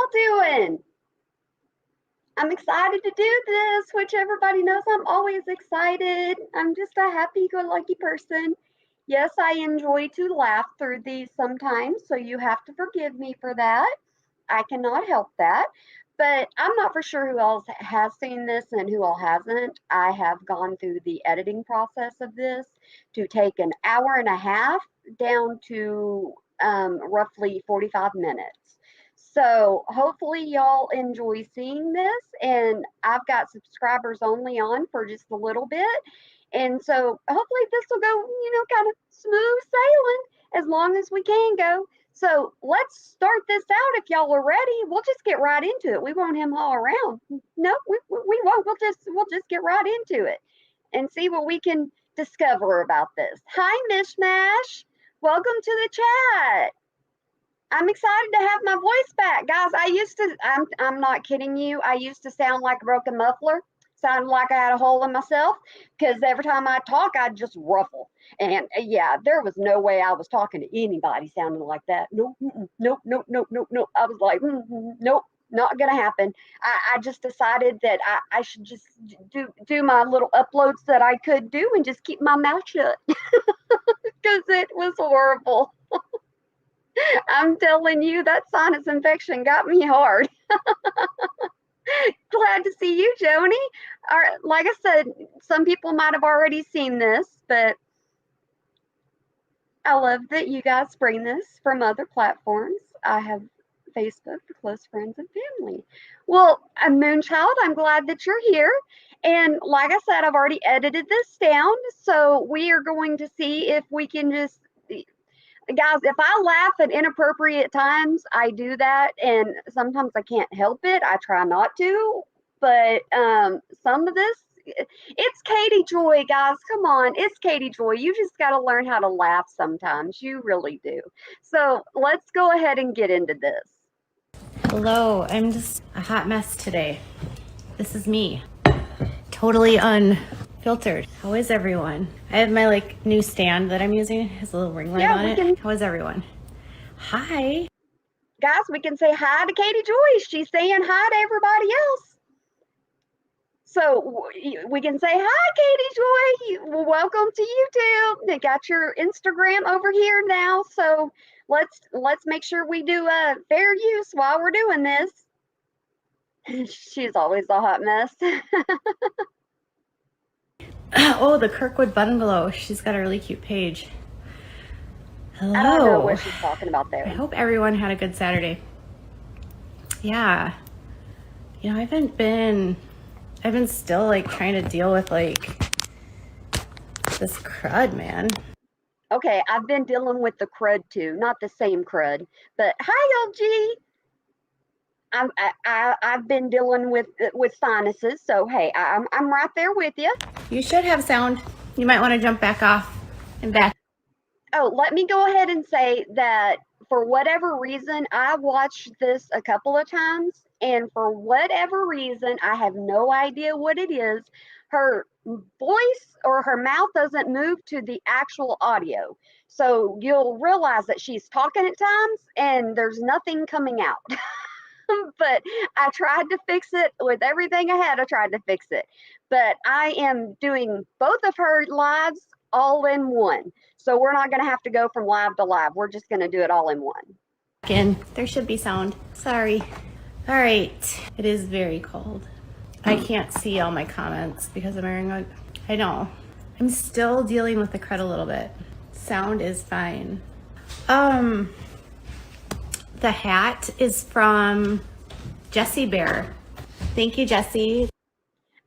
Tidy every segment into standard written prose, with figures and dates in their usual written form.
y'all doing? I'm excited to do this, which everybody knows I'm always excited. I'm just a happy-go-lucky person. Yes, I enjoy to laugh through these sometimes, so you have to forgive me for that. I cannot help that. But I'm not for sure who else has seen this and who all hasn't. I have gone through the editing process of this to take an hour and a half down to roughly 45 minutes. So hopefully y'all enjoy seeing this. And I've got subscribers only on for just a little bit. And so hopefully this will go, kind of smooth sailing as long as we can go. So let's start this out if y'all are ready. We'll just get right into it. We won't hem haw around. No, we won't. We'll just get right into it and see what we can discover about this. Hi, Mishmash. Welcome to the chat. I'm excited to have my voice back, guys. I'm not kidding you. I used to sound like a broken muffler. Sounded like I had a hole in myself because every time I talk, I'd just ruffle. And yeah, there was no way I was talking to anybody sounding like that. Nope, nope, nope, nope, nope, nope. I was like, nope, not gonna happen. I just decided that I should just do my little uploads that I could do and just keep my mouth shut because it was horrible. I'm telling you, that sinus infection got me hard. Glad to see you, Joni. Like I said, some people might have already seen this, but I love that you guys bring this from other platforms. I have Facebook for close friends and family. Well, Moonchild, I'm glad that you're here. And like I said, I've already edited this down. So we are going to see if we can just, guys, if I laugh at inappropriate times, I do that. And sometimes I can't help it. I try not to. But some of this, it's Katie Joy, guys. Come on. It's Katie Joy. You just got to learn how to laugh sometimes. You really do. So let's go ahead and get into this. Hello. I'm just a hot mess today. This is me. Totally unfiltered. How is everyone? I have my new stand that I'm using. It has a little ring light on it. How is everyone? Hi. Guys, we can say hi to Katie Joy. She's saying hi to everybody else. So we can say, hi, Katie Joy. Welcome to YouTube. They got your Instagram over here now. So let's make sure we do fair use while we're doing this. She's always a hot mess. Oh, the Kirkwood Bungalow. She's got a really cute page. Hello. I don't know what she's talking about there. I hope everyone had a good Saturday. Yeah. I've been still trying to deal with this crud, man. Okay, I've been dealing with the crud too, not the same crud, but hi, LG. I've been dealing with sinuses, so hey, I'm right there with you. You should have sound. You might want to jump back off and back. Oh, let me go ahead and say that for whatever reason, I watched this a couple of times, and for whatever reason, I have no idea what it is. Her voice or her mouth doesn't move to the actual audio. So you'll realize that she's talking at times and there's nothing coming out. But I tried to fix it with everything I had. I tried to fix it. But I am doing both of her lives all in one. So we're not going to have to go from live to live. We're just going to do it all in one. Again, there should be sound. Sorry. All right. It is very cold. I can't see all my comments because I'm wearing a... I know. I'm still dealing with the crud a little bit. Sound is fine. The hat is from Jessie Bear. Thank you, Jessie.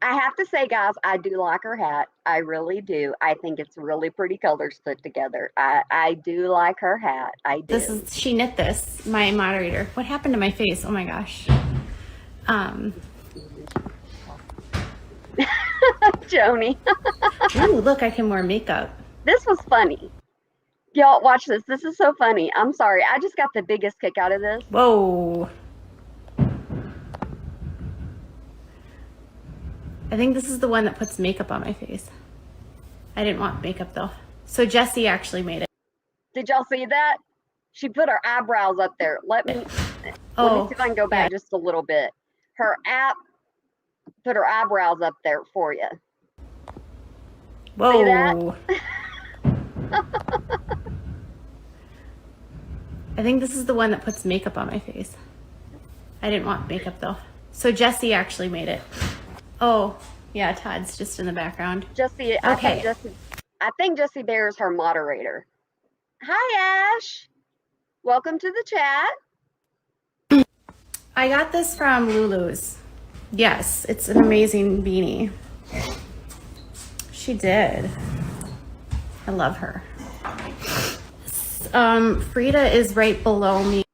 I have to say, guys, I do like her hat. I really do. I think it's really pretty colors put together. I do like her hat. I do. She knit this, my moderator. What happened to my face? Oh my gosh. Joni. Ooh, look, I can wear makeup. This was funny. Y'all, watch this. This is so funny. I'm sorry. I just got the biggest kick out of this. Whoa. I think this is the one that puts makeup on my face. I didn't want makeup though. So Jessie actually made it. Did y'all see that? She put her eyebrows up there. Let me... Let me Oh, see if I can go yeah. back just a little bit. Her app put her eyebrows up there for you. See that? Whoa. I think this is the one that puts makeup on my face. I didn't want makeup though. So Jesse actually made it. Oh, yeah, Todd's just in the background. Jesse, Okay. I think Jesse Bear is her moderator. Hi, Ash. Welcome to the chat. I got this from Lulu's. Yes, it's an amazing beanie. She did. I love her. Frida is right below me.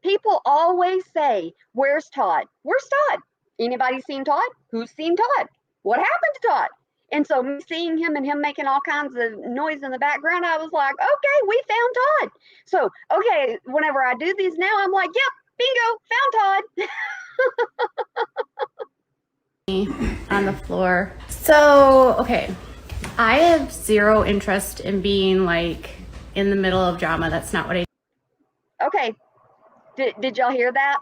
People always say, "Where's Todd? Where's Todd? Anybody seen Todd? Who's seen Todd? What happened to Todd?" And so me seeing him and him making all kinds of noise in the background, I was like, okay, we found Todd. So, okay, whenever I do these now, I'm like, yep, bingo, found Todd. On the floor. So, okay. I have zero interest in being like in the middle of drama. That's not what I do. Okay. Did y'all hear that?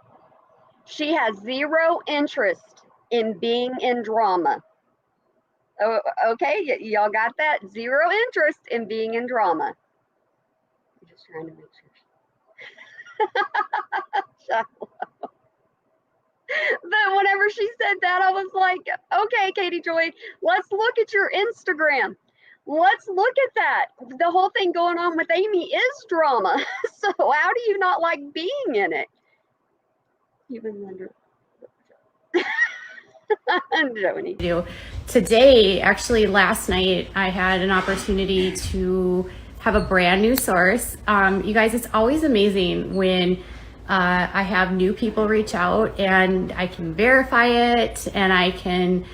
She has zero interest in being in drama. Oh, okay, y'all got that? Zero interest in being in drama. I'm just trying to make sure. But whenever she said that, I was like, okay, Katie Joy, let's look at your Instagram. Let's look at that. The whole thing going on with Amy is drama. So how do you not like being in it? Even wonder. Joni. Today, actually last night, I had an opportunity to have a brand new source. You guys, it's always amazing when I have new people reach out and I can verify it and I can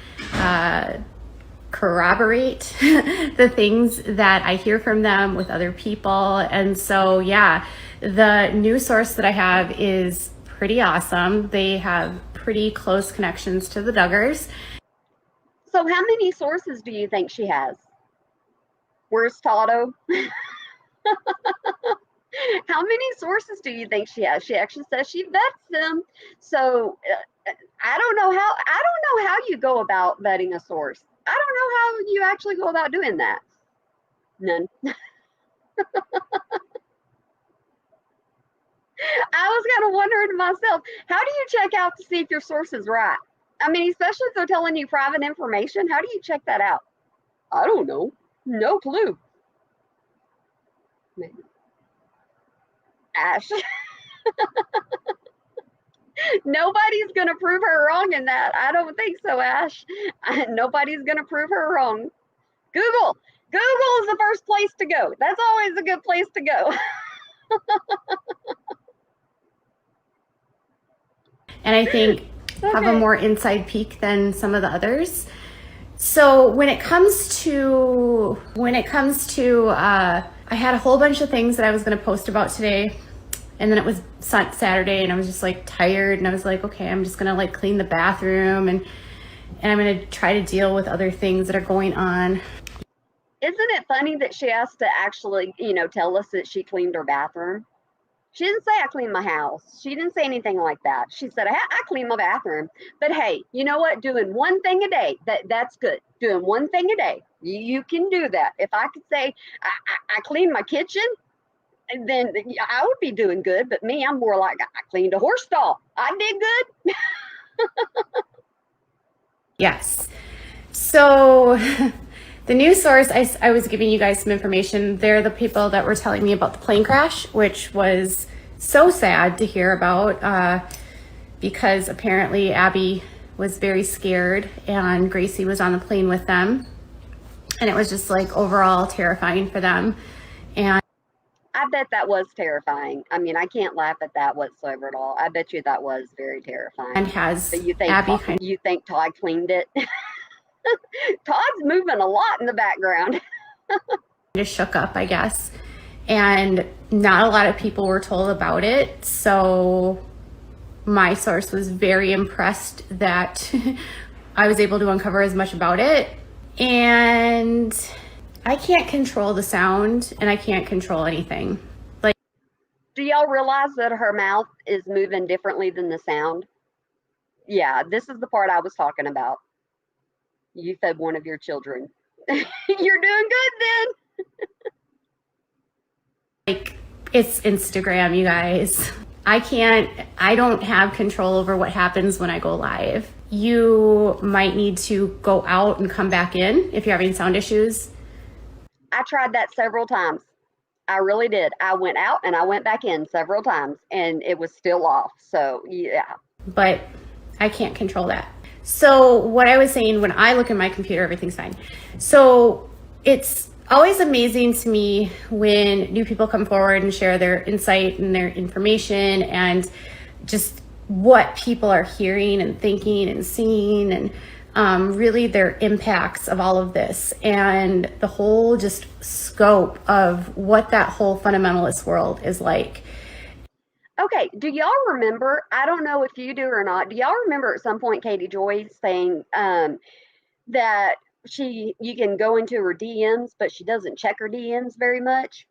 corroborate the things that I hear from them with other people. And so, yeah, the new source that I have is pretty awesome. They have pretty close connections to the Duggars. So how many sources do you think she has? Where's Tado? How many sources do you think she has? She actually says she vets them. So I don't know how you go about vetting a source. I don't know how you actually go about doing that. None. I was kind of wondering to myself, how do you check out to see if your source is right? I mean, especially if they're telling you private information, how do you check that out? I don't know. No clue. Ash. Nobody's going to prove her wrong in that. I don't think so, Ash. Nobody's going to prove her wrong. Google. Google is the first place to go. That's always a good place to go. And I think have a more inside peek than some of the others. So when it comes to I had a whole bunch of things that I was going to post about today, and then it was Saturday and I was just like tired, and I was like, okay, I'm just going to like clean the bathroom and I'm going to try to deal with other things that are going on. Isn't it funny that she has to actually, tell us that she cleaned her bathroom? She didn't say I cleaned my house. She didn't say anything like that. She said, I cleaned my bathroom. But hey, you know what? Doing one thing a day, that's good. Doing one thing a day, you can do that. If I could say I cleaned my kitchen, then I would be doing good. But me, I'm more like I cleaned a horse stall. I did good. Yes. So the news source, I was giving you guys some information. They're the people that were telling me about the plane crash, which was so sad to hear about because apparently Abby was very scared and Gracie was on the plane with them. And it was just like overall terrifying for them. And I bet that was terrifying. I mean, I can't laugh at that whatsoever at all. I bet you that was very terrifying. And has but you think Abby you think Todd cleaned it? Todd's moving a lot in the background. Just shook up, I guess. And not a lot of people were told about it. So my source was very impressed that I was able to uncover as much about it. And I can't control the sound and I can't control anything. Like, Do y'all realize that her mouth is moving differently than the sound? Yeah, this is the part I was talking about. You fed one of your children. You're doing good then. Like, it's Instagram, you guys. I don't have control over what happens when I go live. You might need to go out and come back in if you're having sound issues. I tried that several times. I really did. I went out and I went back in several times and it was still off. So, yeah. But I can't control that. So what I was saying, when I look at my computer, everything's fine. So it's always amazing to me when new people come forward and share their insight and their information and just what people are hearing and thinking and seeing, and really their impacts of all of this and the whole just scope of what that whole fundamentalist world is like. Okay, do y'all remember? I don't know if you do or not. Do y'all remember at some point Katie Joy saying that you can go into her DMs, but she doesn't check her DMs very much?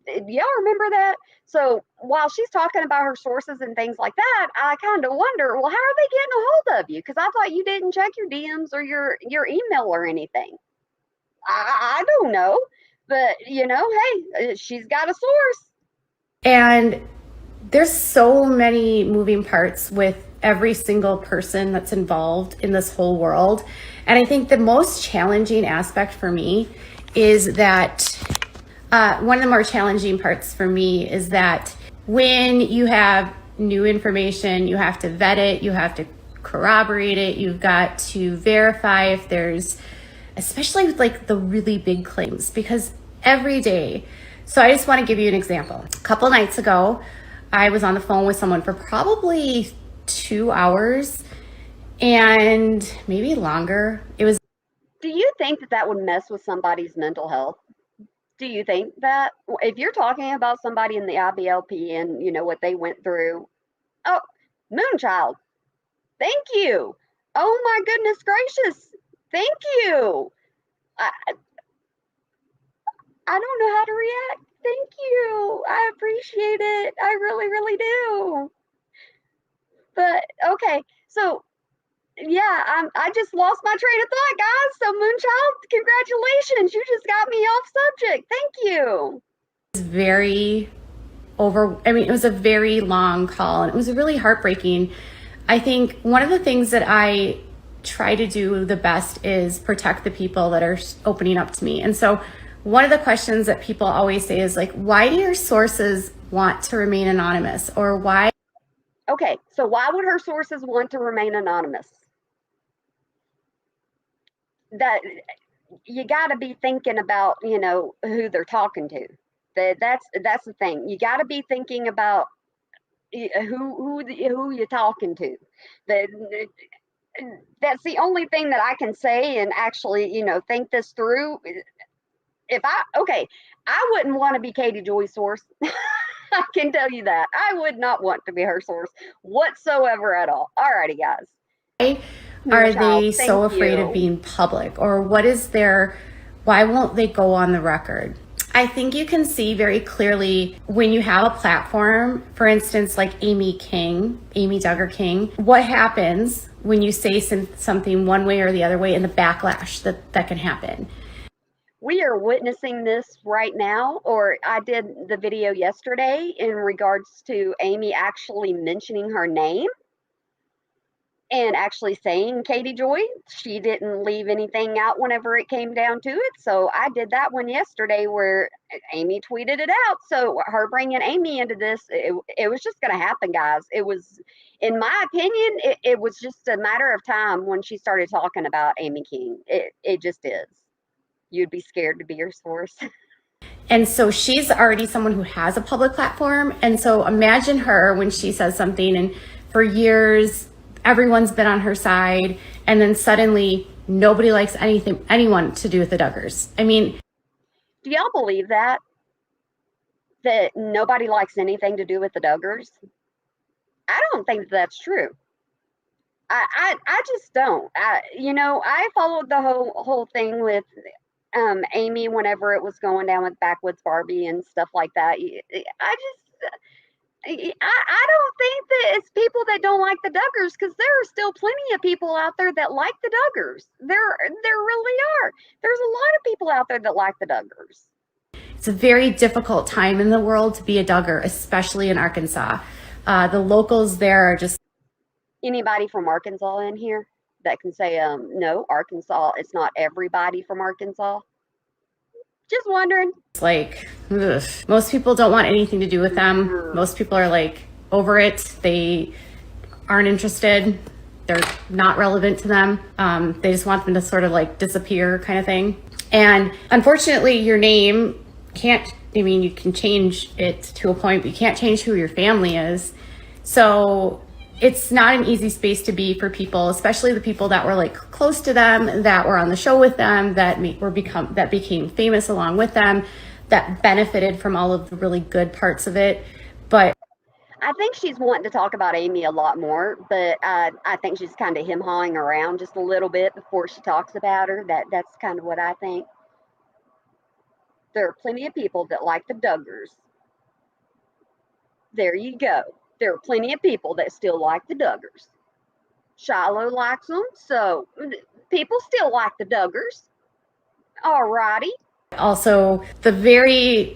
Do y'all remember that? So while she's talking about her sources and things like that, I kind of wonder, well, how are they getting a hold of you? Because I thought you didn't check your DMs or your email or anything. I don't know, but hey, she's got a source. And there's so many moving parts with every single person that's involved in this whole world. And I think the most challenging aspect for me is that one of the more challenging parts for me is that when you have new information, you have to vet it, you have to corroborate it, you've got to verify if there's, especially with like the really big claims, because every day. So I just want to give you an example. A couple nights ago, I was on the phone with someone for probably 2 hours and maybe longer. It was. Do you think that would mess with somebody's mental health? Do you think that if you're talking about somebody in the IBLP and you know what they went through? Oh, Moonchild, thank you. Oh my goodness gracious, thank you. I, I don't know how to react. Thank you. I appreciate it. I really, really do. But okay, so yeah, I just lost my train of thought, guys. So Moonchild, congratulations. You just got me off subject. Thank you. Very it was a very long call and it was really heartbreaking. I think one of the things that I try to do the best is protect the people that are opening up to me. And so one of the questions that people always say is like, why do your sources want to remain anonymous? Or why? Okay, so why would her sources want to remain anonymous? That you got to be thinking about, who they're talking to. That's the thing. You got to be thinking about who you're talking to. That that's the only thing that I can say and actually, think this through. If I wouldn't want to be Katie Joy's source. I can tell you that. I would not want to be her source whatsoever at all. Alrighty, guys. Are Child, they so afraid of being public? Or why won't they go on the record? I think you can see very clearly when you have a platform, for instance, like Amy Duggar King, what happens when you say something one way or the other way and the backlash that can happen. We are witnessing this right now, or I did the video yesterday in regards to Amy actually mentioning her name and actually saying Katie Joy. She didn't leave anything out whenever it came down to it. So I did that one yesterday where Amy tweeted it out. So her bringing Amy into this, it was just going to happen, guys. It was, in my opinion, it was just a matter of time when she started talking about Amy King. It just is. You'd be scared to be your source. And so she's already someone who has a public platform. And so imagine her when she says something and for years, everyone's been on her side. And then suddenly nobody likes anyone to do with the Duggars. I mean, do y'all believe that? That nobody likes anything to do with the Duggars? I don't think that's true. I just don't. I followed the whole thing with Amy whenever it was going down with Backwoods Barbie and stuff like that. I just I don't think that it's people that don't like the Duggars, because there are still plenty of people out there that like the Duggars. There really are. There's a lot of people out there that like the Duggars. It's a very difficult time in the world to be a Duggar, especially in Arkansas. The locals there are just Anybody from Arkansas in here that can say, no, Arkansas, it's not everybody from Arkansas? Just wondering. like, ugh. Most people don't want anything to do with them. Most people are like over it. They aren't interested. They're not relevant to them. They just want them to sort of like disappear, kind of thing. And unfortunately, your name can't, I mean, you can change it to a point, but you can't change who your family is. So it's not an easy space to be for people, especially the people that were like close to them, that were on the show with them, that became famous along with them, that benefited from all of the really good parts of it. But I think she's wanting to talk about Amy a lot more, but I think she's kind of him-hawing around just a little bit before she talks about her. That's kind of what I think. There are plenty of people that like the Duggars. There you go. There are plenty of people that still like the Duggars. Shiloh likes them, so people still like the Duggars. Alrighty. also the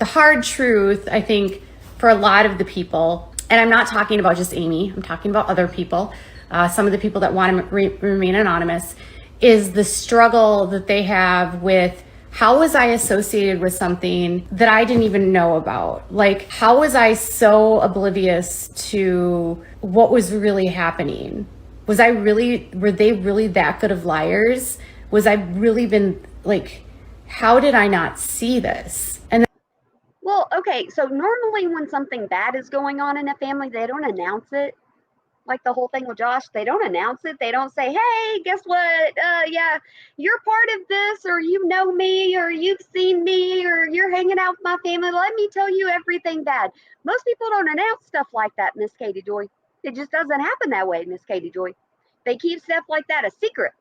hard truth, I think, for a lot of the people, and I'm not talking about just Amy, I'm talking about other people, some of the people that want to remain anonymous, is the struggle that they have with, how was I associated with something that I didn't even know about? Like, how was I so oblivious to what was really happening? Were they really that good of liars? Was I really been like, how did I not see this? And Well, okay, so normally when something bad is going on in a family, they don't announce it. Like the whole thing with Josh, they don't announce it. They don't say, "Hey, guess what? Yeah, you're part of this, or you know me, or you've seen me, or you're hanging out with my family. Let me tell you everything bad." Most people don't announce stuff like that, Miss Katie Joy. It just doesn't happen that way, Miss Katie Joy. They keep stuff like that a secret.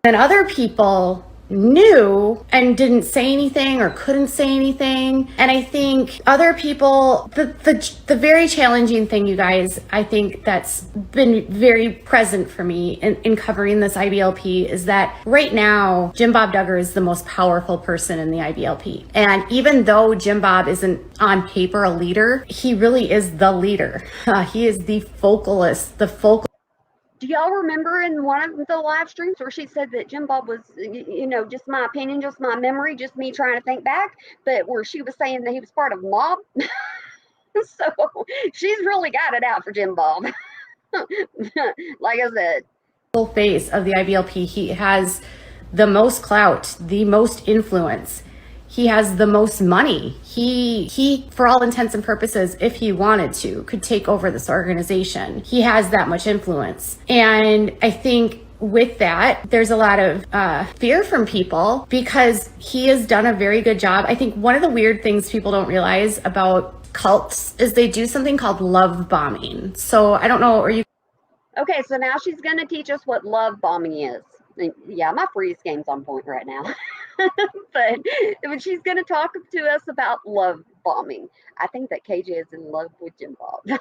then other people knew and didn't say anything or couldn't say anything. And I think other people, the very challenging thing, you guys, I think that's been very present for me in covering this IBLP, is that right now Jim Bob Duggar is the most powerful person in the IBLP. And even though Jim Bob isn't on paper a leader, he really is the leader. He is the vocalist, the focal. Do y'all remember in one of the live streams where she said that Jim Bob was, just my opinion, just my memory, just me trying to think back, but where she was saying that he was part of mob? So she's really got it out for Jim Bob. Like I said, Face of the IBLP. He has the most clout, the most influence. He has the most money. He, for all intents and purposes, if he wanted to, could take over this organization. He has that much influence. And I think with that, there's a lot of fear from people, because he has done a very good job. I think one of the weird things people don't realize about cults is they do something called love bombing. So I don't know, are you okay, so now she's going to teach us what love bombing is. Yeah, my freeze game's on point right now. But she's going to talk to us about love bombing. I think that KJ is in love with Jim Bob.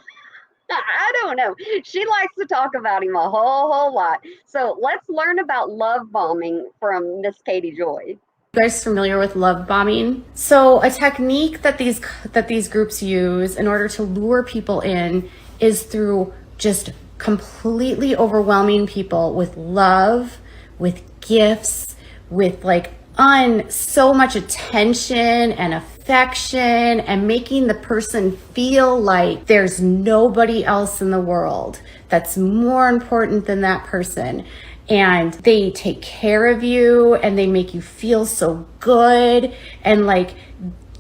I don't know. She likes to talk about him a whole lot. So let's learn about love bombing from Miss Katie Joy. guys familiar with love bombing? So a technique that these groups use in order to lure people in is through just completely overwhelming people with love, with gifts, with like so much attention and affection, and making the person feel like there's nobody else in the world that's more important than that person. And they take care of you and they make you feel so good, and like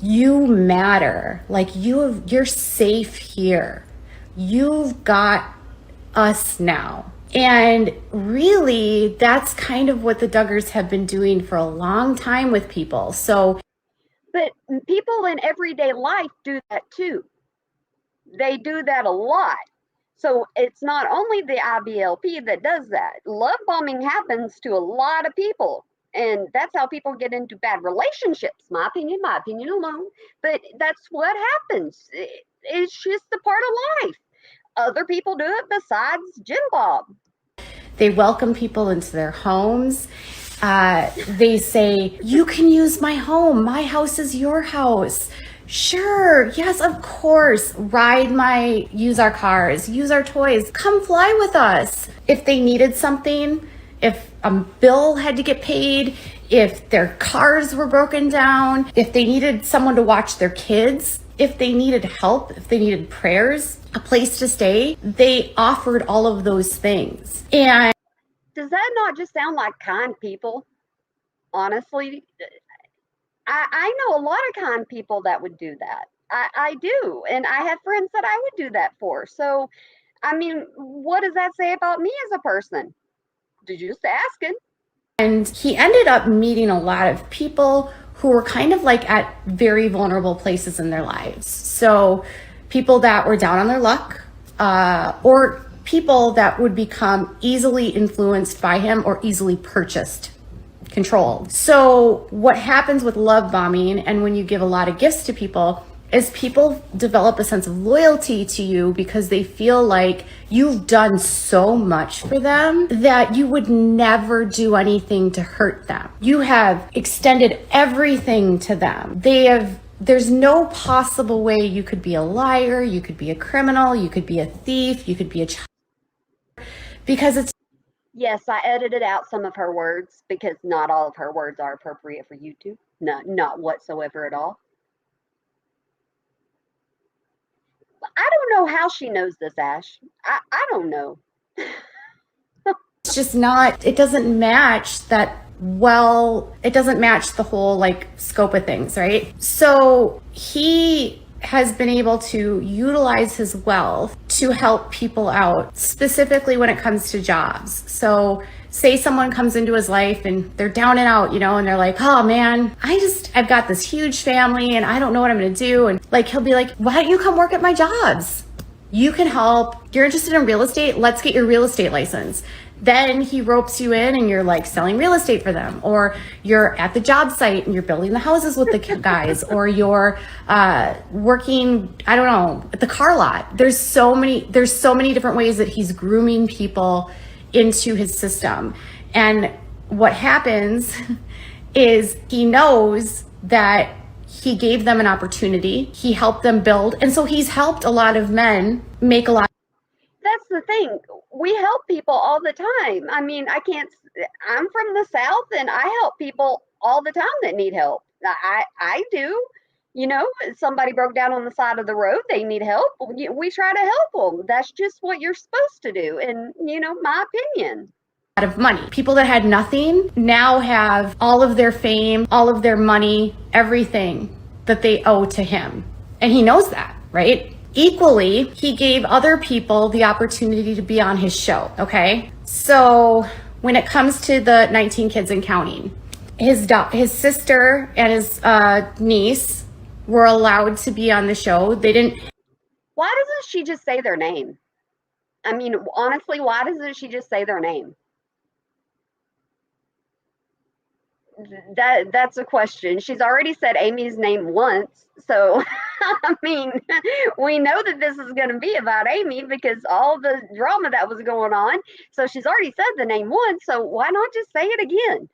you matter, like you're safe here. You've got us now. And really, that's kind of what the Duggars have been doing for a long time with people. So, but people in everyday life do that too. They do that a lot. So it's not only the IBLP that does that. Love bombing happens to a lot of people. And that's how people get into bad relationships. My opinion alone. But that's what happens. it's just a part of life. Other people do it besides Jim Bob. They welcome people into their homes. They say, you can use my home. My house is your house. Sure, yes, of course. Use our cars, use our toys. Come fly with us. If they needed something, if a bill had to get paid, if their cars were broken down, if they needed someone to watch their kids, if they needed help, if they needed prayers, a place to stay, they offered all of those things. And does that not just sound like kind people? Honestly, I know a lot of kind people that would do that. I do. And I have friends that I would do that for. So, I mean, what does that say about me as a person? Just asking. And he ended up meeting a lot of people who were kind of like at very vulnerable places in their lives. So people that were down on their luck, or people that would become easily influenced by him or easily purchased, controlled. So what happens with love bombing and when you give a lot of gifts to people is people develop a sense of loyalty to you because they feel like you've done so much for them that you would never do anything to hurt them. You have extended everything to them. There's no possible way you could be a liar, you could be a criminal, you could be a thief, you could be a child, because it's Yes, I edited out some of her words because not all of her words are appropriate for YouTube. No, not whatsoever at all. I don't know how she knows this, Ash. I don't know. just not, it doesn't match it doesn't match the whole like scope of things, right? So he has been able to utilize his wealth to help people out, specifically when it comes to jobs. So say someone comes into his life and they're down and out, and they're like, oh man, I've got this huge family and I don't know what I'm gonna do. And like, he'll be like, why don't you come work at my jobs? You can help. You're interested in real estate? Let's get your real estate license. Then he ropes you in and you're like selling real estate for them, or you're at the job site and you're building the houses with the guys, or you're working, I don't know, at the car lot. There's so many different ways that he's grooming people into his system. And what happens is he knows that he gave them an opportunity. He helped them build. And so he's helped a lot of men make a lot. That's the thing. We help people all the time. I mean, I'm from the South and I help people all the time that need help. I do. Somebody broke down on the side of the road, they need help. We try to help them. That's just what you're supposed to do. And, my opinion. Of money. People that had nothing now have all of their fame, all of their money, everything that they owe to him. And he knows that, right? Equally, he gave other people the opportunity to be on his show, okay? So when it comes to the 19 kids and counting, his sister and his niece were allowed to be on the show. They didn't. Why doesn't she just say their name? I mean, honestly, why doesn't she just say their name? That's a question. She's already said Amy's name once, so I mean, we know that this is going to be about Amy because all the drama that was going on. So she's already said the name once, so why not just say it again?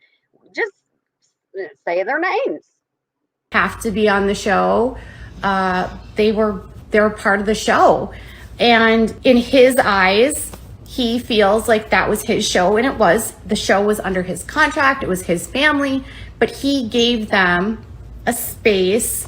Just say their names. Have to be on the show. They were part of the show, and in his eyes, he feels like that was his show, and it was. The show was under his contract, it was his family, but he gave them a space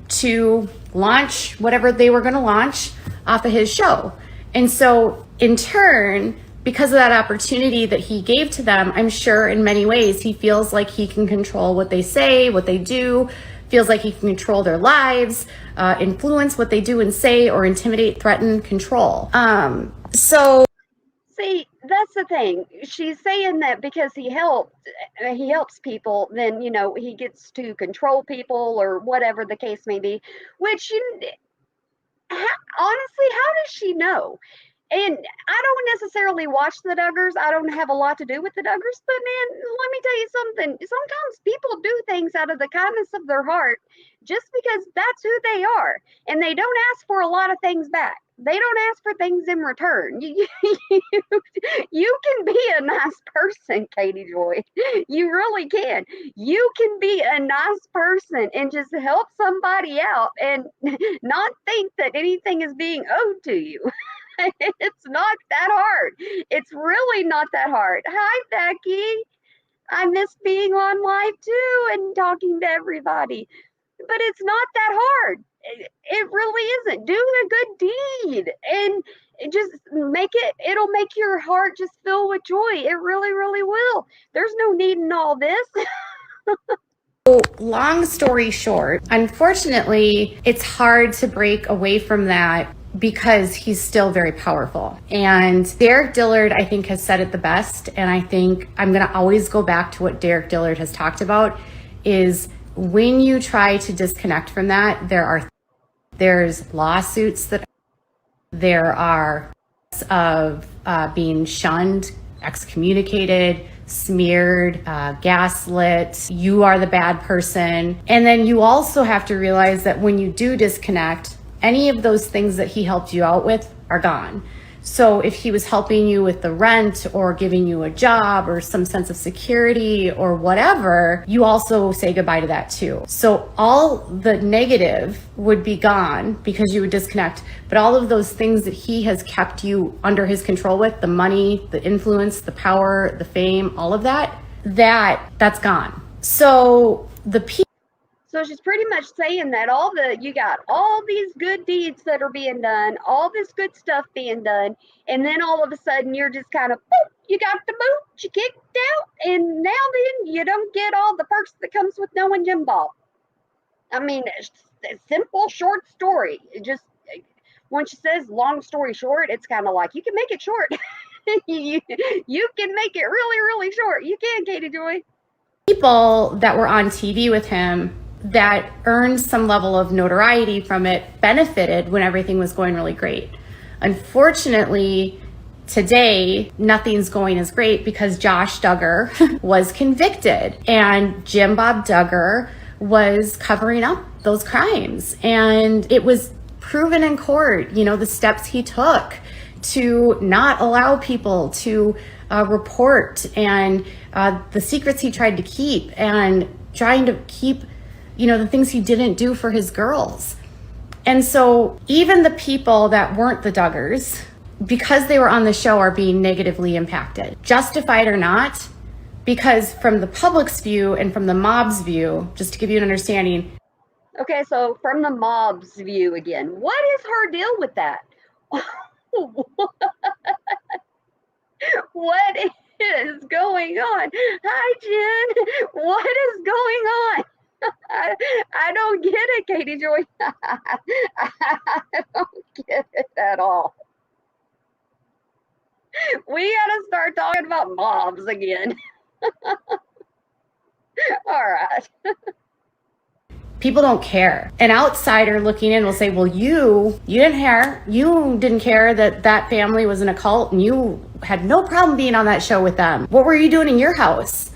to launch whatever they were going to launch off of his show. And so in turn, because of that opportunity that he gave to them, I'm sure in many ways he feels like he can control what they say, what they do, feels like he can control their lives, influence what they do and say, or intimidate, threaten, control. See, that's the thing. She's saying that because he helps people, then he gets to control people or whatever the case may be. Which, honestly, how does she know? And I don't necessarily watch the Duggars. I don't have a lot to do with the Duggars, but man, let me tell you something. Sometimes people do things out of the kindness of their heart just because that's who they are. And they don't ask for a lot of things back. They don't ask for things in return. You can be a nice person, Katie Joy. You really can. You can be a nice person and just help somebody out and not think that anything is being owed to you. It's not that hard. It's really not that hard. Hi, Becky. I miss being on live too and talking to everybody. But it's not that hard. It really isn't. Do a good deed and just it'll make your heart just fill with joy. It really, really will. There's no need in all this. So, long story short, unfortunately, it's hard to break away from that because he's still very powerful. And Derek Dillard, I think, has said it the best. And I think I'm going to always go back to what Derek Dillard has talked about is when you try to disconnect from that, there's lawsuits there are of being shunned, excommunicated, smeared, gaslit, you are the bad person. And then you also have to realize that when you do disconnect, any of those things that he helped you out with are gone. So if he was helping you with the rent or giving you a job or some sense of security or whatever, you also say goodbye to that too. So all the negative would be gone because you would disconnect, but all of those things that he has kept you under his control with, the money, the influence, the power, the fame, all of that's gone. So So she's pretty much saying that you got all these good deeds that are being done, all this good stuff being done, and then all of a sudden you're just kind of, boop, you got the boot, you kicked out, and now then you don't get all the perks that comes with knowing Jim Bob. I mean, it's a simple, short story. It just, when she says long story short, it's kind of like, you can make it short. you can make it really, really short. You can, Katie Joy. People that were on TV with him that earned some level of notoriety from it benefited when everything was going really great. Unfortunately, today, nothing's going as great because Josh Duggar was convicted and Jim Bob Duggar was covering up those crimes. And it was proven in court, the steps he took to not allow people to report and the secrets he tried to keep and trying to keep the things he didn't do for his girls. And so even the people that weren't the Duggars, because they were on the show, are being negatively impacted, justified or not, because from the public's view and from the mob's view, just to give you an understanding. Okay, so from the mob's view again, what is her deal with that? What is going on? Hi, Jen. What is going on? I don't get it, Katie Joy. I don't get it at all. We gotta start talking about mobs again. All right. People don't care. An outsider looking in will say, well, you didn't care. You didn't care that family was in a cult and you had no problem being on that show with them. What were you doing in your house?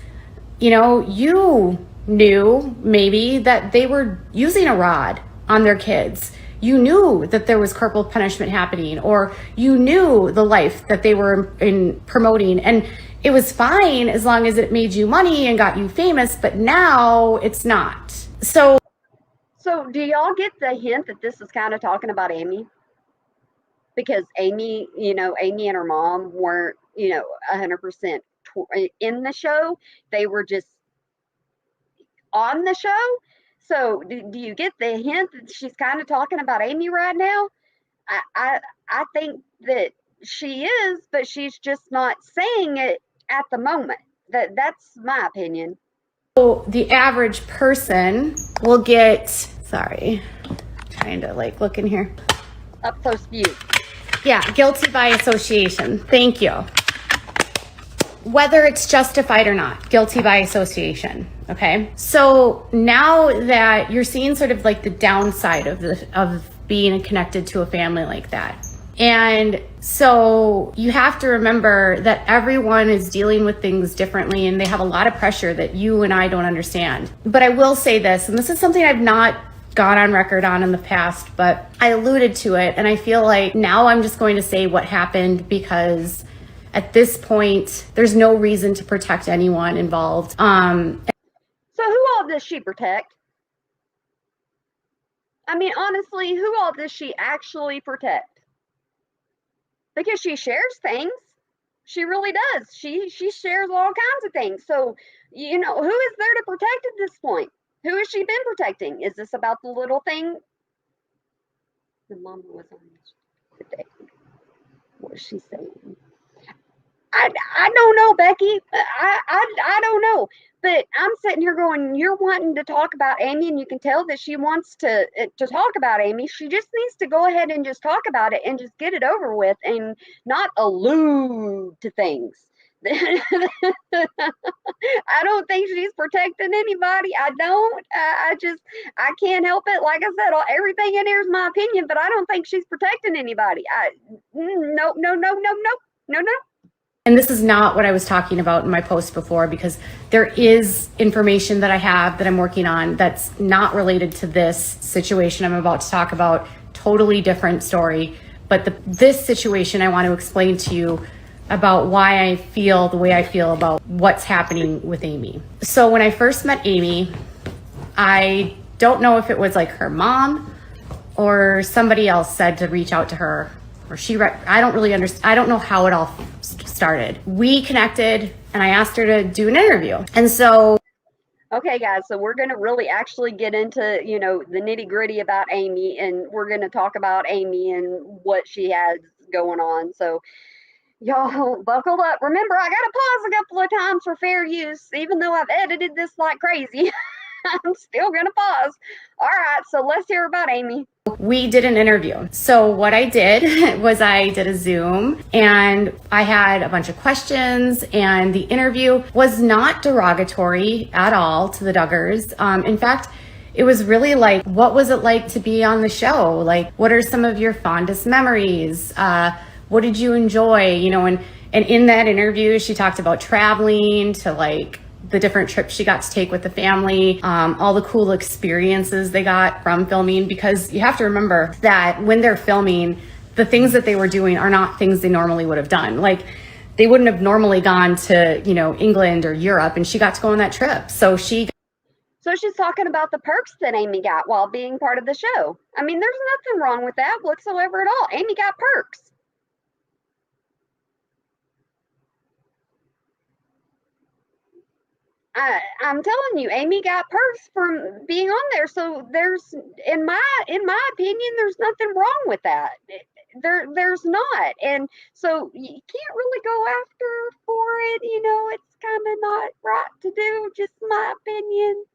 You knew maybe that they were using a rod on their kids. You knew that there was corporal punishment happening, or you knew the life that they were promoting. And it was fine as long as it made you money and got you famous, but now it's not. So do y'all get the hint that this is kind of talking about Amy? Because Amy and her mom weren't, 100% in the show. They were just on the show. So do you get the hint that she's kind of talking about Amy right now? I think that she is, but she's just not saying it at the moment. That's my opinion. So the average person will get, trying to look in here. Up close view. Yeah, guilty by association. Thank you. Whether it's justified or not, guilty by association. Okay. So now that you're seeing sort of the downside of being connected to a family like that, And so you have to remember that everyone is dealing with things differently, and they have a lot of pressure that you and I don't understand. But I will say this, and this is something I've not gone on record on in the past, but I alluded to it, and I feel like now I'm just going to say what happened, because at this point, there's no reason to protect anyone involved. So who all does she protect? I mean, honestly, who all does she actually protect? Because she shares things. She really does. She shares all kinds of things. So, you know, who is there to protect at this point? Who has she been protecting? Is this about the little thing? The mama was on today. What is she saying? I don't know, Becky. I don't know. But I'm sitting here going, you're wanting to talk about Amy, and you can tell that she wants to talk about Amy. She just needs to go ahead and just talk about it and just get it over with, and not allude to things. I don't think she's protecting anybody. I don't. I can't help it. Like I said, everything in here is my opinion, but I don't think she's protecting anybody. No, no, no, no, no, no, no. And this is not what I was talking about in my post before, because there is information that I have that I'm working on that's not related to this situation I'm about to talk about. Totally different story. But this situation, I want to explain to you about why I feel the way I feel about what's happening with Amy. So when I first met Amy, I don't know if it was like her mom or somebody else said to reach out to her, or I don't really understand. I don't know how it all started. We connected and I asked her to do an interview. And so, okay, guys, so we're going to really actually get into, you know, the nitty gritty about Amy, and we're going to talk about Amy and what she has going on. So y'all buckle up. Remember, I got to pause a couple of times for fair use, even though I've edited this like crazy. I'm still going to pause. All right, so let's hear about Amy. We did an interview. So what I did was I did a Zoom, and I had a bunch of questions, and the interview was not derogatory at all to the Duggars. In fact, it was really like, what was it like to be on the show? Like, what are some of your fondest memories? What did you enjoy? You know, and in that interview, she talked about traveling to like the different trips she got to take with the family, all the cool experiences they got from filming, because you have to remember that when they're filming, the things that they were doing are not things they normally would have done. Like, they wouldn't have normally gone to, you know, England or Europe, and she got to go on that trip. So she's talking about the perks that Amy got while being part of the show. I mean, there's nothing wrong with that whatsoever at all. Amy got perks. I'm telling you, Amy got perks from being on there. So there's, in my opinion, there's nothing wrong with that. There's not. And so you can't really go after her for it. You know, it's kind of not right to do, just my opinion.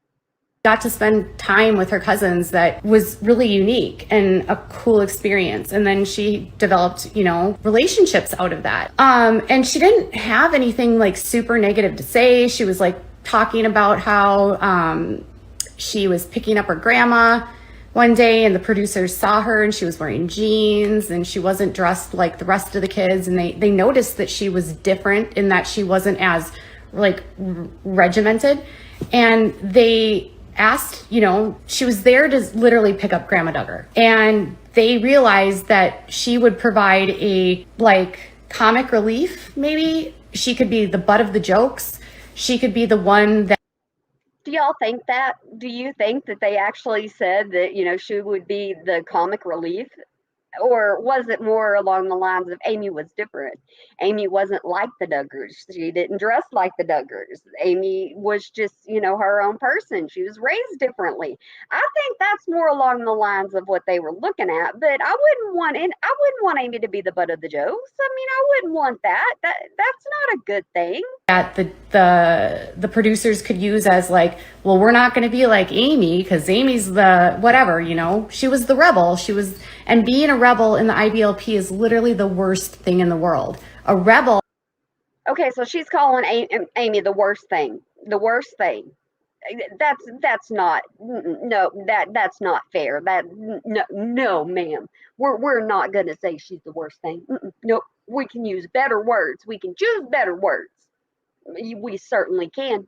Got to spend time with her cousins that was really unique and a cool experience. And then she developed, you know, relationships out of that. And she didn't have anything like super negative to say. She was like talking about how she was picking up her grandma one day, and the producers saw her and she was wearing jeans and she wasn't dressed like the rest of the kids. And they noticed that she was different in that she wasn't as like regimented. And they asked, you know, she was there to literally pick up Grandma Duggar. And they realized that she would provide a like comic relief, maybe. She could be the butt of the jokes. She could be the one that. Do y'all think that? Do you think that they actually said that, you know, she would be the comic relief? Or was it more along the lines of Amy was different? Amy wasn't like the Duggars. She didn't dress like the Duggars. Amy was just, you know, her own person. She was raised differently. I think that's more along the lines of what they were looking at. But I wouldn't want Amy to be the butt of the jokes. I mean, I wouldn't want that. That's not a good thing. That the producers could use as like, well, we're not going to be like Amy because Amy's the whatever, you know. She was the rebel. And being a rebel in the IBLP is literally the worst thing in the world. A rebel. Okay, so she's calling Amy the worst thing. The worst thing. that's not, no, that's not fair. That, no, ma'am. We're not gonna say she's the worst thing. Nope. We can use better words. We can choose better words. We certainly can.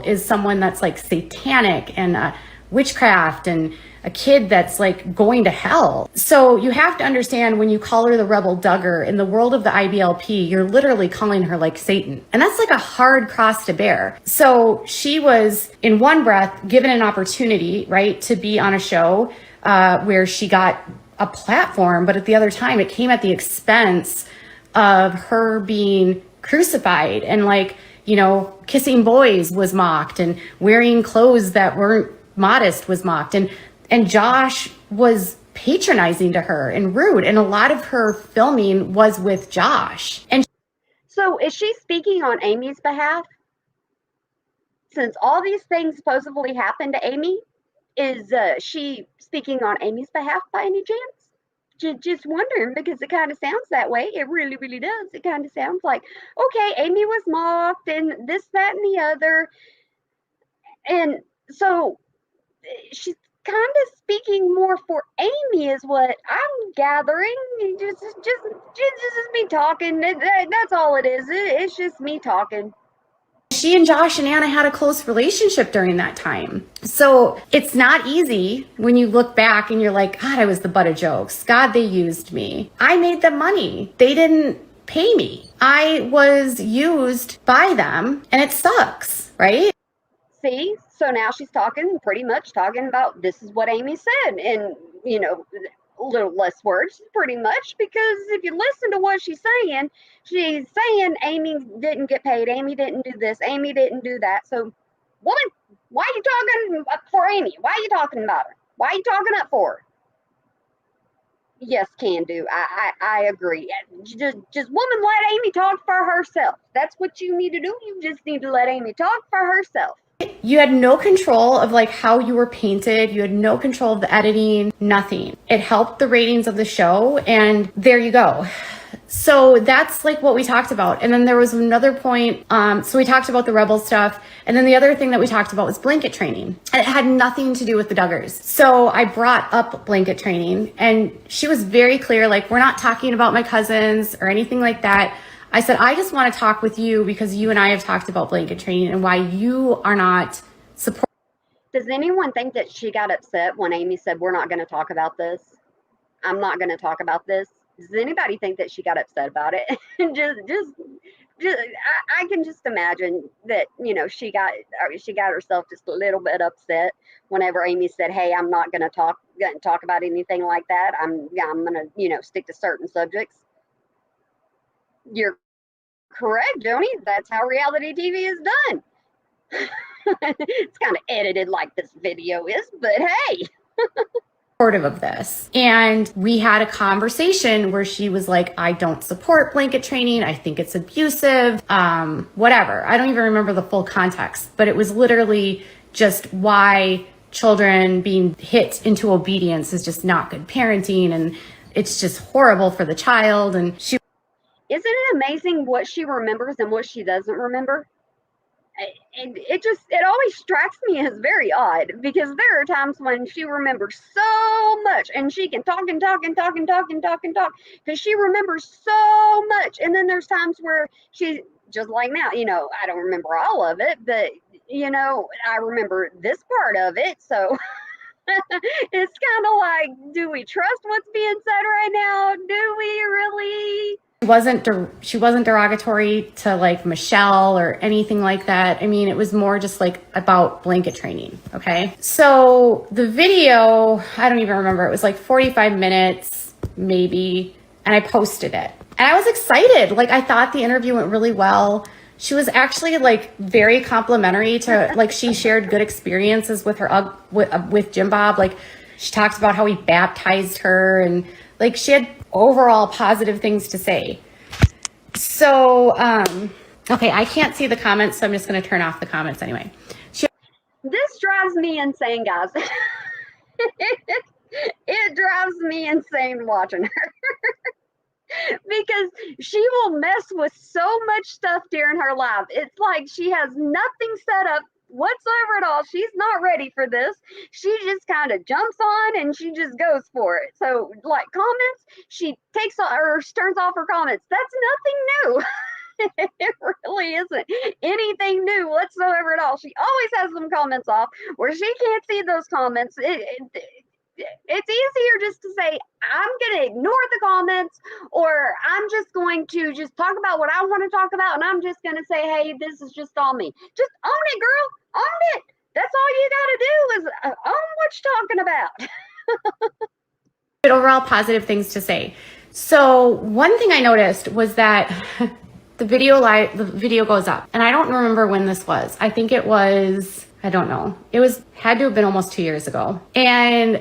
Is someone that's like satanic and witchcraft and a kid that's like going to hell. So you have to understand, when you call her the rebel Duggar in the world of the IBLP, you're literally calling her like Satan. And that's like a hard cross to bear. So she was in one breath given an opportunity, right, to be on a show where she got a platform, but at the other time it came at the expense of her being crucified, and like, you know, kissing boys was mocked, and wearing clothes that weren't modest was mocked, and Josh was patronizing to her and rude, and a lot of her filming was with Josh. And so is she speaking on Amy's behalf? Since all these things supposedly happened to Amy, is she speaking on Amy's behalf by any chance? Just wondering, because it kind of sounds that way. It really, really does. It kind of sounds like, okay, Amy was mocked and this, that, and the other. And so she's kind of speaking more for Amy, is what I'm gathering. Just me talking. That's all it is. It's just me talking. she and Josh and Anna had a close relationship during that time. So it's not easy when you look back and you're like, God, I was the butt of jokes. God, they used me. I made them money. They didn't pay me. I was used by them, and it sucks, right? See, so now she's talking, pretty much talking about, this is what Amy said, and a little less words, pretty much, because if you listen to what she's saying Amy didn't get paid, Amy didn't do this, Amy didn't do that. So, woman, why are you talking up for Amy? Why are you talking about her? Why are you talking up for her? Yes, can do. I agree. Just woman, let Amy talk for herself. That's what you need to do. You just need to let Amy talk for herself. You had no control of like how you were painted. You had no control of the editing, nothing. It helped the ratings of the show, and there you go. So that's like what we talked about. And then there was another point. So we talked about the rebel stuff. And then the other thing that we talked about was blanket training. It had nothing to do with the Duggars. So I brought up blanket training, and she was very clear, like, we're not talking about my cousins or anything like that. I said, I just want to talk with you because you and I have talked about blanket training and why you are not supporting. Does anyone think that she got upset when Amy said, we're not going to talk about this? I'm not going to talk about this. Does anybody think that she got upset about it? I can just imagine that, she got herself just a little bit upset whenever Amy said, hey, I'm not going to talk about anything like that. I'm going to, stick to certain subjects. You're correct, Joni. That's how reality TV is done. It's kind of edited like this video is, but hey. Supportive of this. And we had a conversation where she was like, I don't support blanket training. I think it's abusive. Whatever. I don't even remember the full context, but it was literally just why children being hit into obedience is just not good parenting, and it's just horrible for the child. And she Isn't it amazing what she remembers and what she doesn't remember? And it always strikes me as very odd, because there are times when she remembers so much, and she can talk and talk and talk and talk and talk and talk, because she remembers so much. And then there's times where she, just like now, I don't remember all of it, but I remember this part of it. So it's kind of like, do we trust what's being said right now? Do we really? she wasn't derogatory to like Michelle or anything like that. I mean, it was more just like about blanket training. Okay. So the video, I don't even remember. It was like 45 minutes maybe. And I posted it, and I was excited. Like, I thought the interview went really well. She was actually like very complimentary to, like, she shared good experiences with her, with Jim Bob. Like, she talked about how he baptized her, and like she had overall positive things to say. So, okay, I can't see the comments, so I'm just going to turn off the comments anyway. This drives me insane, guys. It drives me insane watching her. Because she will mess with so much stuff during her live. It's like she has nothing set up whatsoever at all. She's not ready for this. She just kind of jumps on and she just goes for it. So, like comments, she takes or turns off her comments. That's nothing new. It really isn't anything new whatsoever at all. She always has some comments off where she can't see those comments. It's easier just to say, I'm going to ignore the comments, or I'm just going to just talk about what I want to talk about, and I'm just going to say, hey, this is just all me. Just own it, girl. Own it. That's all you got to do is own what you're talking about. Overall positive things to say. So one thing I noticed was that the video goes up, and I don't remember when this was. I think it was, I don't know. Had to have been almost 2 years ago. And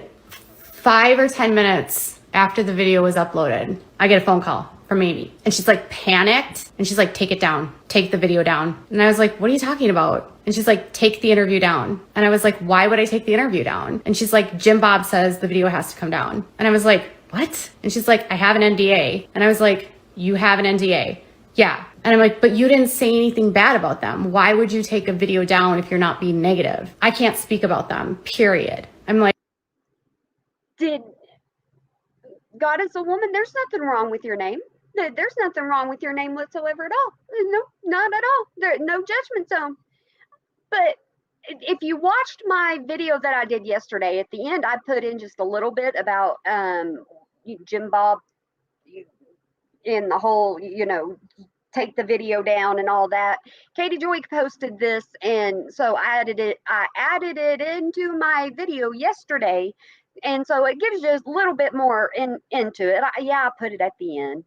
5 or 10 minutes after the video was uploaded, I get a phone call from Amy, and she's like panicked, and she's like, take it down, take the video down. And I was like, what are you talking about? And she's like, take the interview down. And I was like, why would I take the interview down? And she's like, Jim Bob says the video has to come down. And I was like, what? And she's like, I have an NDA. And I was like, you have an NDA? Yeah. And I'm like, but you didn't say anything bad about them. Why would you take a video down if you're not being negative? I can't speak about them, period. I'm like, did God is a woman? There's nothing wrong with your name. There's nothing wrong with your name whatsoever at all. No, not at all. There's no judgment zone. But if you watched my video that I did yesterday, at the end, I put in just a little bit about Jim Bob in the whole, take the video down and all that. Katie Joy posted this, and so I added it into my video yesterday, and so it gives you a little bit more into it. I put it at the end.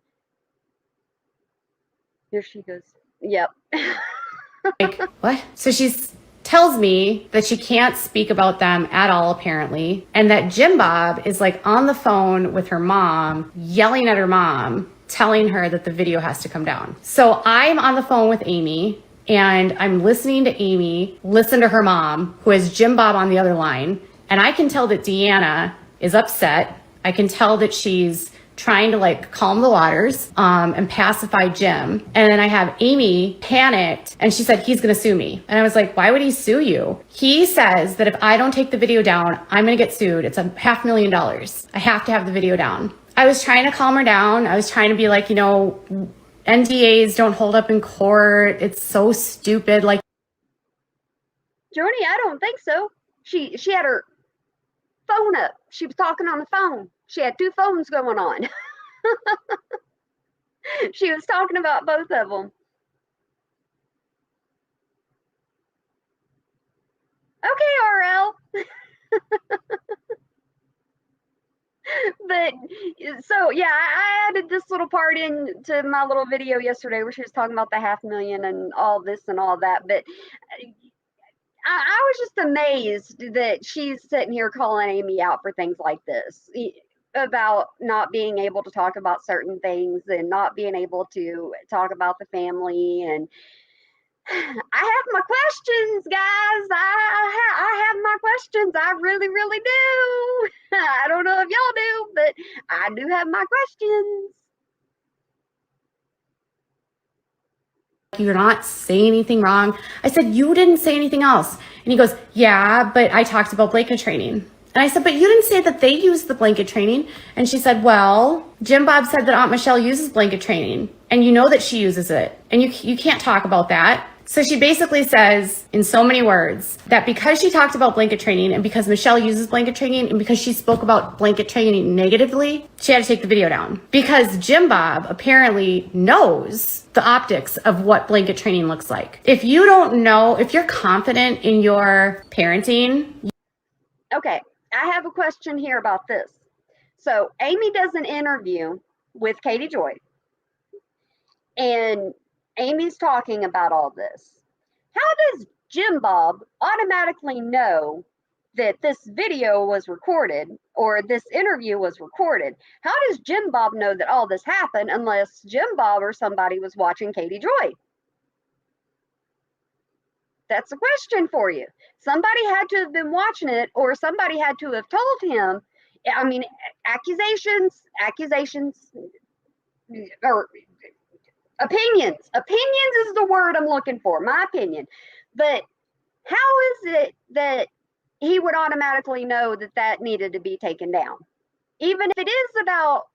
Here she goes. Yep. like, what? So she tells me that she can't speak about them at all, apparently, and that Jim Bob is like on the phone with her mom, yelling at her mom, telling her that the video has to come down. So I'm on the phone with Amy, and I'm listening to Amy listen to her mom, who has Jim Bob on the other line, and I can tell that Deanna is upset. I can tell that she's trying to like calm the waters and pacify Jim. And then I have Amy panicked, and she said, he's gonna sue me. And I was like, why would he sue you? He says that if I don't take the video down, I'm gonna get sued. It's $500,000. I have to have the video down. I was trying to calm her down. I was trying to be like, NDAs don't hold up in court. It's so stupid. Like, Joni, I don't think so. She had her phone up. She was talking on the phone. She had 2 phones going on. She was talking about both of them. Okay, RL. But so yeah, I added this little part into my little video yesterday where she was talking about the $500,000 and all this and all that. But I was just amazed that she's sitting here calling Amy out for things like this, about not being able to talk about certain things and not being able to talk about the family. And I have my questions, guys. I have my questions. I really, really do. I don't know if y'all do, but I do have my questions. You're not saying anything wrong. I said, you didn't say anything else. And he goes, yeah, but I talked about blanket training. And I said, but you didn't say that they use the blanket training. And she said, well, Jim Bob said that Aunt Michelle uses blanket training, and you know that she uses it, and you can't talk about that. So she basically says, in so many words, that because she talked about blanket training, and because Michelle uses blanket training, and because she spoke about blanket training negatively, she had to take the video down. Because Jim Bob apparently knows the optics of what blanket training looks like. If you don't know, if you're confident in your parenting. Okay, I have a question here about this. So Amy does an interview with Katie Joy, and Amy's talking about all this. How does Jim Bob automatically know that this video was recorded or this interview was recorded? How does Jim Bob know that all this happened unless Jim Bob or somebody was watching Katie Joy? That's a question for you. Somebody had to have been watching it, or somebody had to have told him. I mean, accusations, or opinions is the word I'm looking for, my opinion. But How is it that he would automatically know that that needed to be taken down? Even if it is about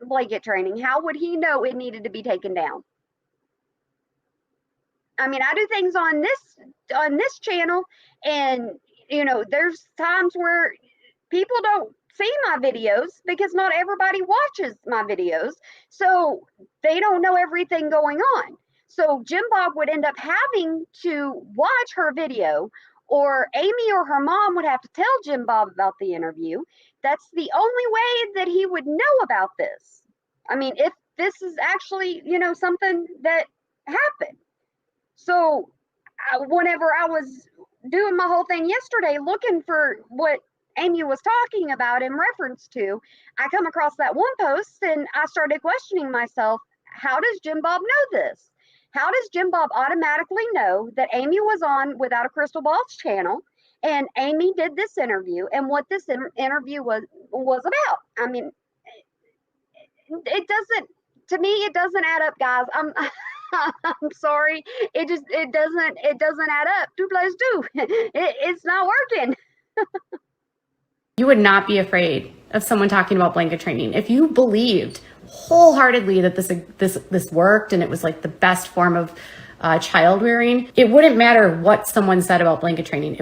blanket training, how would he know it needed to be taken down? I mean, I do things on this channel, and there's times where people don't see my videos because not everybody watches my videos, so they don't know everything going on. So Jim Bob would end up having to watch her video, or Amy or her mom would have to tell Jim Bob about the interview. That's the only way that he would know about this. I mean, if this is actually, something that happened. So whenever I was doing my whole thing yesterday, looking for what Amy was talking about in reference to, I come across that one post and I started questioning myself. How does Jim Bob know this? How does Jim Bob automatically know that Amy was on Without a Crystal Ball's channel and Amy did this interview and what this interview was about? I mean, it doesn't, to me it doesn't add up, guys. I'm sorry, it doesn't add up. 2 plus 2, it's not working. You would not be afraid of someone talking about blanket training if you believed wholeheartedly that this worked and it was like the best form of child rearing. It wouldn't matter what someone said about blanket training.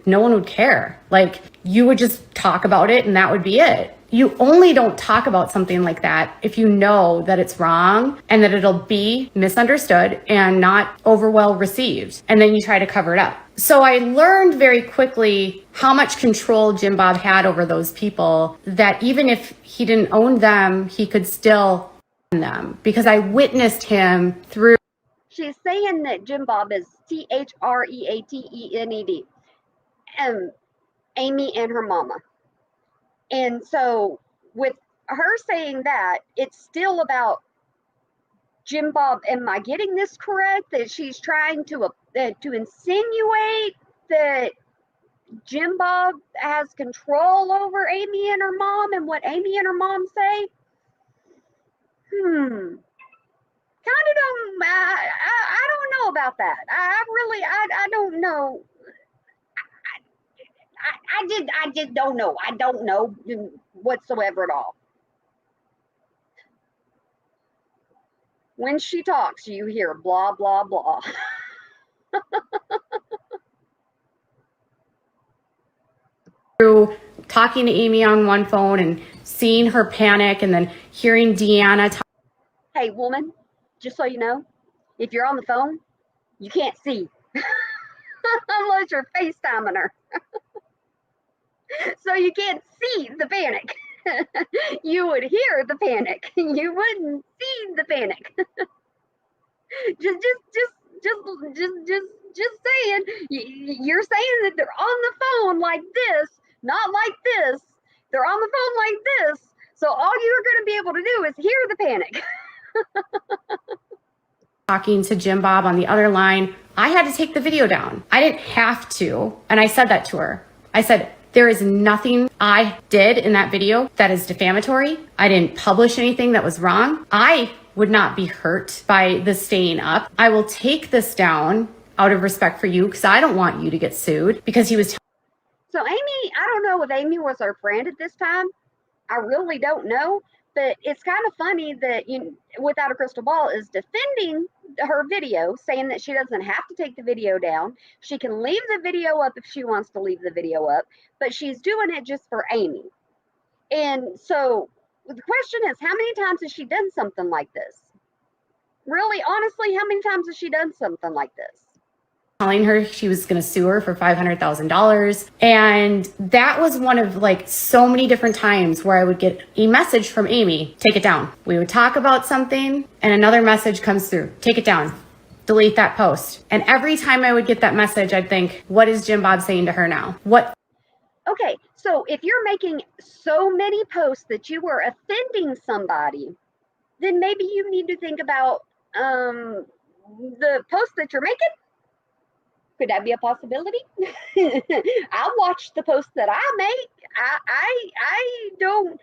No one would care. Like, you would just talk about it and that would be it. You only don't talk about something like that if you know that it's wrong and that it'll be misunderstood and not over well received. And then you try to cover it up. So I learned very quickly how much control Jim Bob had over those people, that even if he didn't own them, he could still own them, because I witnessed him through. She's saying that Jim Bob is THREATENED, Amy and her mama. And so with her saying that, it's still about Jim Bob. Am I getting this correct? That she's trying to insinuate that Jim Bob has control over Amy and her mom and what Amy and her mom say? Kind of don't. I don't know about that. I don't know. I just don't know. I don't know whatsoever at all. When she talks, you hear blah blah blah. Through talking to Amy on one phone and seeing her panic, and then hearing Deanna talk. Hey, woman, just so you know, if you're on the phone, you can't see unless you're FaceTiming her. So you can't see the panic. You would hear the panic. You wouldn't see the panic. just saying. You're saying that they're on the phone like this, not like this. They're on the phone like this. So all you're going to be able to do is hear the panic. Talking to Jim Bob on the other line, I had to take the video down. I didn't have to. And I said that to her. I said, there is nothing I did in that video that is defamatory. I didn't publish anything that was wrong. I would not be hurt by this staying up. I will take this down out of respect for you, because I don't want you to get sued, because he was. So Amy, I don't know if Amy was her friend at this time. I really don't know. But it's kind of funny that Without a Crystal Ball is defending her video, saying that she doesn't have to take the video down. She can leave the video up if she wants to leave the video up, but she's doing it just for Amy. And so the question is, how many times has she done something like this? Really, honestly, how many times has she done something like this? Telling her she was going to sue her for $500,000. And that was one of like so many different times where I would get a message from Amy, take it down. We would talk about something and another message comes through, take it down, delete that post. And every time I would get that message, I'd think, what is Jim Bob saying to her now? What? Okay, so if you're making so many posts that you are offending somebody, then maybe you need to think about the post that you're making. Could that be a possibility? I'll watch the posts that I make. I don't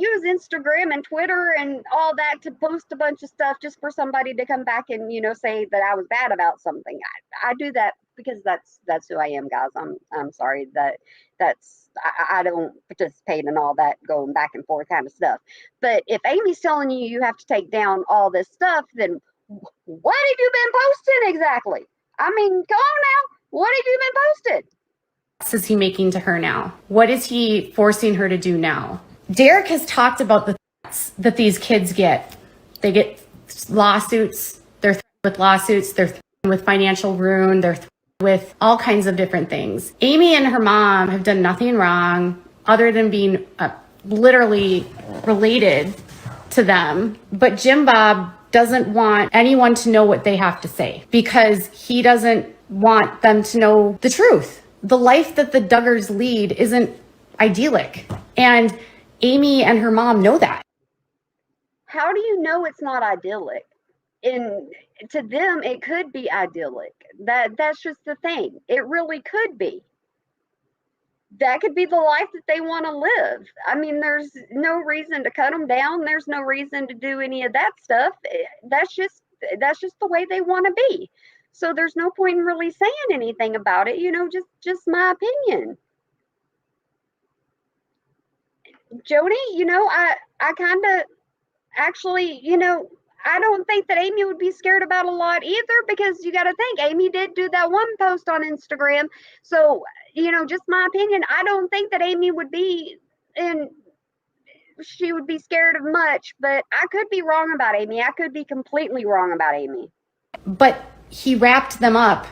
use Instagram and Twitter and all that to post a bunch of stuff just for somebody to come back and say that I was bad about something. I do that because that's who I am, guys. I'm sorry I don't participate in all that going back and forth kind of stuff. But if Amy's telling you you have to take down all this stuff, then what have you been posting exactly? I mean, come on now. What have you been posting? Is he making to her now? What is he forcing her to do now? Derek has talked about the threats that these kids get. They get lawsuits. They're threatened with lawsuits. They're threatened with financial ruin. They're threatened with all kinds of different things. Amy and her mom have done nothing wrong other than being literally related to them. But Jim Bob doesn't want anyone to know what they have to say because he doesn't want them to know the truth. The life that the Duggars lead isn't idyllic. And Amy and her mom know that. How do you know it's not idyllic? And to them, it could be idyllic. That's just the thing. It really could be. That could be the life that they want to live. I mean, there's no reason to cut them down. There's no reason to do any of that stuff. That's just the way they want to be. So there's no point in really saying anything about it. Just my opinion. Jody, I kind of actually, I don't think that Amy would be scared about a lot either, because you got to think Amy did do that one post on Instagram. So, just my opinion, I don't think that Amy would be she would be scared of much, but I could be wrong about Amy. I could be completely wrong about Amy. But he wrapped them up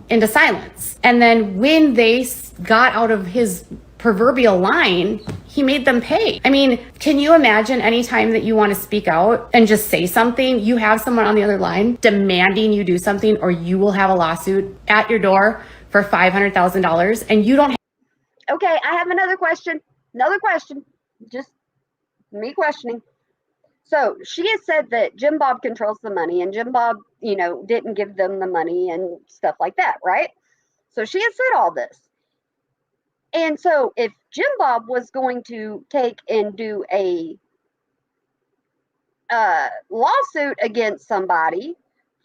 into silence. And then when they got out of his proverbial line, he made them pay. I mean, can you imagine any time that you want to speak out and just say something, you have someone on the other line demanding you do something, or you will have a lawsuit at your door for $500,000 and you don't have. Okay, I have another question. Just me questioning. So she has said that Jim Bob controls the money, and Jim Bob, didn't give them the money and stuff like that, right? So she has said all this. And so if Jim Bob was going to take and do a lawsuit against somebody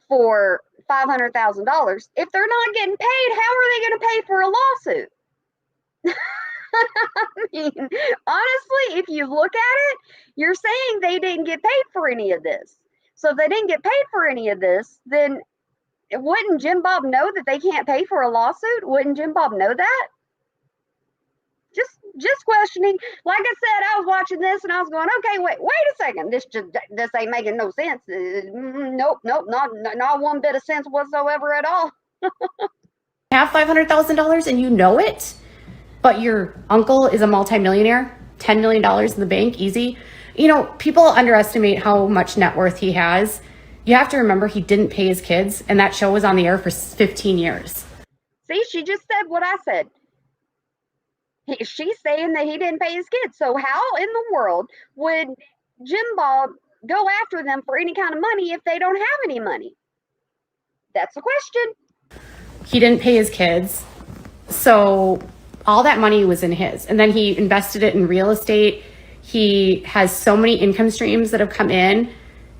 for $500,000, if they're not getting paid, how are they going to pay for a lawsuit? I mean, honestly, if you look at it, you're saying they didn't get paid for any of this. So if they didn't get paid for any of this, then wouldn't Jim Bob know that they can't pay for a lawsuit? Wouldn't Jim Bob know that? Just questioning. Like I said, I was watching this and I was going, okay, wait a second. This ain't making no sense. Nope, not one bit of sense whatsoever at all. Have $500,000 and you know it, but your uncle is a multimillionaire, $10 million in the bank, easy. People underestimate how much net worth he has. You have to remember he didn't pay his kids, and that show was on the air for 15 years. See, she just said what I said. She's saying that he didn't pay his kids. So how in the world would Jim Bob go after them for any kind of money if they don't have any money? That's the question. He didn't pay his kids, so all that money was in his. And then he invested it in real estate. He has so many income streams that have come in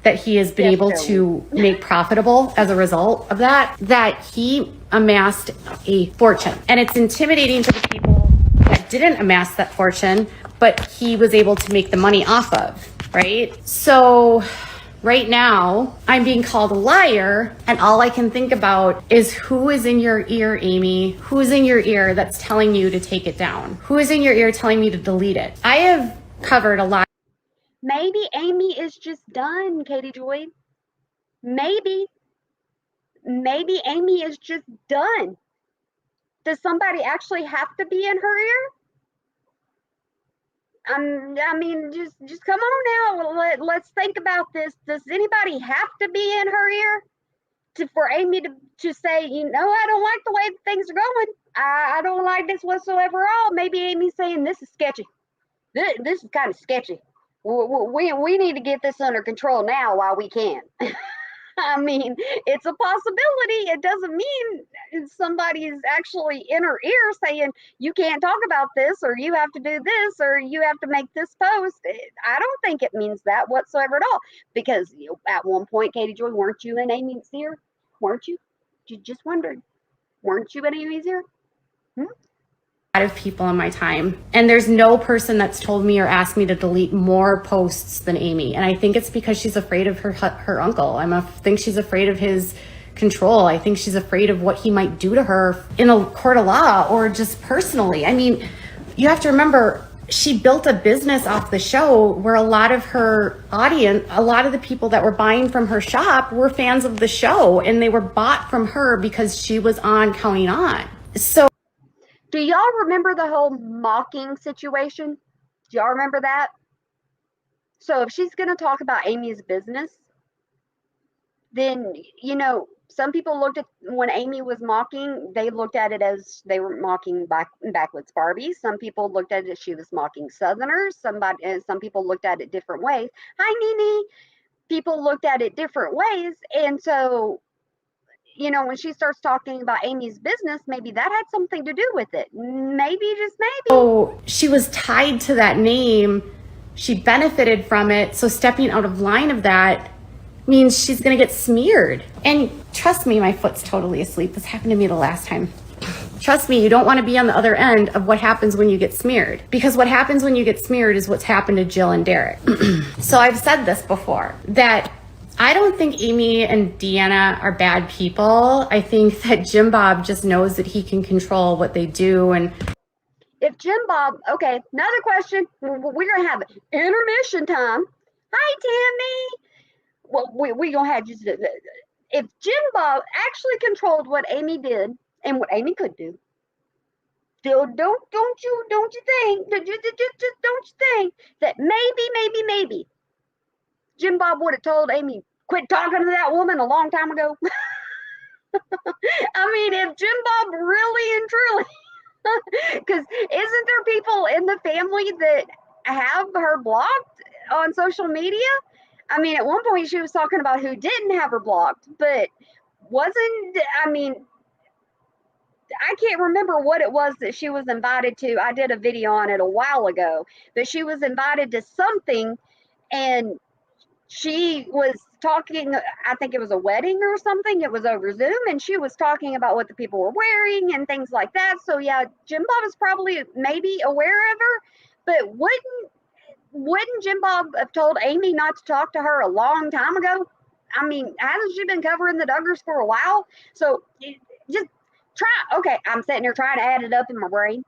that he has been able to make profitable as a result of that he amassed a fortune. And it's intimidating to the people that didn't amass that fortune, but he was able to make the money off of, right? So right now, I'm being called a liar, and all I can think about is who is in your ear, Amy? Who's in your ear that's telling you to take it down? Who is in your ear telling me to delete it? I have covered a lot. Maybe Amy is just done, Katie Joy. Maybe Amy is just done. Does somebody actually have to be in her ear? I mean, just come on now. Let's think about this. Does anybody have to be in her ear for Amy to say, I don't like the way things are going. I don't like this whatsoever at all. Maybe Amy's saying this is sketchy. This is kind of sketchy. We need to get this under control now while we can. I mean, it's a possibility. It doesn't mean somebody is actually in her ear saying, you can't talk about this, or you have to do this, or you have to make this post. I don't think it means that whatsoever at all. Because at one point, Katie Joy, weren't you in Amy's ear? Weren't you? Just wondered. Weren't you any easier? A lot of people in my time, and there's no person that's told me or asked me to delete more posts than Amy. And I think it's because she's afraid of her uncle. I think she's afraid of his control. I think she's afraid of what he might do to her in a court of law or just personally. I mean, you have to remember, she built a business off the show where a lot of her audience, a lot of the people that were buying from her shop were fans of the show, and they were bought from her because she was on Counting On. So do y'all remember the whole mocking situation? Do y'all remember that? So if she's going to talk about Amy's business, then, some people looked at when Amy was mocking, they looked at it as they were mocking backwoods Barbie. Some people looked at it as she was mocking Southerners. Some people looked at it different ways. Hi, Nene. People looked at it different ways. And so, when she starts talking about Amy's business, maybe that had something to do with it. Maybe, just maybe. Oh, she was tied to that name. She benefited from it. So stepping out of line of that means she's going to get smeared. And trust me, my foot's totally asleep. This happened to me the last time. Trust me, you don't want to be on the other end of what happens when you get smeared. Because what happens when you get smeared is what's happened to Jill and Derek. So I've said this before, that I don't think Amy and Deanna are bad people. I think that Jim Bob just knows that he can control what they do. And if Jim Bob, okay, another question. We're going to have intermission time. Hi, Tammy. Well, we're going to have just, if Jim Bob actually controlled what Amy did and what Amy could do, still don't you think, just don't you think that maybe Jim Bob would have told Amy, quit talking to that woman a long time ago? I mean, if Jim Bob really and truly, because isn't there people in the family that have her blocked on social media? I mean, at one point she was talking about who didn't have her blocked, but I can't remember what it was that she was invited to. I did a video on it a while ago, but she was invited to something, and she was talking, I think it was a wedding or something. It was over Zoom, and she was talking about what the people were wearing and things like that. So yeah, Jim Bob is probably maybe aware of her, but wouldn't Jim Bob have told Amy not to talk to her a long time ago? I mean, hasn't she been covering the Duggars for a while? So just try. Okay, I'm sitting here trying to add it up in my brain,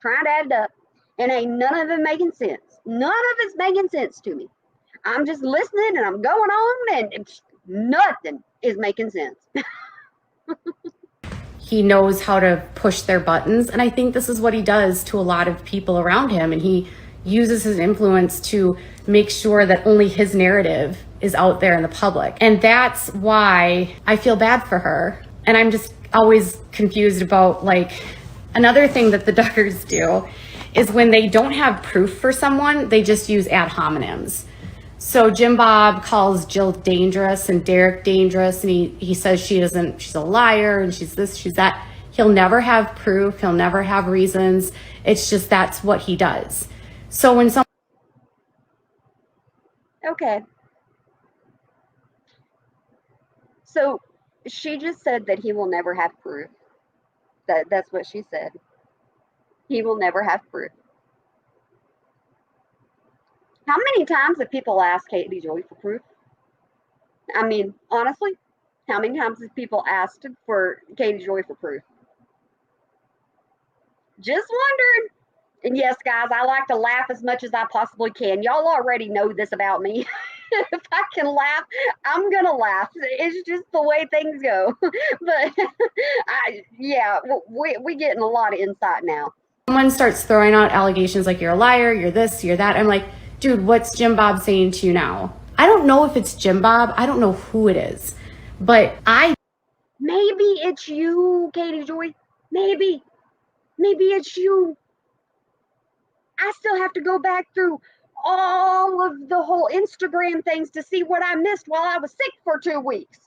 trying to add it up, and ain't none of it making sense. None of it's making sense to me. I'm just listening and I'm going on, and nothing is making sense. he knows how to push their buttons. And I think this is what he does to a lot of people around him. And he uses his influence to make sure that only his narrative is out there in the public. And that's why I feel bad for her. And I'm just always confused about, like, another thing that the Duggars do is when they don't have proof for someone, they just use ad hominems. So Jim Bob calls Jill dangerous and Derek dangerous, and he says she's a liar and she's this, she's that. He'll never have proof. He'll never have reasons. It's just, that's what he does. So when someone... Okay. So she just said that he will never have proof. That's what she said. He will never have proof. How many times have people asked Katie Joy for proof? I mean, honestly, how many times have people asked for Katie Joy for proof? Just wondering. And yes, guys, I like to laugh as much as I possibly can. Y'all already know this about me. If I can laugh, I'm going to laugh. It's just the way things go. But we're getting a lot of insight now. Someone starts throwing out allegations like you're a liar, you're this, you're that. I'm like, dude, what's Jim Bob saying to you now? I don't know if it's Jim Bob. I don't know who it is. But maybe it's you, Katie Joy. Maybe it's you. I still have to go back through all of the whole Instagram things to see what I missed while I was sick for 2 weeks.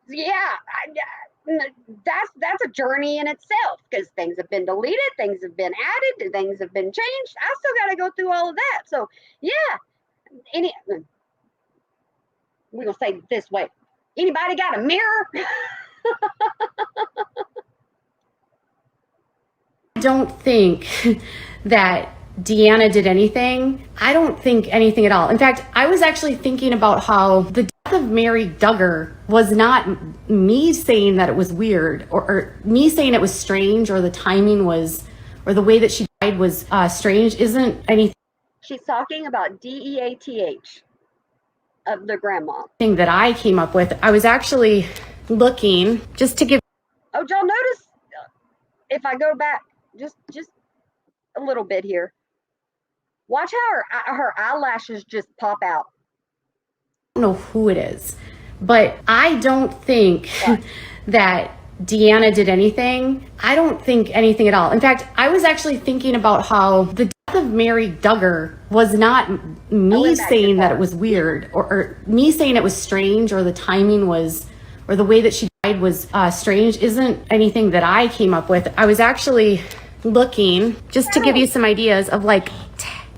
Yeah, that's a journey in itself, because things have been deleted, things have been added, things have been changed. I still got to go through all of that. So yeah, we're gonna say it this way: anybody got a mirror? don't think that Deanna did anything. I don't think anything at all. In fact, I was actually thinking about how the death of Mary Duggar was not me saying that it was weird or me saying it was strange or the timing was, or the way that she died was strange isn't anything. She's talking about DEATH of the grandma. Thing that I came up with. I was actually looking just to give. Oh, y'all notice if I go back just a little bit here, watch how her eyelashes just pop out. I don't know who it is, but I don't think that Deanna did anything. I don't think anything at all. In fact, I was actually thinking about how the death of Mary Duggar was not me saying that it was weird or me saying it was strange or the timing was, or the way that she died was strange isn't anything that I came up with. I was actually looking just to give you some ideas of like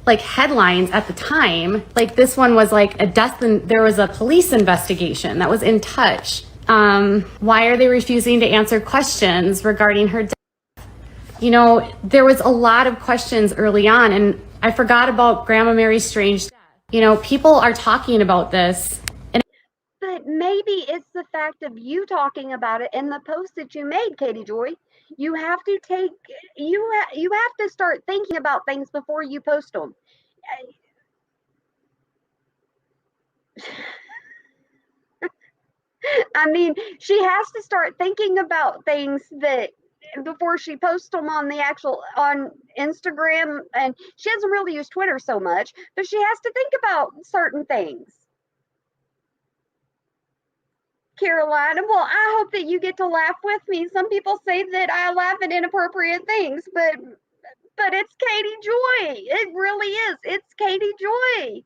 headlines at the time. Like this one was like a death, and there was a police investigation that was in touch. Why are they refusing to answer questions regarding her death? You know, there was a lot of questions early on, and I forgot about Grandma Mary's strange death. You know, people are talking about this. But maybe it's the fact of you talking about it and the post that you made, Katie Joy. You have to take, you have to start thinking about things before you post them. I mean, she has to start thinking about things that before she posts them on the actual on Instagram, and she doesn't really use Twitter so much, but she has to think about certain things. Carolina, well, I hope that you get to laugh with me. Some people say that I laugh at inappropriate things, but it's Katie Joy. It really is. It's Katie Joy.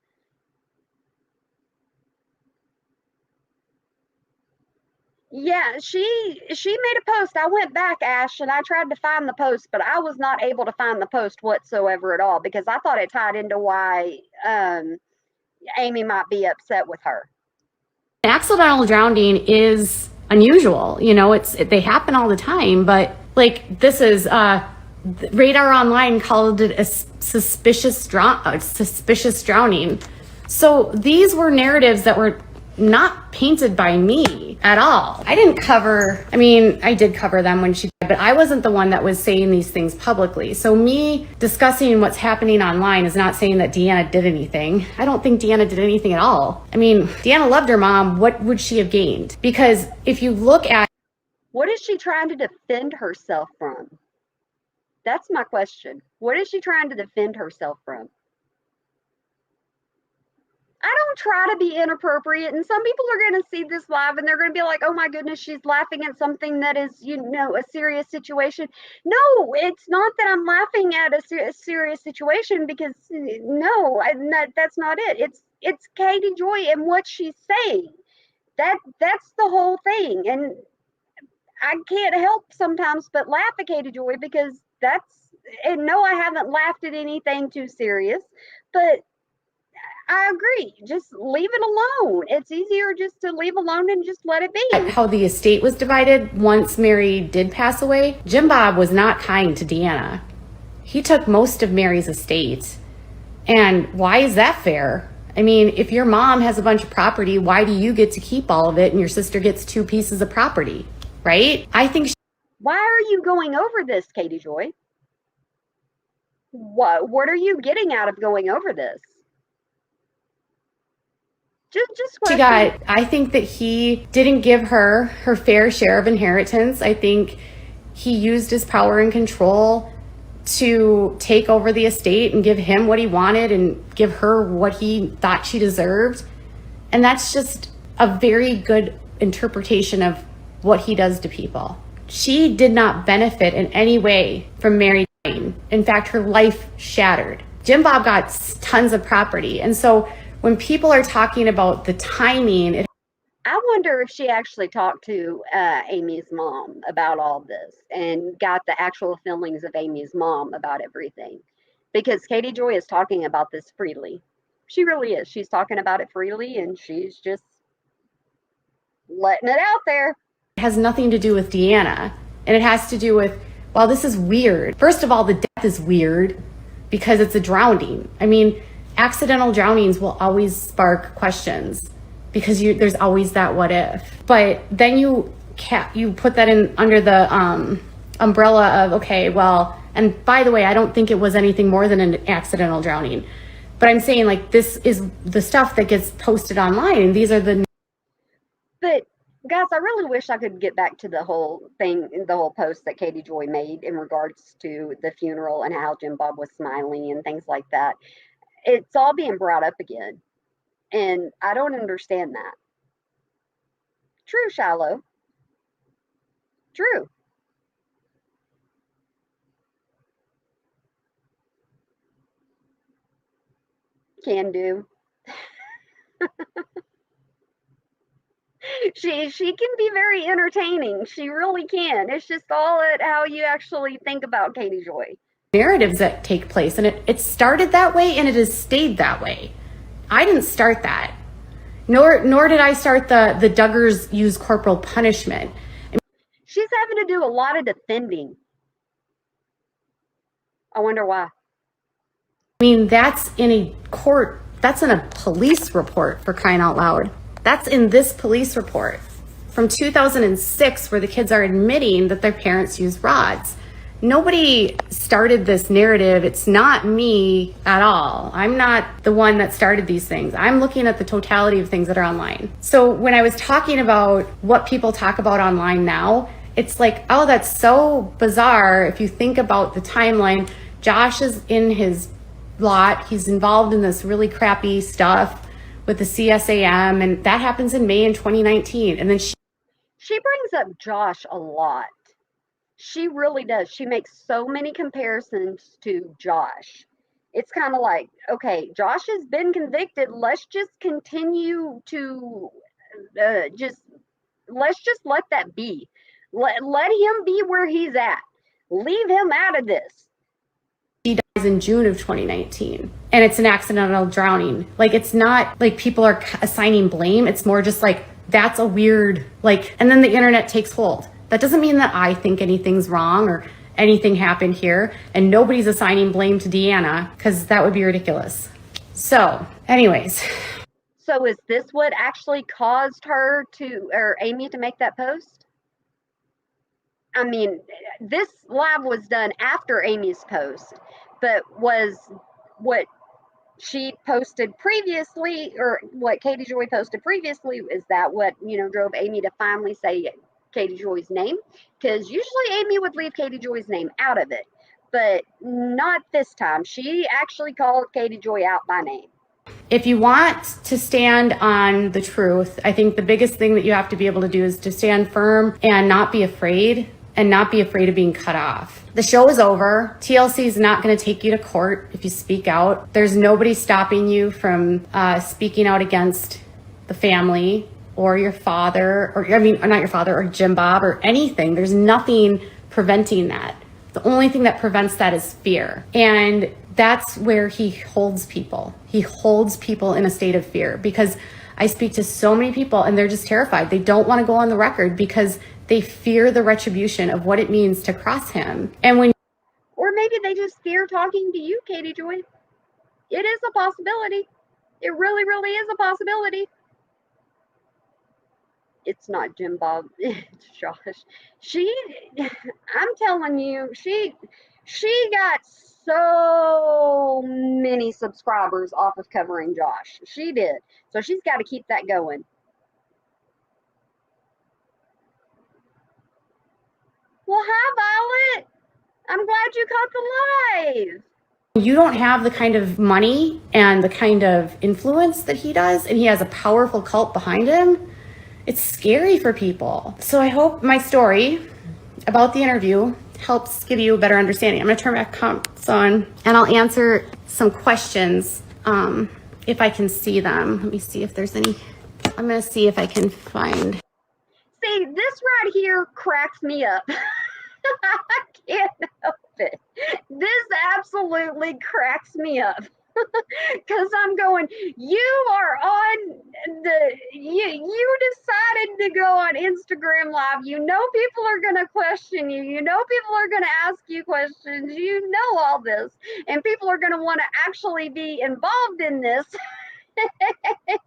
Yeah, she made a post. I went back, Ash, and I tried to find the post, but I was not able to find the post whatsoever at all because I thought it tied into why Amy might be upset with her. Accidental drowning is unusual. You know, they happen all the time, but like this is Radar Online called it a suspicious drowning. So these were narratives that were not painted by me at all. I did cover them when she died, but I wasn't the one that was saying these things publicly. So me discussing what's happening online is not saying that Deanna did anything. I don't think Deanna did anything at all. I mean, Deanna loved her mom. What would she have gained? Because if you look at... What is she trying to defend herself from? That's my question. What is she trying to defend herself from? I don't try to be inappropriate, and some people are going to see this live and they're going to be like, oh my goodness, she's laughing at something that is, you know, a serious situation. No, it's not that I'm laughing at a serious situation, because no, that's not it. It's Katie Joy and what she's saying. That's the whole thing. And I can't help sometimes but laugh at Katie Joy because and no, I haven't laughed at anything too serious, but I agree. Just leave it alone. It's easier just to leave alone and just let it be. How the estate was divided once Mary did pass away. Jim Bob was not kind to Deanna. He took most of Mary's estate. And why is that fair? I mean, if your mom has a bunch of property, why do you get to keep all of it and your sister gets 2 pieces of property, right? I think... Why are you going over this, Katie Joy? What are you getting out of going over this? I think that he didn't give her fair share of inheritance. I think he used his power and control to take over the estate and give him what he wanted and give her what he thought she deserved. And that's just a very good interpretation of what he does to people. She did not benefit in any way from Mary dying. In fact, her life shattered. Jim Bob got tons of property. And so when people are talking about the timing... I wonder if she actually talked to Amy's mom about all this and got the actual feelings of Amy's mom about everything. Because Katie Joy is talking about this freely. She really is. She's talking about it freely and she's just letting it out there. It has nothing to do with Deanna. And it has to do with well, this is weird. First of all, the death is weird because it's a drowning. I mean, accidental drownings will always spark questions because there's always that what if. But then you put that in under the umbrella of, okay, well, and by the way, I don't think it was anything more than an accidental drowning. But I'm saying, like, this is the stuff that gets posted online, and these are the... But guys, I really wish I could get back to the whole thing, the whole post that Katie Joy made in regards to the funeral and how Jim Bob was smiling and things like that. It's all being brought up again, and I don't understand that. True, Shallow. True. Can do. She can be very entertaining. She really can. It's just all at how you actually think about Katie Joy. narratives that take place, and it started that way and it has stayed that way. I didn't start that, nor did I start the Duggars use corporal punishment. She's having to do a lot of defending. I wonder why. I mean, that's in a court, that's in a police report, for crying out loud. That's in this police report from 2006 where the kids are admitting that their parents use rods. Nobody started this narrative. It's not me at all. I'm not the one that started these things. I'm looking at the totality of things that are online. So when I was talking about what people talk about online now, it's like, oh, that's so bizarre. If you think about the timeline, Josh is in his lot. He's involved in this really crappy stuff with the CSAM, and that happens in May in 2019. And then she brings up Josh a lot. She really does. She makes so many comparisons to Josh. It's kind of like, okay, Josh has been convicted. Let's just continue to let's just let that be. Let him be where he's at. Leave him out of this. She dies in June of 2019, and it's an accidental drowning. Like, it's not like people are assigning blame. It's more just like, that's a weird, like, and then the internet takes hold. That doesn't mean that I think anything's wrong or anything happened here, and nobody's assigning blame to Deanna, because that would be ridiculous. So, anyways. So is this what actually caused her to, or Amy, to make that post? I mean, this live was done after Amy's post, but was what she posted previously, or what Katie Joy posted previously, is that what, drove Amy to finally say Katie Joy's name? Because usually Amy would leave Katie Joy's name out of it, but not this time. She actually called Katie Joy out by name. If you want to stand on the truth, I think the biggest thing that you have to be able to do is to stand firm and not be afraid, and not be afraid of being cut off. The show is over. TLC is not going to take you to court if you speak out. There's nobody stopping you from speaking out against the family or your father, or not your father, or Jim Bob, or anything. There's nothing preventing that. The only thing that prevents that is fear. And that's where he holds people. He holds people in a state of fear, because I speak to so many people and they're just terrified. They don't want to go on the record because they fear the retribution of what it means to cross him. Or maybe they just fear talking to you, Katie Joy. It is a possibility. It really, really is a possibility. It's not Jim Bob. It's Josh. I'm telling you, she got so many subscribers off of covering Josh. She did. So she's got to keep that going. Well, hi, Violet. I'm glad you caught the live. You don't have the kind of money and the kind of influence that he does, and he has a powerful cult behind him. It's scary for people. So I hope my story about the interview helps give you a better understanding. I'm going to turn back comps on, and I'll answer some questions if I can see them. Let me see if there's any. I'm going to see if I can find. See, this right here cracks me up. I can't help it. This absolutely cracks me up. Because I'm going, you are on you decided to go on Instagram Live. You know people are going to question you. You know people are going to ask you questions. You know all this. And people are going to want to actually be involved in this.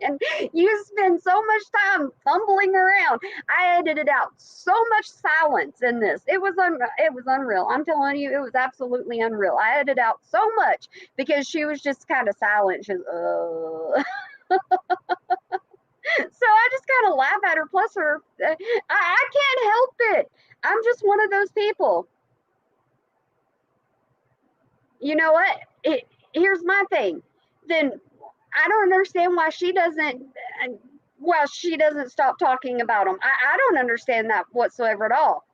And you spend so much time fumbling around. I edited out so much silence in this. It was unreal. I'm telling you, it was absolutely unreal. I edited out so much because she was just kind of silent. She's so I just kind of laugh at her. Plus, I can't help it. I'm just one of those people. You know what? Here's my thing. Then I don't understand why she doesn't. Well, she doesn't stop talking about them. I don't understand that whatsoever at all.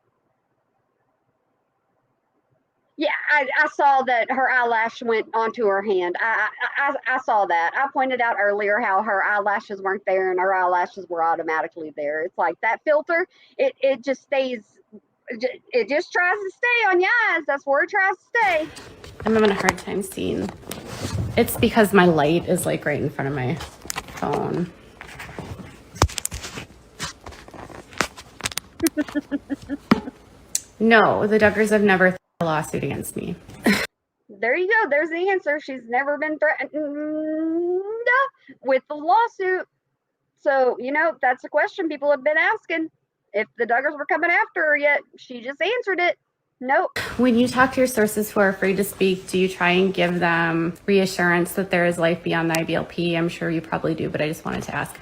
Yeah, I saw that her eyelash went onto her hand. I saw that. I pointed out earlier how her eyelashes weren't there and her eyelashes were automatically there. It's like that filter, it just stays, it just tries to stay on your eyes. That's where it tries to stay. I'm having a hard time seeing. It's because my light is like right in front of my phone. No, the Duggars have never filed a lawsuit against me. There you go. There's the answer. She's never been threatened with the lawsuit. So, that's a question people have been asking. If the Duggars were coming after her yet, she just answered it. Nope. When you talk to your sources who are afraid to speak, do you try and give them reassurance that there is life beyond the IBLP? I'm sure you probably do, but I just wanted to ask.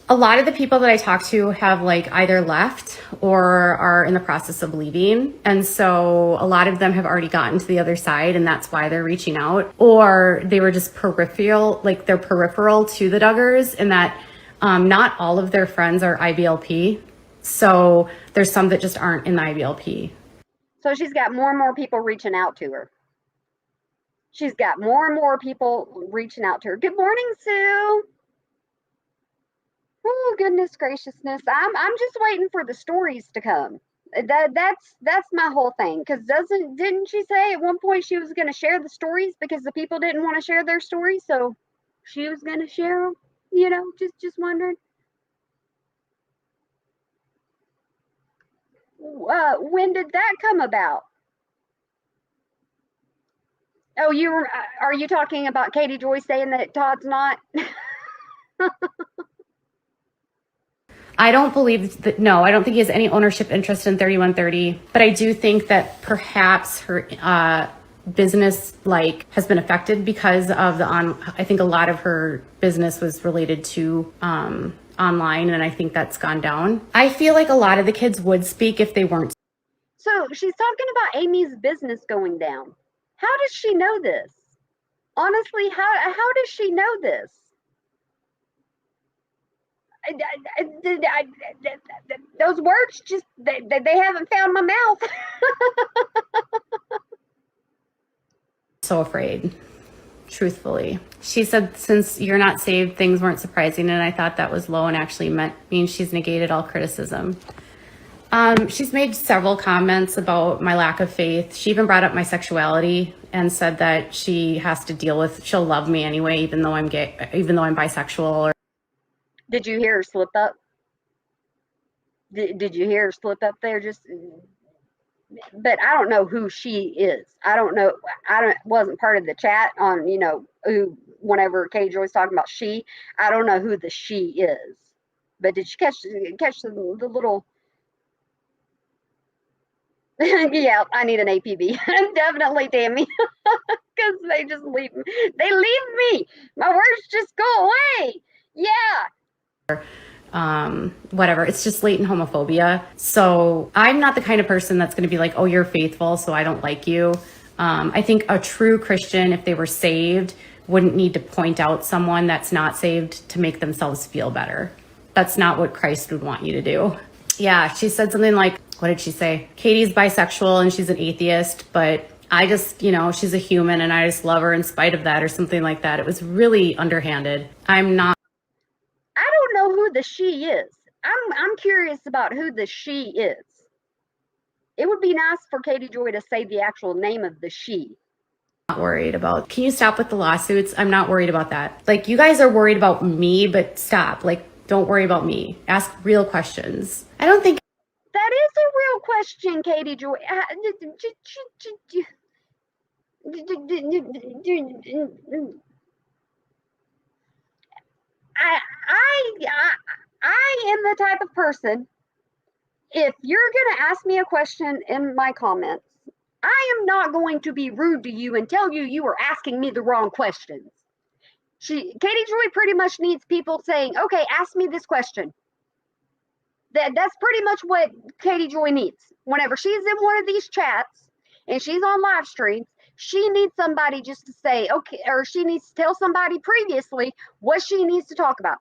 A lot of the people that I talk to have like either left or are in the process of leaving. And so a lot of them have already gotten to the other side and that's why they're reaching out. Or they were just peripheral, like they're peripheral to the Duggars, and that not all of their friends are IBLP. So there's some that just aren't in the IBLP. So she's got more and more people reaching out to her. She's got more and more people reaching out to her. Good morning, Sue. Oh, goodness graciousness. I'm just waiting for the stories to come. That's my whole thing. Because didn't she say at one point she was going to share the stories because the people didn't want to share their stories, so she was going to share them? Just wondering. When did that come about? Oh, are you talking about Katie Joy saying that Todd's not? I don't believe that. No, I don't think he has any ownership interest in 3130. But I do think that perhaps her business has been affected because of I think a lot of her business was related to online, and I think that's gone down. I feel like a lot of the kids would speak if they weren't. So she's talking about Amy's business going down. How does she know this? Honestly, how does she know this? Those words just they haven't found my mouth. So afraid, truthfully. She said, since you're not saved, things weren't surprising, and I thought that was low and actually means she's negated all criticism. She's made several comments about my lack of faith. She even brought up my sexuality and said that she'll love me anyway, even though I'm gay, even though I'm bisexual. Did you hear her slip up? Did you hear her slip up there? But I don't know who she is. I don't know. Wasn't part of the chat on, who, whenever Katie Joy's talking about she, I don't know who the she is. But did you catch the little? Yeah, I need an APB. Definitely, Tammy. Because they just leave me. They leave me. My words just go away. Yeah. Whatever. It's just latent homophobia. So I'm not the kind of person that's going to be like, oh, you're faithful, so I don't like you. I think a true Christian, if they were saved, wouldn't need to point out someone that's not saved to make themselves feel better. That's not what Christ would want you to do. Yeah, she said something like, what did she say? Katie's bisexual and she's an atheist, but I just, she's a human and I just love her in spite of that, or something like that. It was really underhanded. I don't know who the she is. I'm curious about who the she is. It would be nice for Katie Joy to say the actual name of the she. Not worried about. Can you stop with the lawsuits? I'm not worried about that. Like, you guys are worried about me, but stop. Like, don't worry about me. Ask real questions. I don't think that is a real question, Katie Joy. I am the type of person, if you're going to ask me a question in my comments, I am not going to be rude to you and tell you you are asking me the wrong questions. Katie Joy pretty much needs people saying, okay, ask me this question. That's pretty much what Katie Joy needs. Whenever she's in one of these chats and she's on live streams, she needs somebody just to say, okay, or she needs to tell somebody previously what she needs to talk about.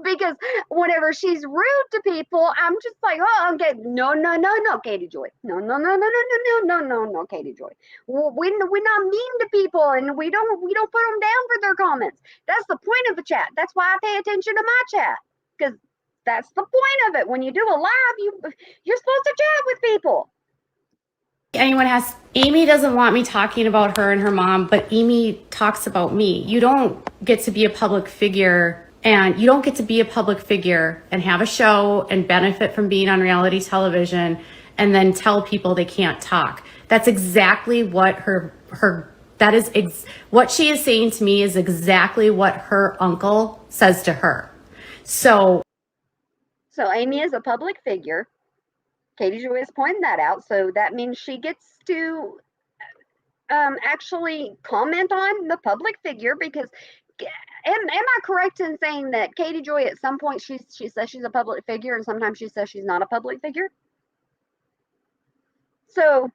Because whenever she's rude to people, I'm just like, oh, okay, no, Katie Joy, no, Katie Joy. We're not mean to people, and we don't put them down for their comments. That's the point of the chat. That's why I pay attention to my chat, because that's the point of it. When you do a live, you're supposed to chat with people. anyone has. Amy doesn't want me talking about her and her mom, but Amy talks about me. You don't get to be a public figure, and you don't get to be a public figure and have a show and benefit from being on reality television and then tell people they can't talk. That's exactly what what she is saying to me is exactly what her uncle says to her. So Amy is a public figure. Katie Joy has pointed that out. So that means she gets to actually comment on the public figure, because am I correct in saying that Katie Joy at some point she says she's a public figure and sometimes she says she's not a public figure? So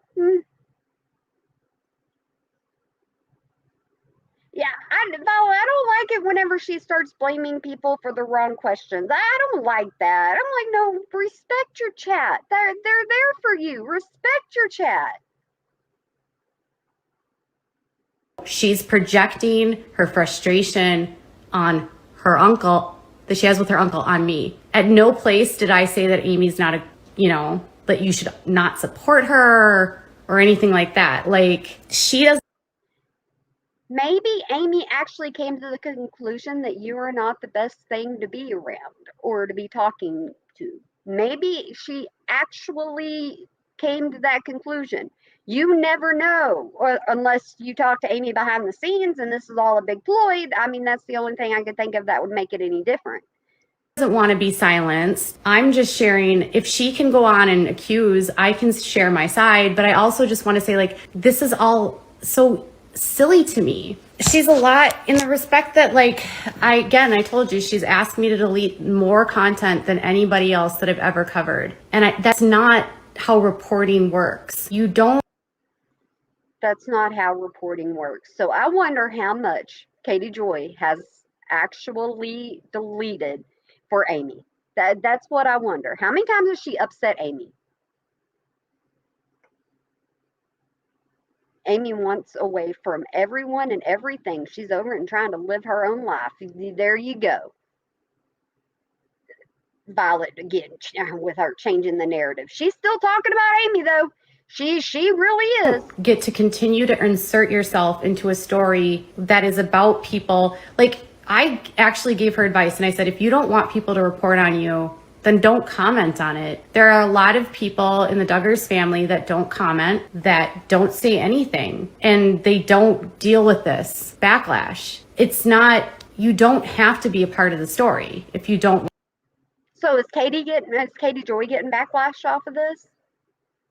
yeah, I don't like it whenever she starts blaming people for the wrong questions. I don't like that. I'm like, no, respect your chat. They're there for you. Respect your chat. she's projecting her frustration on her uncle that she has with her uncle on me. At no place did I say that Amy's not that you should not support her or anything like that. Like, she doesn't. Maybe Amy actually came to the conclusion that you are not the best thing to be around or to be talking to. Maybe she actually came to that conclusion. You never know, or unless you talk to Amy behind the scenes and this is all a big ploy. I mean, that's the only thing I could think of that would make it any different. Doesn't want to be silenced. I'm just sharing. If she can go on and accuse, I can share my side, but I also just want to say, like, this is all so silly to me. She's a lot in the respect that, like, I told you, she's asked me to delete more content than anybody else that I've ever covered. And that's not how reporting works. That's not how reporting works. So I wonder how much Katie Joy has actually deleted for Amy. That's what I wonder. How many times has she upset Amy? Amy wants away from everyone and everything. She's over and trying to live her own life. There you go. Violet again with her changing the narrative. She's still talking about Amy though. She really is. Get to continue to insert yourself into a story that is about people. Like, I actually gave her advice and I said, if you don't want people to report on you, then don't comment on it. There are a lot of people in the Duggars family that don't comment, that don't say anything, and they don't deal with this backlash. It's not, you don't have to be a part of the story if you don't. So is Katie Joy getting backlash off of this?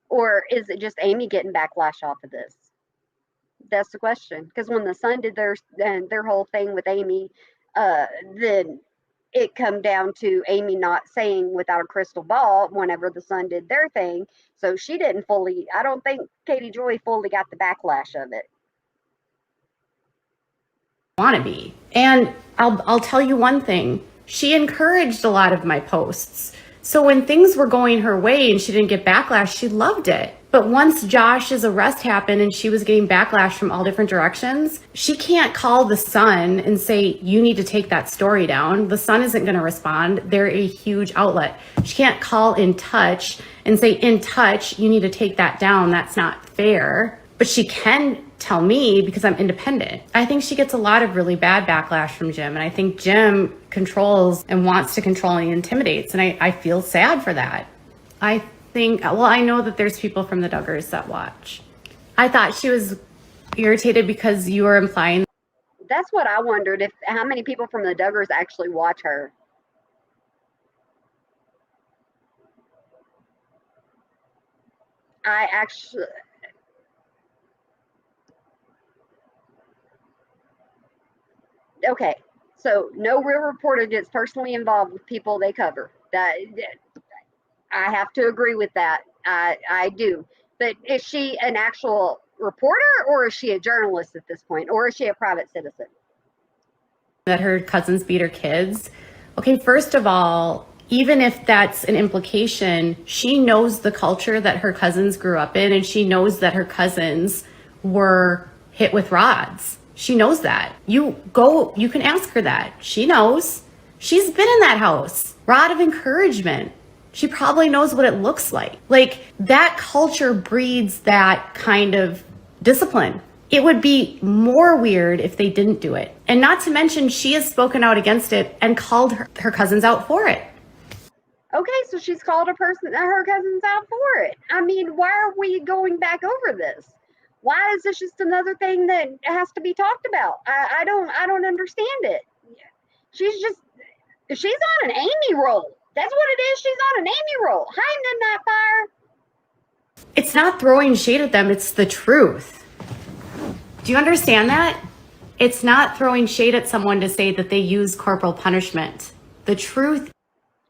Or is it just Amy getting backlash off of this? That's the question. Because when the Sun did their whole thing with Amy, then it come down to Amy not saying without a crystal ball whenever the Sun did their thing. So she didn't fully, I don't think Katie Joy fully got the backlash of it. Want to be. And I'll tell you one thing. She encouraged a lot of my posts. So when things were going her way and she didn't get backlash, she loved it. But once Josh's arrest happened and she was getting backlash from all different directions, she can't call the Sun and say, you need to take that story down. The Sun isn't going to respond. They're a huge outlet. She can't call In Touch and say, In Touch, you need to take that down. That's not fair. But she can tell me because I'm independent. I think she gets a lot of really bad backlash from Jim. And I think Jim controls and wants to control and intimidates. And I feel sad for that. I know that there's people from the Duggars that watch. I thought she was irritated because you were implying. That's what I wondered, if how many people from the Duggars actually watch her. I actually, okay, so no real reporter gets personally involved with people they cover. That I have to agree with that. I do. But is she an actual reporter, or is she a journalist at this point, or is she a private citizen? That her cousins beat her kids. Okay, first of all, even if that's an implication, she knows the culture that her cousins grew up in, and she knows that her cousins were hit with rods. She knows that. You can ask her that. She knows. She's been in that house. Rod of encouragement. She probably knows what it looks like. Like, that culture breeds that kind of discipline. It would be more weird if they didn't do it. And not to mention, she has spoken out against it and called her cousins out for it. Okay, so she's called her cousins out for it. I mean, why are we going back over this? Why is this just another thing that has to be talked about? I don't understand it. She's on an Amy roll. That's what it is. She's on an Amy roll, hiding in that fire. It's not throwing shade at them. It's the truth. Do you understand that? It's not throwing shade at someone to say that they use corporal punishment. The truth.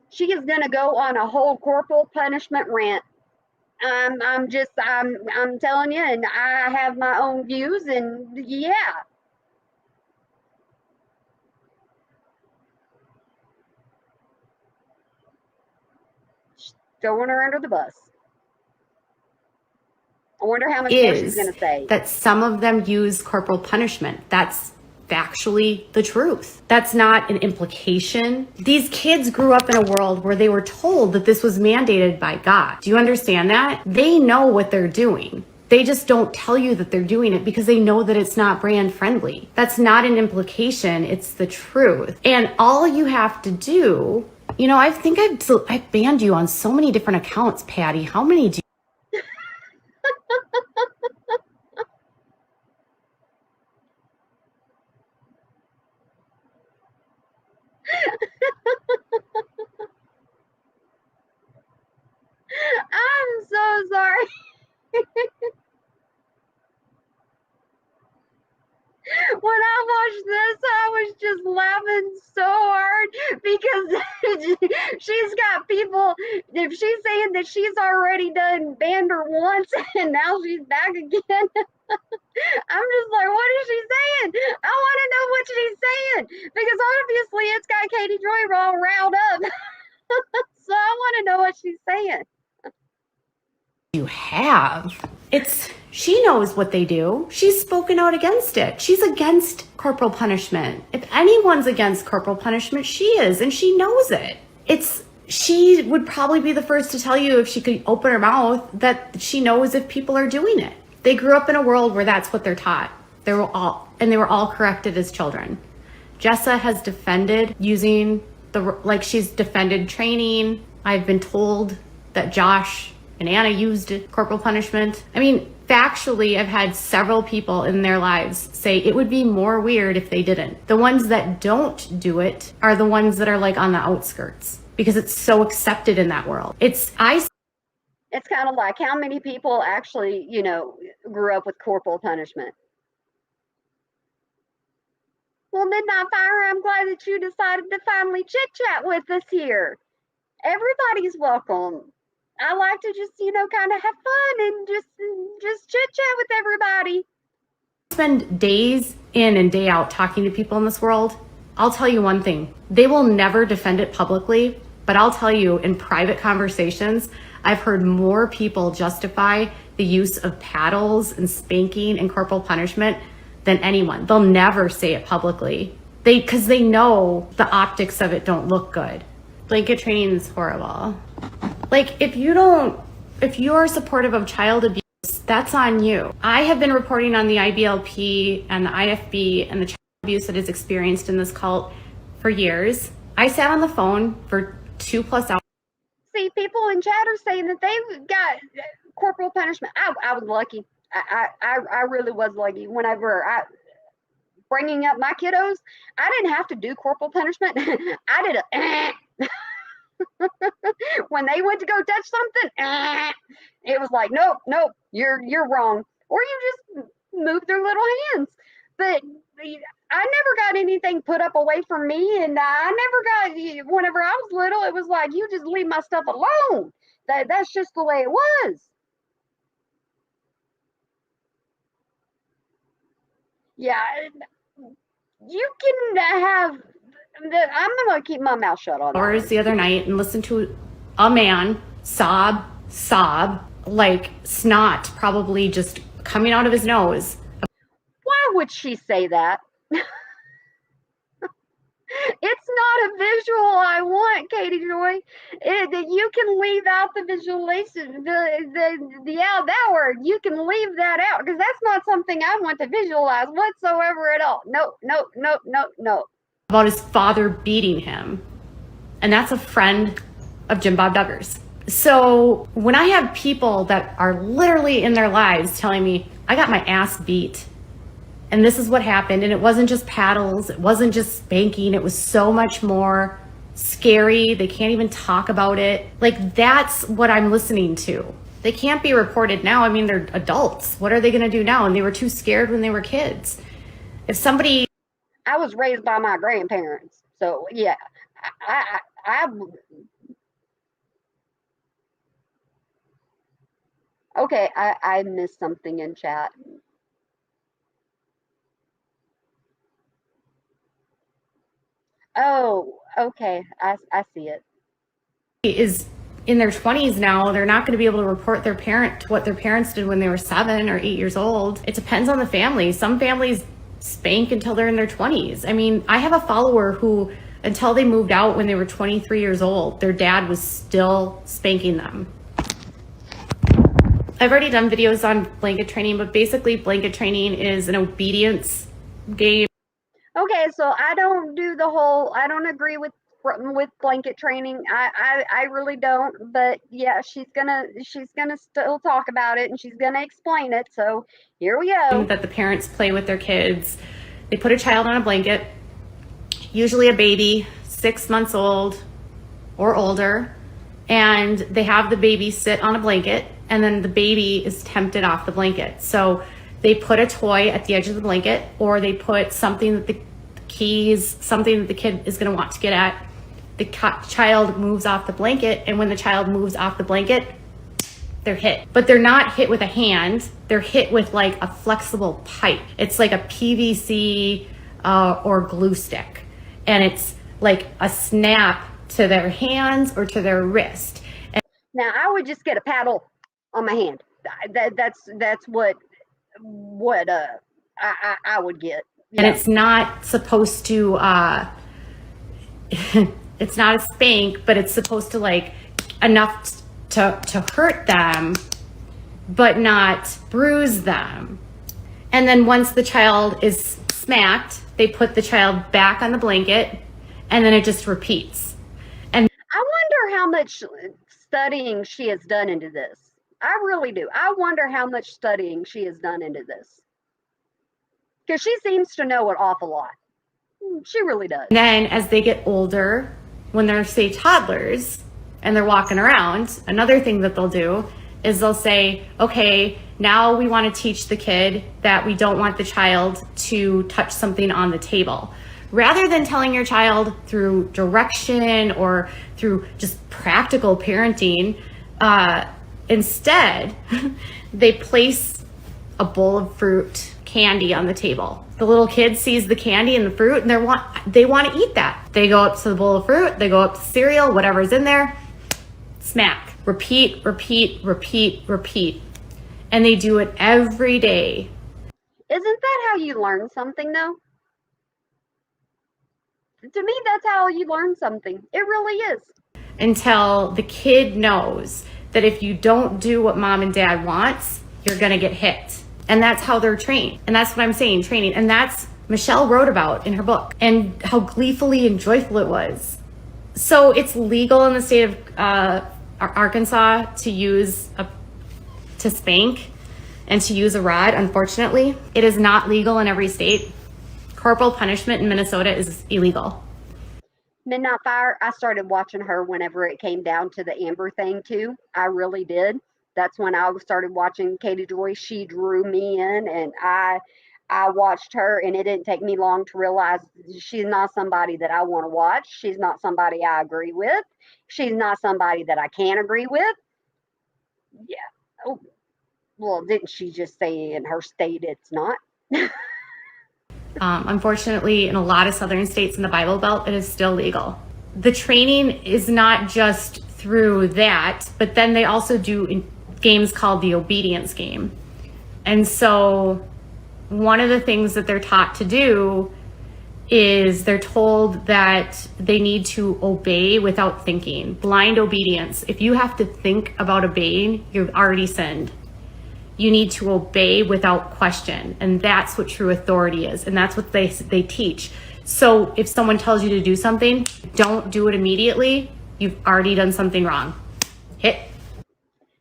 She is going to go on a whole corporal punishment rant. I'm telling you, and I have my own views, and yeah. Throwing her under the bus. I wonder how much more she's going to say. That some of them use corporal punishment. That's factually the truth. That's not an implication. These kids grew up in a world where they were told that this was mandated by God. Do you understand that? They know what they're doing. They just don't tell you that they're doing it because they know that it's not brand friendly. That's not an implication. It's the truth. And all you have to do, I think I've banned you on so many different accounts, Patty. How many do you? I'm so sorry. When I watched this, I was just laughing so hard because she's got people. If she's saying that she's already done banned her once and now she's back again, I'm just like, what is she saying? I want to know what she's saying, because obviously it's got Katie Joy all riled up. So I want to know what she's saying. You have. She knows what they do. She's spoken out against it. She's against corporal punishment. If anyone's against corporal punishment, she is, and she knows it. She would probably be the first to tell you, if she could open her mouth, that she knows if people are doing it. They grew up in a world where that's what they're taught. They were all corrected as children. Jessa has defended she's defended training. I've been told that Josh and Anna used corporal punishment. I mean, factually, I've had several people in their lives say it would be more weird if they didn't. The ones that don't do it are the ones that are like on the outskirts, because it's so accepted in that world. It's kind of like, how many people actually, grew up with corporal punishment? Well, Midnight Fire, I'm glad that you decided to finally chit-chat with us here. Everybody's welcome. I like to just, kind of have fun and just chit-chat with everybody. Spend days in and day out talking to people in this world. I'll tell you one thing. They will never defend it publicly, but I'll tell you, in private conversations, I've heard more people justify the use of paddles and spanking and corporal punishment than anyone. They'll never say it publicly. Because they know the optics of it don't look good. Blanket training is horrible. Like, if you're supportive of child abuse, that's on you. I have been reporting on the IBLP and the IFB and the child abuse that is experienced in this cult for years. I sat on the phone for 2+ hours. See, people in chat are saying that they've got corporal punishment. I was lucky. I really was lucky. Whenever I bringing up my kiddos, I didn't have to do corporal punishment. I did a when they went to go touch something, it was like, nope, nope, you're wrong. Or you just move their little hands. But I never got anything put up away from me, and I never got. Whenever I was little, it was like, you just leave my stuff alone. That's just the way it was. Yeah, you can have. I'm gonna keep my mouth shut on that. The other night and listened to a man sob, like snot probably just coming out of his nose. Why would she say that? It's not a visual I want, Katie Joy. You can leave out the visualization, that word. You can leave that out because that's not something I want to visualize whatsoever at all. No. About his father beating him. And that's a friend of Jim Bob Duggar's. So when I have people that are literally in their lives telling me, I got my ass beat, and this is what happened, and it wasn't just paddles, it wasn't just spanking, it was so much more scary, they can't even talk about it. Like, that's what I'm listening to. They can't be reported now. I mean, they're adults. What are they gonna do now? And they were too scared when they were kids. If somebody... I was raised by my grandparents, so yeah, I okay, I missed something in chat. Oh, okay, I see it. Is in their 20s now, they're not going to be able to report what their parents did when they were 7 or 8 years old. It depends on the family. Some families spank until they're in their 20s. I mean, I have a follower who, until they moved out when they were 23 years old, their dad was still spanking them. I've already done videos on blanket training, but basically blanket training is an obedience game. Okay, so I don't agree with blanket training. I really don't, but yeah, she's gonna still talk about it and she's gonna explain it. So here we go. That the parents play with their kids. They put a child on a blanket, usually a baby, 6 months old or older, and they have the baby sit on a blanket, and then the baby is tempted off the blanket. So they put a toy at the edge of the blanket, or they put something that something that the kid is going to want to get at. The child moves off the blanket, and when the child moves off the blanket, they're hit. But they're not hit with a hand. They're hit with like a flexible pipe. It's like a PVC or glue stick. And it's like a snap to their hands or to their wrist. Now, I would just get a paddle on my hand. That's what I would get. Yeah. And it's not supposed to, it's not a spank, but it's supposed to like enough to hurt them, but not bruise them. And then once the child is smacked, they put the child back on the blanket, and then it just repeats. And I wonder how much studying she has done into this. I really do. I wonder how much studying she has done into this. Because she seems to know an awful lot. She really does. And then as they get older, when they're, say, toddlers, and they're walking around, another thing that they'll do is they'll say, okay, now we want to teach the kid that we don't want the child to touch something on the table. Rather than telling your child through direction or through just practical parenting, instead, they place a bowl of fruit, candy on the table. The little kid sees the candy and the fruit, and they want to eat that. They go up to the bowl of fruit, they go up to cereal, whatever's in there, smack, repeat. And they do it every day. Isn't that how you learn something, though? To me, that's how you learn something. It really is. Until the kid knows that if you don't do what mom and dad wants, you're gonna get hit. And that's how they're trained. And that's what I'm saying, training. And that's Michelle wrote about in her book, and how gleefully and joyful it was. So it's legal in the state of Arkansas to spank and to use a rod. Unfortunately, it is not legal in every state. Corporal punishment in Minnesota is illegal. Midnight Fire, I started watching her whenever it came down to the Amber thing too. I really did. That's when I started watching Katie Joy. She drew me in, and I watched her, and it didn't take me long to realize she's not somebody that I want to watch. She's not somebody I agree with. She's not somebody that I can agree with. Yeah. Oh, well, didn't she just say in her state it's not? Unfortunately, in a lot of southern states in the Bible Belt, it is still legal. The training is not just through that, but then they also do games called the obedience game. And so one of the things that they're taught to do is they're told that they need to obey without thinking. Blind obedience. If you have to think about obeying, you've already sinned. You need to obey without question. And that's what true authority is. And that's what they teach. So if someone tells you to do something, don't do it immediately. You've already done something wrong. Hit.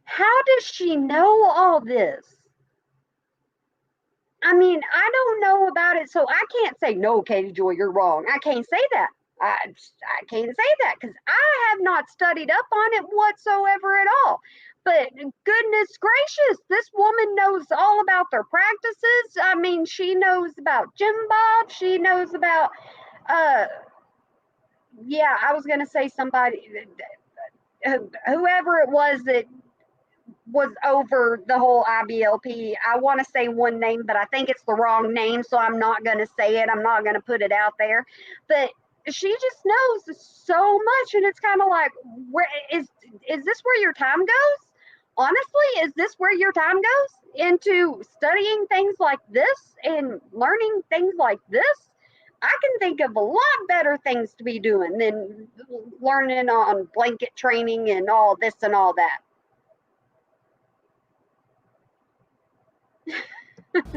How does she know all this? I mean, I don't know about it, so I can't say, no, Katie Joy, you're wrong. I can't say that. I can't say that because I have not studied up on it whatsoever at all. But goodness gracious, this woman knows all about their practices. I mean, she knows about Jim Bob. She knows about, yeah, I was going to say somebody, whoever it was that was over the whole IBLP. I want to say one name, but I think it's the wrong name, so I'm not going to say it. I'm not going to put it out there. But she just knows so much, and it's kind of like, where is this where your time goes? Honestly, is this where your time goes? Into studying things like this and learning things like this? I can think of a lot better things to be doing than learning on blanket training and all this and all that.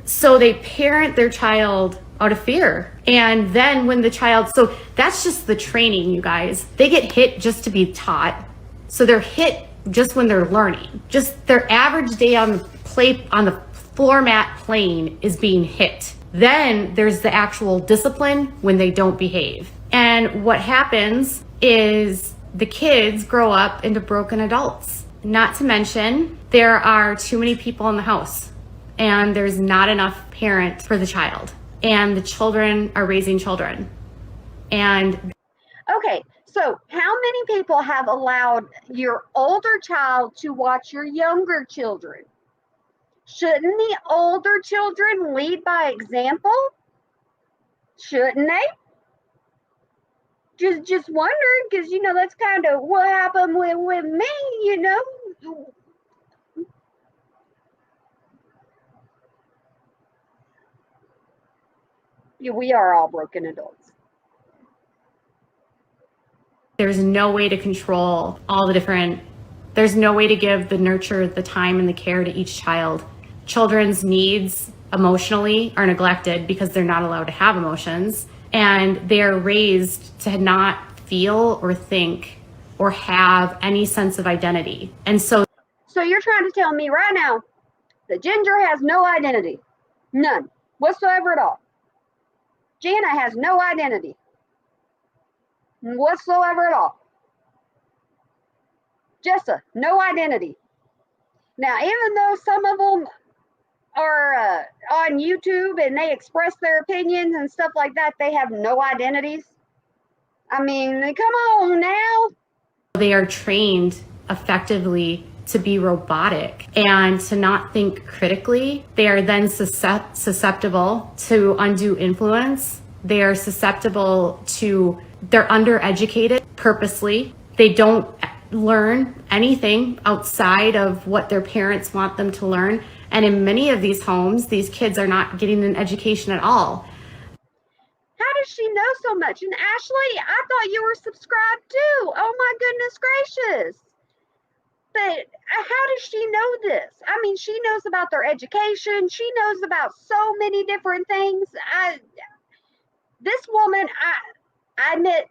So they parent their child out of fear. And then when the child, so that's just the training, you guys. They get hit just to be taught. So they're hit just when they're learning. Just their average day on the floor mat playing is being hit. Then there's the actual discipline when they don't behave. And what happens is the kids grow up into broken adults. Not to mention, there are too many people in the house, and there's not enough parent for the child, and the children are raising children. And okay, so how many people have allowed your older child to watch your younger children? Shouldn't the older children lead by example? Shouldn't they? Just wondering, because that's kind of what happened with me. We are all broken adults. there's no way to control all the different, there's no way to give the nurture, the time, and the care to each child. Children's needs emotionally are neglected because they're not allowed to have emotions, and they are raised to not feel or think or have any sense of identity. And so you're trying to tell me right now that Ginger has no identity, none whatsoever at all. Jana has no identity whatsoever at all. Jessa, no identity. Now, even though some of them are on YouTube and they express their opinions and stuff like that, they have no identities. I mean, come on now. they are trained effectively to be robotic and to not think critically. They are then susceptible to undue influence. They are susceptible to, they're undereducated purposely. They don't learn anything outside of what their parents want them to learn. And in many of these homes, these kids are not getting an education at all. How does she know so much? And Ashley, I thought you were subscribed too. Oh my goodness gracious. but how does she know this? I mean, she knows about their education. She knows about so many different things. This woman, I admit,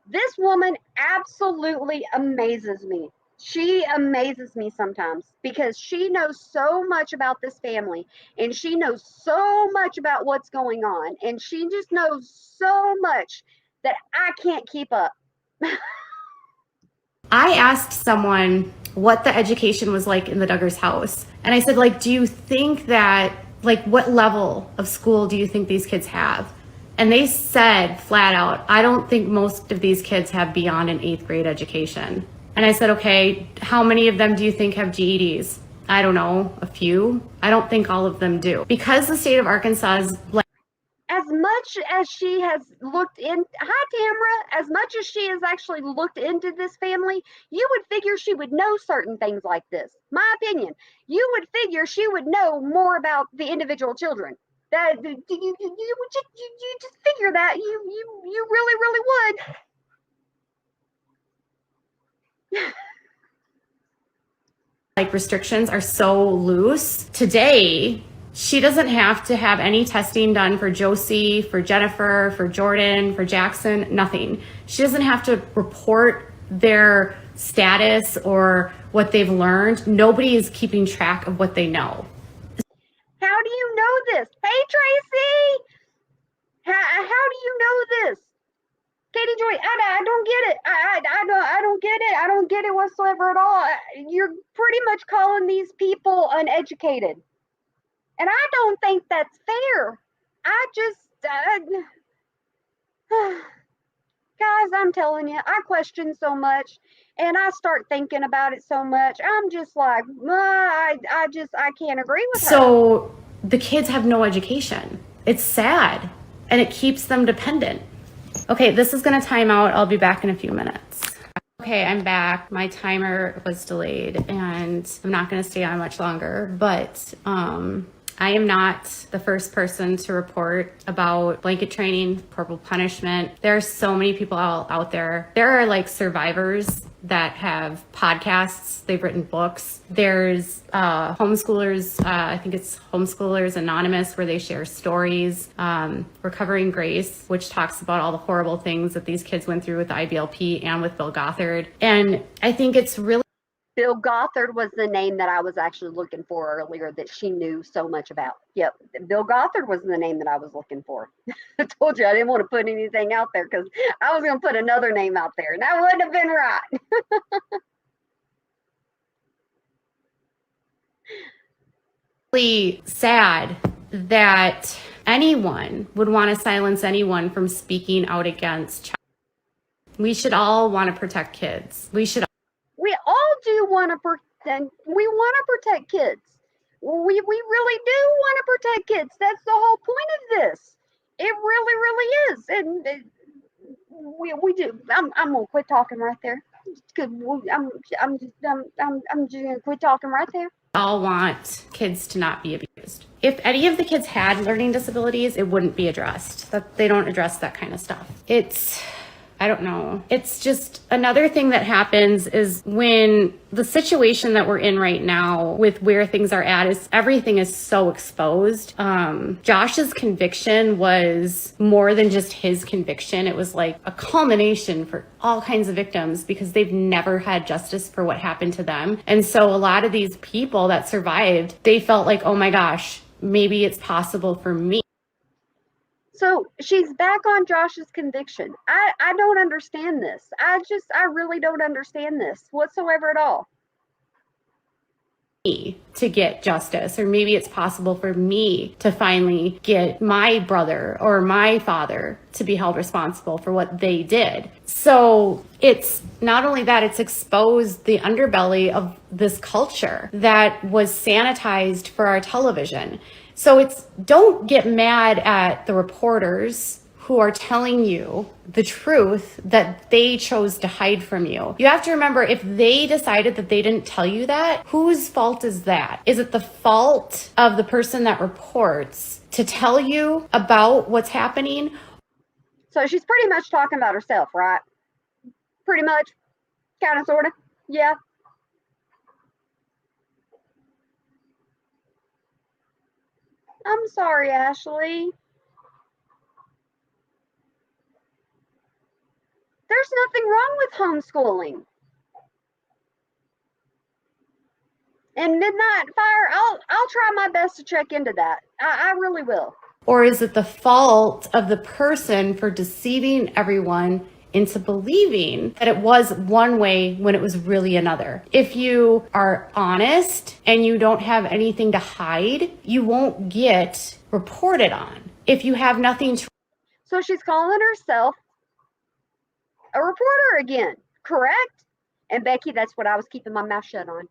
this woman absolutely amazes me. She amazes me sometimes because she knows so much about this family and she knows so much about what's going on and she just knows so much that I can't keep up. I asked someone what the education was like in the Duggars house. And I said, like, do you think that, like, what level of school do you think these kids have? And they said flat out, I don't think most of these kids have beyond an 8th grade education. And I said, okay, how many of them do you think have GEDs? I don't know, a few. I don't think all of them do. Because the state of Arkansas is As much as she has looked in, hi Tamra, as much as she has actually looked into this family, you would figure she would know certain things like this. My opinion, you would figure she would know more about the individual children. That you just figure that you really would. like restrictions are so loose. Today, she doesn't have to have any testing done for Josie, for Jennifer, for Jordan, for Jackson, nothing. She doesn't have to report their status or what they've learned. Nobody is keeping track of what they know. How do you know this? Hey Tracy, how do you know this? Katie Joy, I don't get it. I don't get it. I don't get it whatsoever at all. You're pretty much calling these people uneducated. And I don't think that's fair. I just, guys, I'm telling you, I question so much and I start thinking about it so much. I'm just like, I can't agree with her. So the kids have no education. It's sad and it keeps them dependent. Okay, this is gonna time out. I'll be back in a few minutes. Okay, I'm back. My timer was delayed and I'm not gonna stay on much longer, but I am not the first person to report about blanket training, corporal punishment. There are so many people out there. There are like survivors that have podcasts. They've written books. There's homeschoolers. I think it's Homeschoolers Anonymous, where they share stories. Recovering Grace, which talks about all the horrible things that these kids went through with the IBLP and with Bill Gothard. And I think it's really Bill Gothard was the name that I was actually looking for earlier that she knew so much about. Yep, Bill Gothard was the name that I was looking for. I told you I didn't want to put anything out there because I was going to put another name out there and that wouldn't have been right. really sad that anyone would want to silence anyone from speaking out against child. We should all want to protect kids. We all do want to protect. We want to protect kids. We really do want to protect kids. That's the whole point of this. It really is. And we do. I'm gonna quit talking right there. I'm just gonna quit talking right there. all want kids to not be abused. If any of the kids had learning disabilities, it wouldn't be addressed. That they don't address that kind of stuff. I don't know. It's just another thing that happens is when the situation that we're in right now with where things are at is everything is so exposed. Josh's conviction was more than just his conviction. It was like a culmination for all kinds of victims because they've never had justice for what happened to them. And so a lot of these people that survived, they felt like, oh my gosh, maybe it's possible for me. So she's back on Josh's conviction. I don't understand this. I really don't understand this whatsoever at all. To get justice, or maybe it's possible for me to finally get my brother or my father to be held responsible for what they did. So it's not only that, it's exposed the underbelly of this culture that was sanitized for our television. So don't get mad at the reporters who are telling you the truth that they chose to hide from you. You have to remember, if they decided that they didn't tell you that, whose fault is that? Is it the fault of the person that reports to tell you about what's happening? So she's pretty much talking about herself, right? Pretty much, kind of, sort of, yeah. I'm sorry, Ashley. There's nothing wrong with homeschooling. And Midnight Fire, I'll try my best to check into that. I really will. Or is it the fault of the person for deceiving everyone into believing that it was one way when it was really another? If you are honest and you don't have anything to hide, you won't get reported on. If you have nothing to... So she's calling herself a reporter again, correct? And Becky, that's what I was keeping my mouth shut on.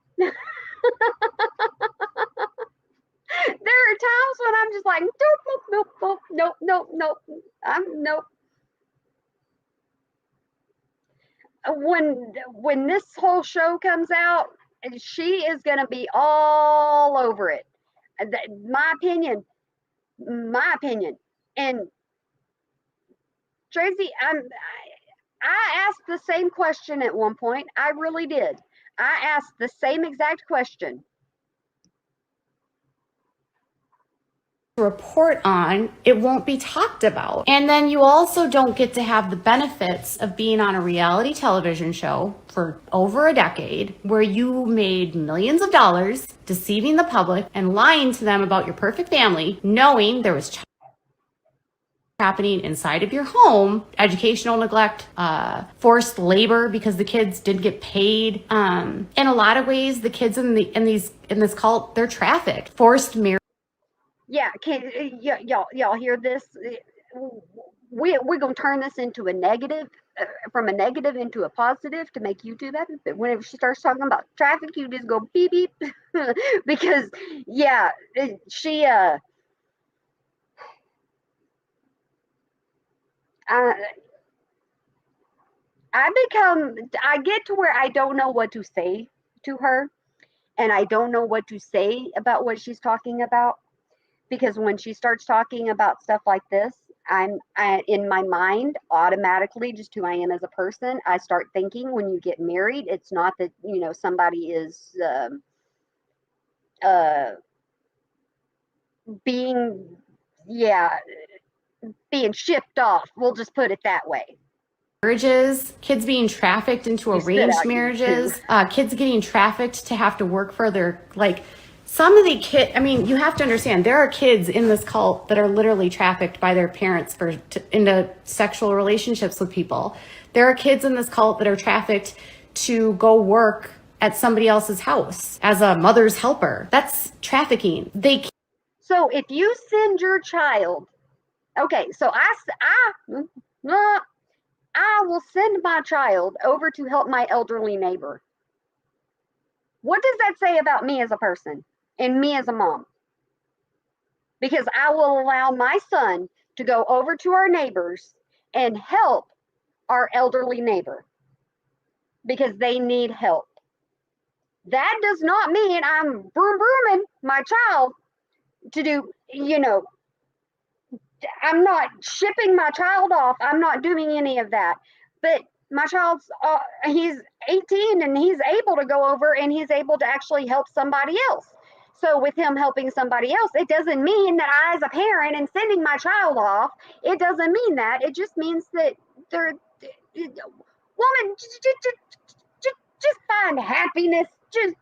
There are times when I'm just like, nope. Nope. When this whole show comes out, she is going to be all over it. My opinion. And Tracy, I asked the same question at one point. I really did. I asked the same exact question. report on, it won't be talked about. And then you also don't get to have the benefits of being on a reality television show for over a decade where you made millions of dollars deceiving the public and lying to them about your perfect family, knowing there was happening inside of your home, educational neglect, forced labor because the kids didn't get paid. In a lot of ways, the kids in this cult, they're trafficked, forced marriage. Yeah, y'all hear this? We're gonna turn this into a negative, from a negative into a positive to make YouTube happy. But whenever she starts talking about traffic, you just go beep beep, because yeah, she I get to where I don't know what to say to her, and I don't know what to say about what she's talking about, because when she starts talking about stuff like this, in my mind automatically, just who I am as a person, I start thinking when you get married, it's not that somebody is uh, being yeah being shipped off. We'll just put it that way. Marriages, kids being trafficked into arranged marriages, kids getting trafficked to have to work for their, like, some of the kids, I mean, you have to understand, there are kids in this cult that are literally trafficked by their parents into sexual relationships with people. There are kids in this cult that are trafficked to go work at somebody else's house as a mother's helper. That's trafficking. So if you send your child, okay, so I will send my child over to help my elderly neighbor. What does that say about me as a person and me as a mom? Because I will allow my son to go over to our neighbors and help our elderly neighbor because they need help. That does not mean I'm brooming my child to do, I'm not shipping my child off. I'm not doing any of that. But my child's, he's 18 and he's able to go over and he's able to actually help somebody else. So with him helping somebody else, it doesn't mean that I, as a parent, and sending my child off, it doesn't mean that. It just means that they're, woman, just find happiness. Just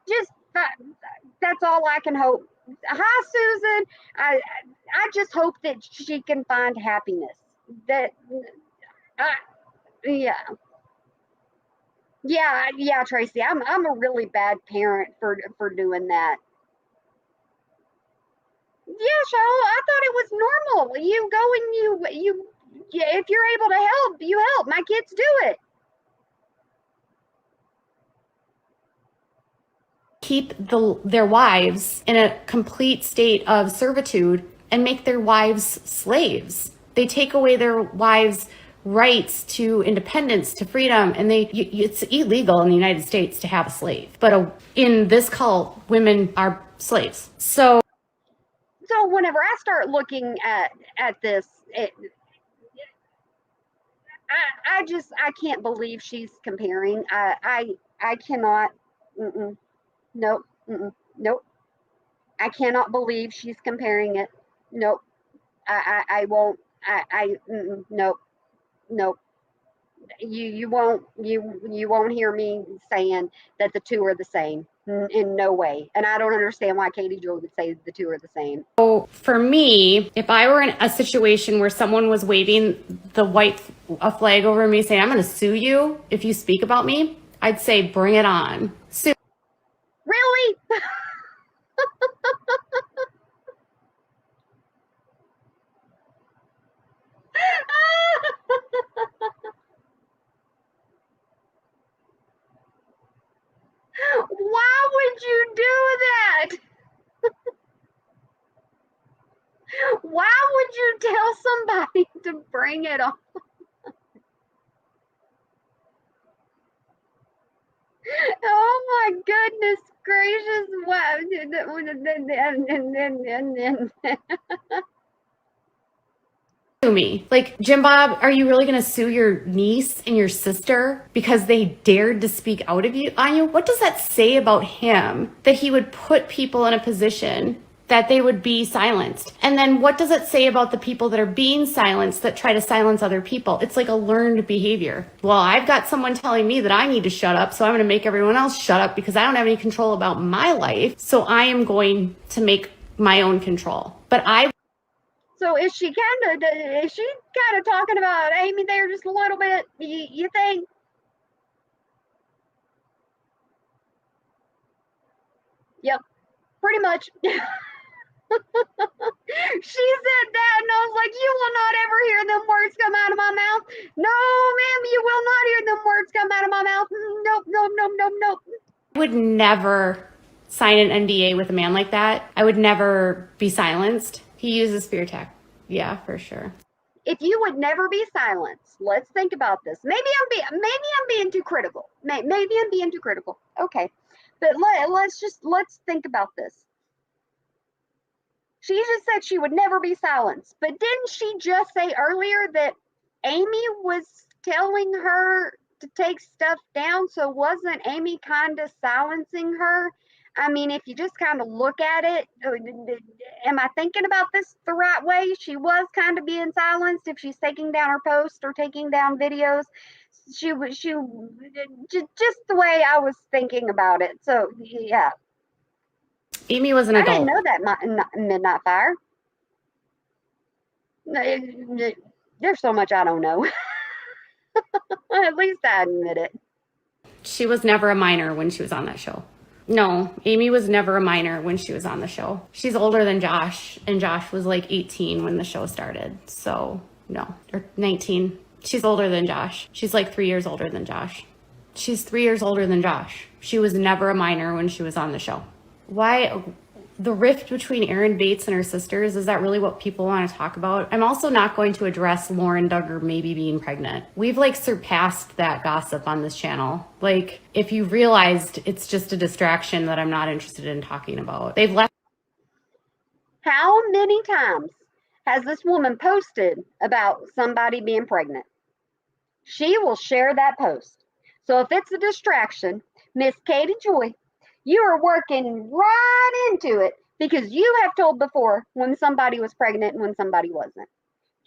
find, that's all I can hope. Hi, Susan. I just hope that she can find happiness. That, I, yeah, yeah, Tracy. I'm a really bad parent for doing that. Yeah, Cheryl, I thought it was normal. You go and yeah, if you're able to help, you help. My kids do it. Keep their wives in a complete state of servitude and make their wives slaves. They take away their wives' rights to independence, to freedom, and it's illegal in the United States to have a slave. But in this cult, women are slaves. So Whenever I start looking at this, I can't believe she's comparing. I cannot. Nope. Nope. I cannot believe she's comparing it. Nope. I won't. Nope. Nope. You won't hear me saying that the two are the same in no way. And I don't understand why Katie Joy would say the two are the same. So for me, if I were in a situation where someone was waving a flag over me saying, I'm going to sue you if you speak about me, I'd say, bring it on. Sue. Really? Why would you do that? Why would you tell somebody to bring it on? Oh my goodness gracious! Wow. Sue me. Like, Jim Bob, are you really going to sue your niece and your sister because they dared to speak out on you? What does that say about him that he would put people in a position that they would be silenced? And then what does it say about the people that are being silenced that try to silence other people? It's like a learned behavior. Well, I've got someone telling me that I need to shut up, so I'm going to make everyone else shut up because I don't have any control about my life. So I am going to make my own control. So is she kind of talking about Amy there just a little bit? You think? Yep, pretty much. She said that, and I was like, you will not ever hear them words come out of my mouth. No, ma'am, you will not hear them words come out of my mouth. Nope, nope, nope, nope, nope. I would never sign an NDA with a man like that. I would never be silenced. He uses fear tactics. Yeah, for sure. If you would never be silenced, let's think about this. Maybe I'm being too critical. Maybe I'm being too critical. Okay, but let's think about this. She just said she would never be silenced, but didn't she just say earlier that Amy was telling her to take stuff down? So wasn't Amy kind of silencing her? I mean, if you just kind of look at it, am I thinking about this the right way? She was kind of being silenced if she's taking down her posts or taking down videos. She just the way I was thinking about it. So yeah, Amy was an I didn't adult. know that Midnight Fire. There's so much I don't know. At least I admit it. She was never a minor when she was on that show. No, Amy was never a minor when she was on the show. She's older than Josh, and Josh was like 18 when the show started. So, no, or 19. She's older than Josh. She's like 3 years older than Josh. She's 3 years older than Josh. She was never a minor when she was on the show. Why? The rift between Erin Bates and her sisters, is that really what people want to talk about? I'm also not going to address Lauren Duggar maybe being pregnant. We've like surpassed that gossip on this channel. Like, if you realized it's just a distraction that I'm not interested in talking about. They've left. How many times has this woman posted about somebody being pregnant? She will share that post. So if it's a distraction, Miss Katie Joy, you are working right into it because you have told before when somebody was pregnant and when somebody wasn't.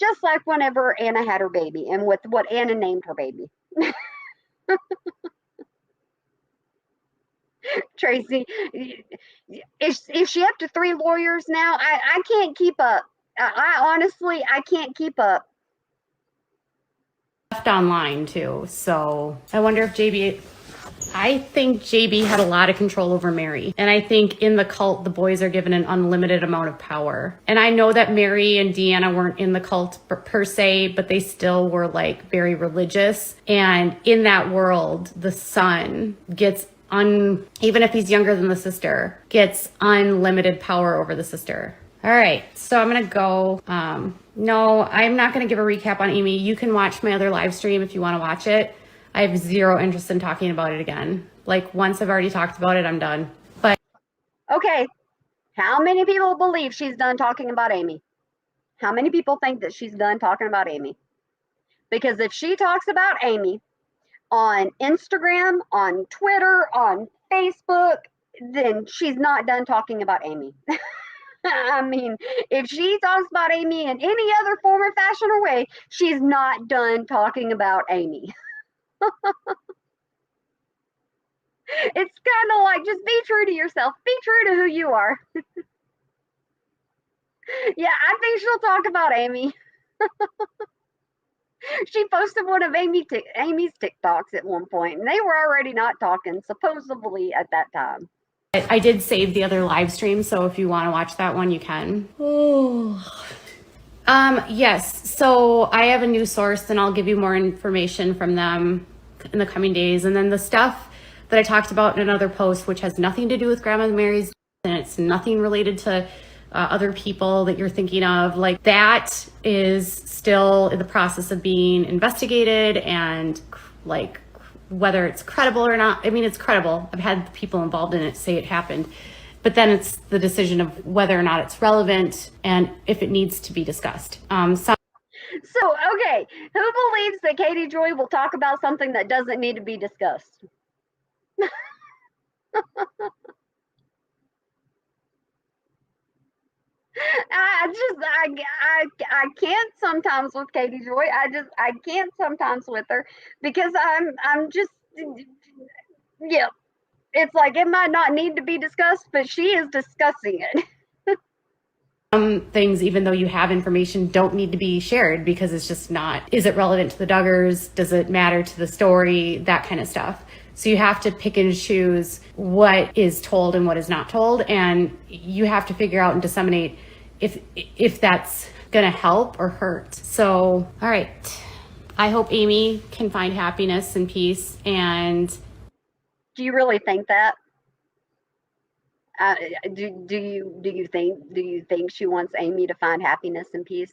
Just like whenever Anna had her baby and with what Anna named her baby. Tracy, is she up to 3 lawyers now? I can't keep up. I honestly, I can't keep up. Online too. So I wonder if I think JB had a lot of control over Mary. And I think in the cult, the boys are given an unlimited amount of power. And I know that Mary and Deanna weren't in the cult per se, but they still were like very religious. And in that world, the son gets even if he's younger than the sister, gets unlimited power over the sister. All right, so I'm gonna go. No, I'm not gonna give a recap on Amy. You can watch my other live stream if you wanna watch it. I have zero interest in talking about it again. Like, once I've already talked about it, I'm done. But okay, how many people believe she's done talking about Amy? How many people think that she's done talking about Amy? Because if she talks about Amy on Instagram, on Twitter, on Facebook, then she's not done talking about Amy. I mean, if she talks about Amy in any other form or fashion or way, she's not done talking about Amy. It's kind of like just be true to yourself, be true to who you are. Yeah, I think she'll talk about Amy. She posted one of Amy's TikToks at one point, and they were already not talking, supposedly at that time. I did save the other live stream, so if you want to watch that one, you can. Oh. Yes. So I have a new source, and I'll give you more information from them in the coming days. And then the stuff that I talked about in another post, which has nothing to do with Grandma Mary's, and it's nothing related to other people that you're thinking of, like that is still in the process of being investigated, and like whether it's credible or not. I mean, it's credible. I've had people involved in it say it happened. But then it's the decision of whether or not it's relevant and if it needs to be discussed. So, okay, who believes that Katie Joy will talk about something that doesn't need to be discussed? I can't sometimes with Katie Joy. I can't sometimes with her because I'm just yeah. It's like it might not need to be discussed, but she is discussing it. Some things, even though you have information, don't need to be shared because it's just not. Is it relevant to the Duggars? Does it matter to the story? That kind of stuff. So you have to pick and choose what is told and what is not told, and you have to figure out and disseminate if that's gonna help or hurt. So, all right. I hope Amy can find happiness and peace. And do you really think that? Do you think she wants Amy to find happiness and peace?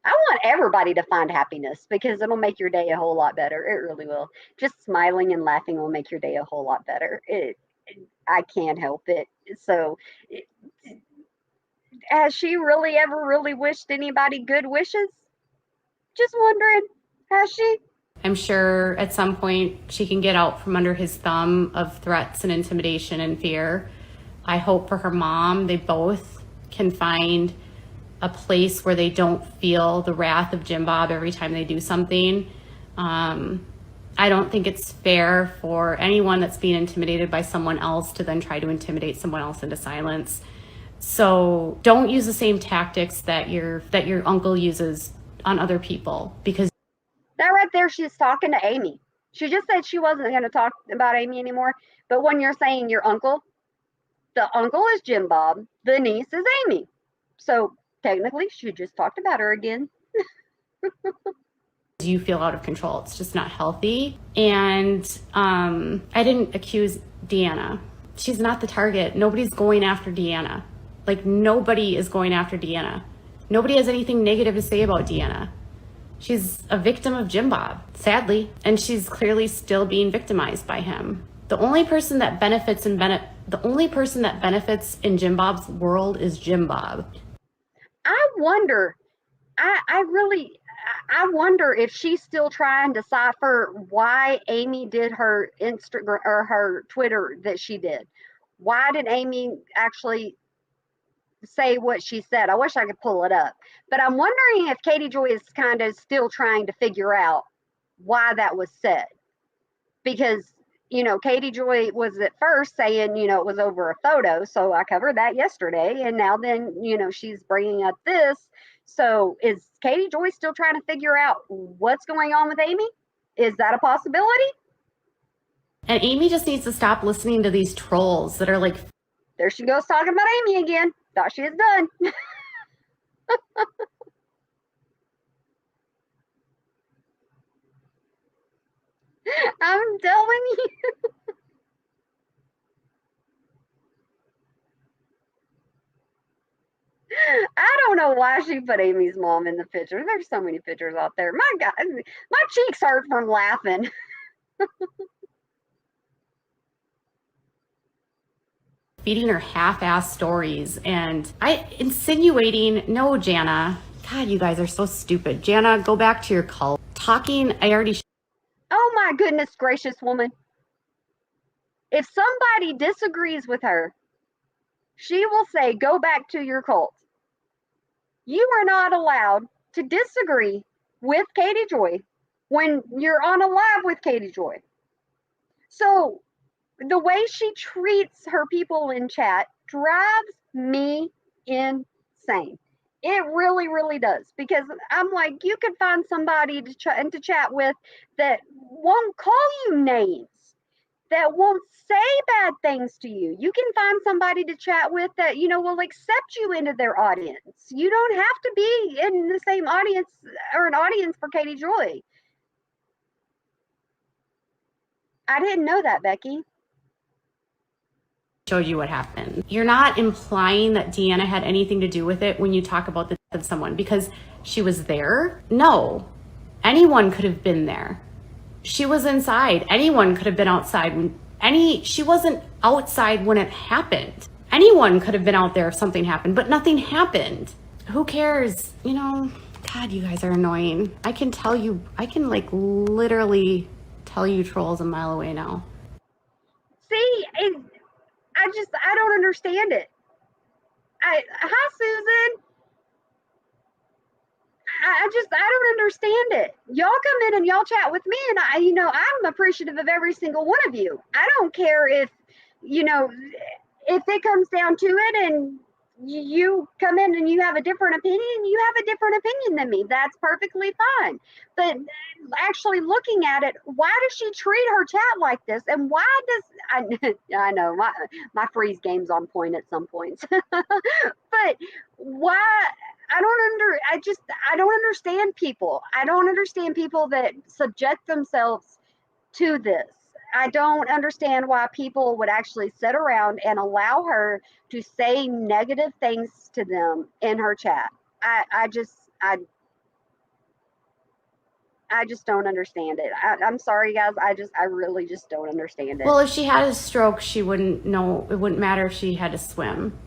I want everybody to find happiness because it'll make your day a whole lot better. It really will. Just smiling and laughing will make your day a whole lot better. I can't help it. So, has she really ever really wished anybody good wishes? Just wondering, has she? I'm sure at some point she can get out from under his thumb of threats and intimidation and fear. I hope for her mom, they both can find a place where they don't feel the wrath of Jim Bob every time they do something. I don't think it's fair for anyone that's being intimidated by someone else to then try to intimidate someone else into silence. So don't use the same tactics that your uncle uses on other people, because that right there, she's talking to Amy. She just said she wasn't going to talk about Amy anymore. But when you're saying your uncle, the uncle is Jim Bob, the niece is Amy. So technically, she just talked about her again. You feel out of control. It's just not healthy. And I didn't accuse Deanna. She's not the target. Nobody's going after Deanna. Like, nobody is going after Deanna. Nobody has anything negative to say about Deanna. She's a victim of Jim Bob, sadly, and she's clearly still being victimized by him. The only person that benefits in Jim Bob's world is Jim Bob. I wonder. I wonder if she's still trying to decipher why Amy did her Instagram or her Twitter that she did. Why did Amy actually say what she said? I wish I could pull it up. But I'm wondering if Katie Joy is kind of still trying to figure out why that was said. Because, Katie Joy was at first saying, it was over a photo. So I covered that yesterday. And now then, she's bringing up this. So is Katie Joy still trying to figure out what's going on with Amy? Is that a possibility? And Amy just needs to stop listening to these trolls that are like, there she goes talking about Amy again. Thought she was done. I'm telling you. I don't know why she put Amy's mom in the picture. There's so many pictures out there. My God, my cheeks hurt from laughing. feeding her half-ass stories and insinuating, no, Jana. God, you guys are so stupid. Jana, go back to your cult. Oh my goodness gracious, woman. If somebody disagrees with her, she will say, go back to your cult. You are not allowed to disagree with Katie Joy when you're on a live with Katie Joy. So the way she treats her people in chat drives me insane. It really, really does. Because I'm like, you could find somebody to chat with that won't call you names, that won't say bad things to you. You can find somebody to chat with that, will accept you into their audience. You don't have to be in the same audience or an audience for Katie Joy. I didn't know that, Becky. Showed you what happened. You're not implying that Deanna had anything to do with it when you talk about the death of someone because she was there? No. Anyone could have been there. She was inside. Anyone could have been outside. She wasn't outside when it happened. Anyone could have been out there if something happened, but nothing happened. Who cares? God, you guys are annoying. I can literally tell you trolls a mile away now. See, I don't understand it. Hi, Susan. I don't understand it. Y'all come in and y'all chat with me, and I'm appreciative of every single one of you. I don't care if it comes down to it and you come in and you have a different opinion, than me. That's perfectly fine. But actually looking at it, why does she treat her chat like this? And why does I know my freeze game's on point at some points. But why I don't understand people. I don't understand people that subject themselves to this. I don't understand why people would actually sit around and allow her to say negative things to them in her chat. I just don't understand it. I'm sorry, guys. I really just don't understand it. Well, if she had a stroke, she wouldn't know. It wouldn't matter if she had to swim.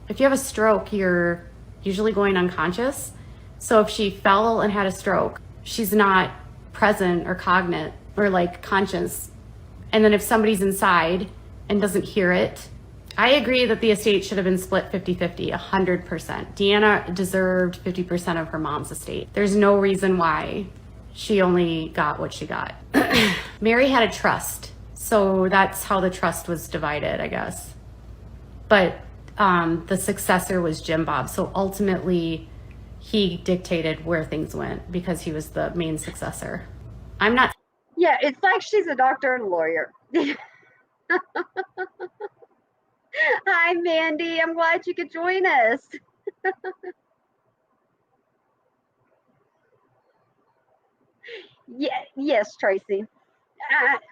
If you have a stroke, you're usually going unconscious. So if she fell and had a stroke, she's not present or cognate or conscious. And then if somebody's inside and doesn't hear it, I agree that the estate should have been split 50-50, 100%. Deanna deserved 50% of her mom's estate. There's no reason why she only got what she got. Mary had a trust, so that's how the trust was divided, I guess. But the successor was Jim Bob, so ultimately he dictated where things went because he was the main successor. I'm not. Yeah, it's like she's a doctor and a lawyer. Hi, Mandy. I'm glad you could join us. Yeah, yes, Tracy.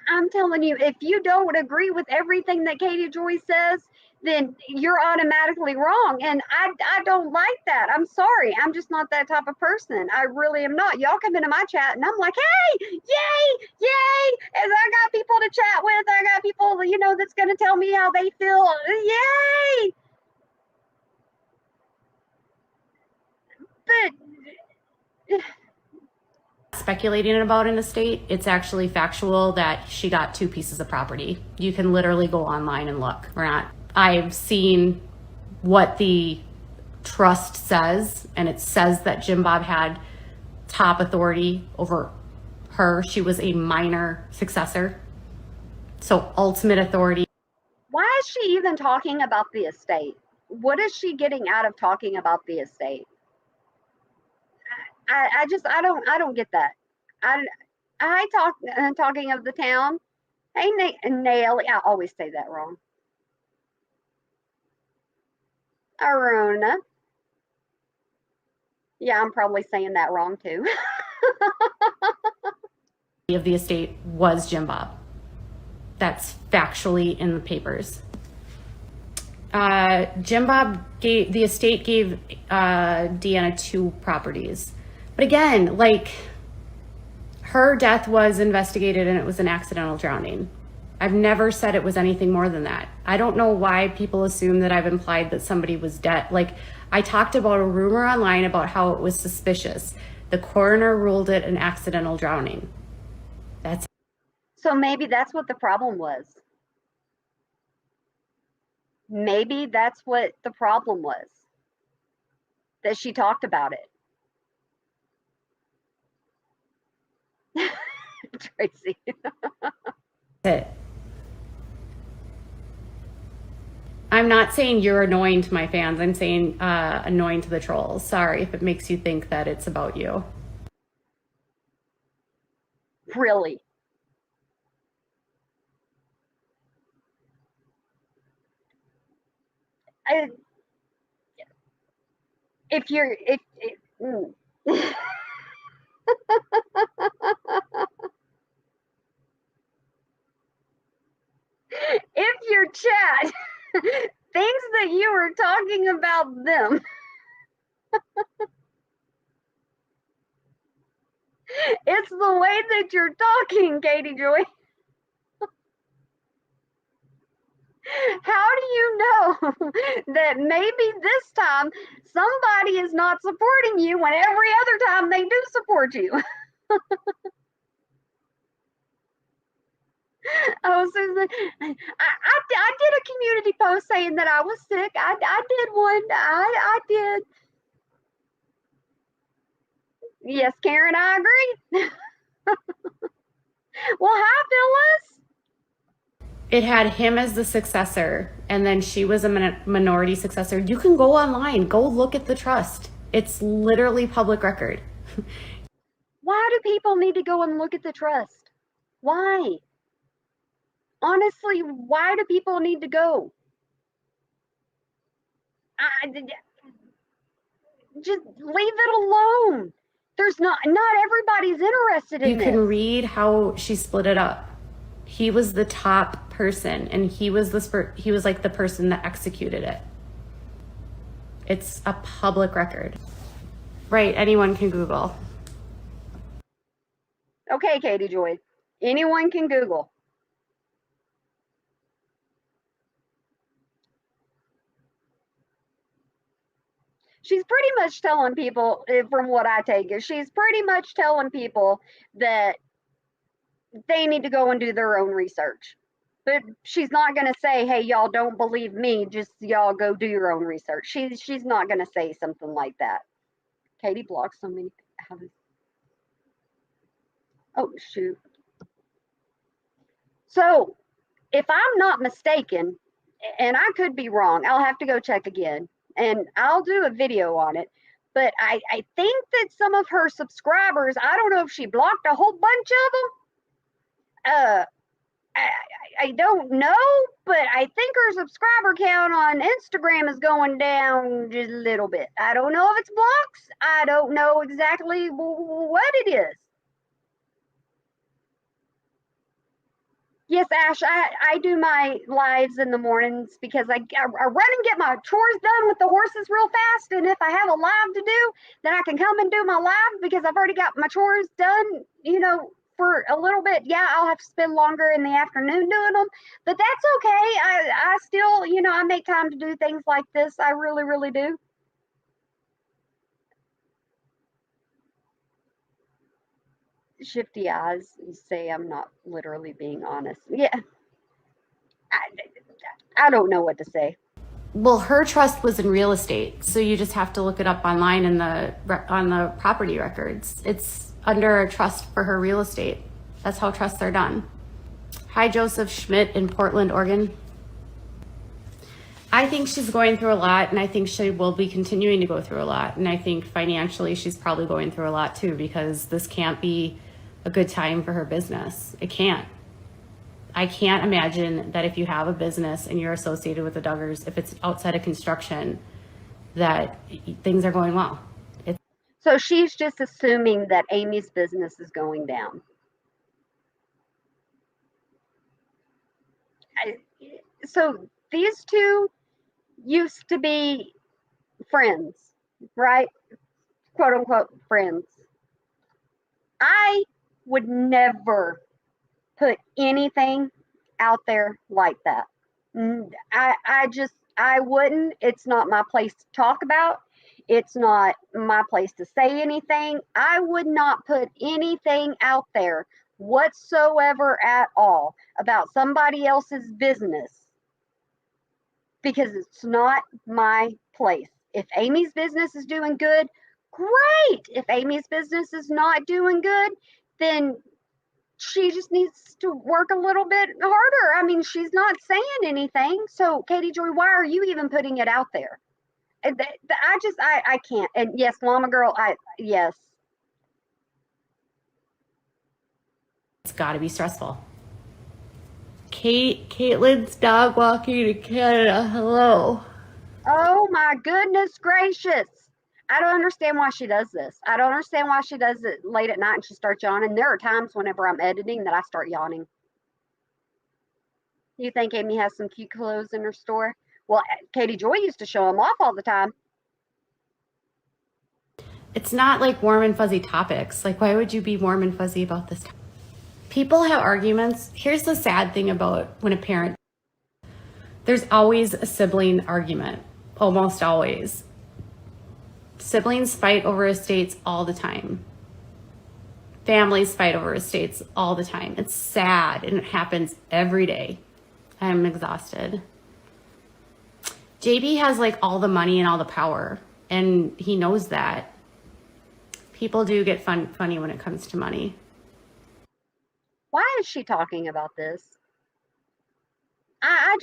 I'm telling you, if you don't agree with everything that Katie Joy says, then you're automatically wrong. And I don't like that. I'm sorry. I'm just not that type of person. I really am not. Y'all come into my chat and I'm like, hey, yay, yay. And I got people to chat with. I got people, that's going to tell me how they feel. Yay. But speculating about an estate. It's actually factual that she got 2 pieces of property. You can literally go online and look. I've seen what the trust says, and it says that Jim Bob had top authority over her. She was a minor successor. So ultimate authority. Why is she even talking about the estate? What is she getting out of talking about the estate? I don't get that. Talking of the town. Hey, Nail. I always say that wrong. Arona. Yeah, I'm probably saying that wrong too. Of the estate was Jim Bob. That's factually in the papers. Jim Bob the estate gave Deanna 2 properties. But again, her death was investigated and it was an accidental drowning. I've never said it was anything more than that. I don't know why people assume that I've implied that somebody was dead. I talked about a rumor online about how it was suspicious. The coroner ruled it an accidental drowning. So maybe that's what the problem was. Maybe that's what the problem was, that she talked about it. Tracy. It. I'm not saying you're annoying to my fans. I'm saying annoying to the trolls. Sorry if it makes you think that it's about you. Really. I, if you're if if your chat thinks that you were talking about them, it's the way that you're talking, Katie Joy. How do you know that maybe this time somebody is not supporting you when every other time they do support you? Oh, Susan, I did a community post saying that I was sick. I did one. I did. Yes, Karen, I agree. Well, hi, Phyllis. It had him as the successor, and then she was a minority successor. You can go online, go look at the trust. It's literally public record. Why do people need to go and look at the trust? Why? Honestly, why do people need to go? I, just leave it alone. There's not everybody's interested in You this. can read how she split it up. He was the top person, and he was like the person that executed it. It's a public record. Right, anyone can Google. Okay, Katie Joy. Anyone can Google. She's pretty much telling people, from what I take it, she's pretty much telling people that they need to go and do their own research. But she's not going to say, hey, y'all don't believe me, just y'all go do your own research. She's not going to say something like that. Katie blocks so many. Oh, shoot. So, if I'm not mistaken, and I could be wrong, I'll have to go check again, and I'll do a video on it. But I think that some of her subscribers, I don't know if she blocked a whole bunch of them. I don't know, but I think her subscriber count on Instagram is going down just a little bit. I don't know if it's blocks. I don't know exactly what it is. Yes, Ash, I do my lives in the mornings because I run and get my chores done with the horses real fast. And if I have a live to do, then I can come and do my live because I've already got my chores done, for a little bit. Yeah, I'll have to spend longer in the afternoon doing them, but that's okay. I still, I make time to do things like this. I really, really do. Shifty eyes say I'm not literally being honest. Yeah, I don't know what to say. Well, her trust was in real estate, so you just have to look it up online on the property records. It's under a trust for her real estate. That's how trusts are done. Hi, Joseph Schmidt in Portland, Oregon. I think she's going through a lot, and I think she will be continuing to go through a lot. And I think financially, she's probably going through a lot too, because this can't be a good time for her business. It can't. I can't imagine that if you have a business and you're associated with the Duggars, if it's outside of construction, that things are going well. So she's just assuming that Amy's business is going down. So these two used to be friends, right? Quote unquote friends. I would never put anything out there like that. I wouldn't. It's not my place to talk about. It's not my place to say anything. I would not put anything out there whatsoever at all about somebody else's business because it's not my place. If Amy's business is doing good, great. If Amy's business is not doing good, then she just needs to work a little bit harder. I mean, she's not saying anything. So, Katie Joy, why are you even putting it out there? I can't. And yes, Llama Girl, yes. It's got to be stressful. Caitlin's dog walking to Canada. Hello. Oh my goodness gracious. I don't understand why she does this. I don't understand why she does it late at night and she starts yawning. There are times whenever I'm editing that I start yawning. You think Amy has some cute clothes in her store? Well, Katie Joy used to show them off all the time. It's not like warm and fuzzy topics. Like, why would you be warm and fuzzy about this? People have arguments. Here's the sad thing about when a parent, there's always a sibling argument, almost always. Siblings fight over estates all the time. Families fight over estates all the time. It's sad and it happens every day. I'm exhausted. JB has like all the money and all the power, and he knows that. People do get funny when it comes to money. Why is she talking about this? I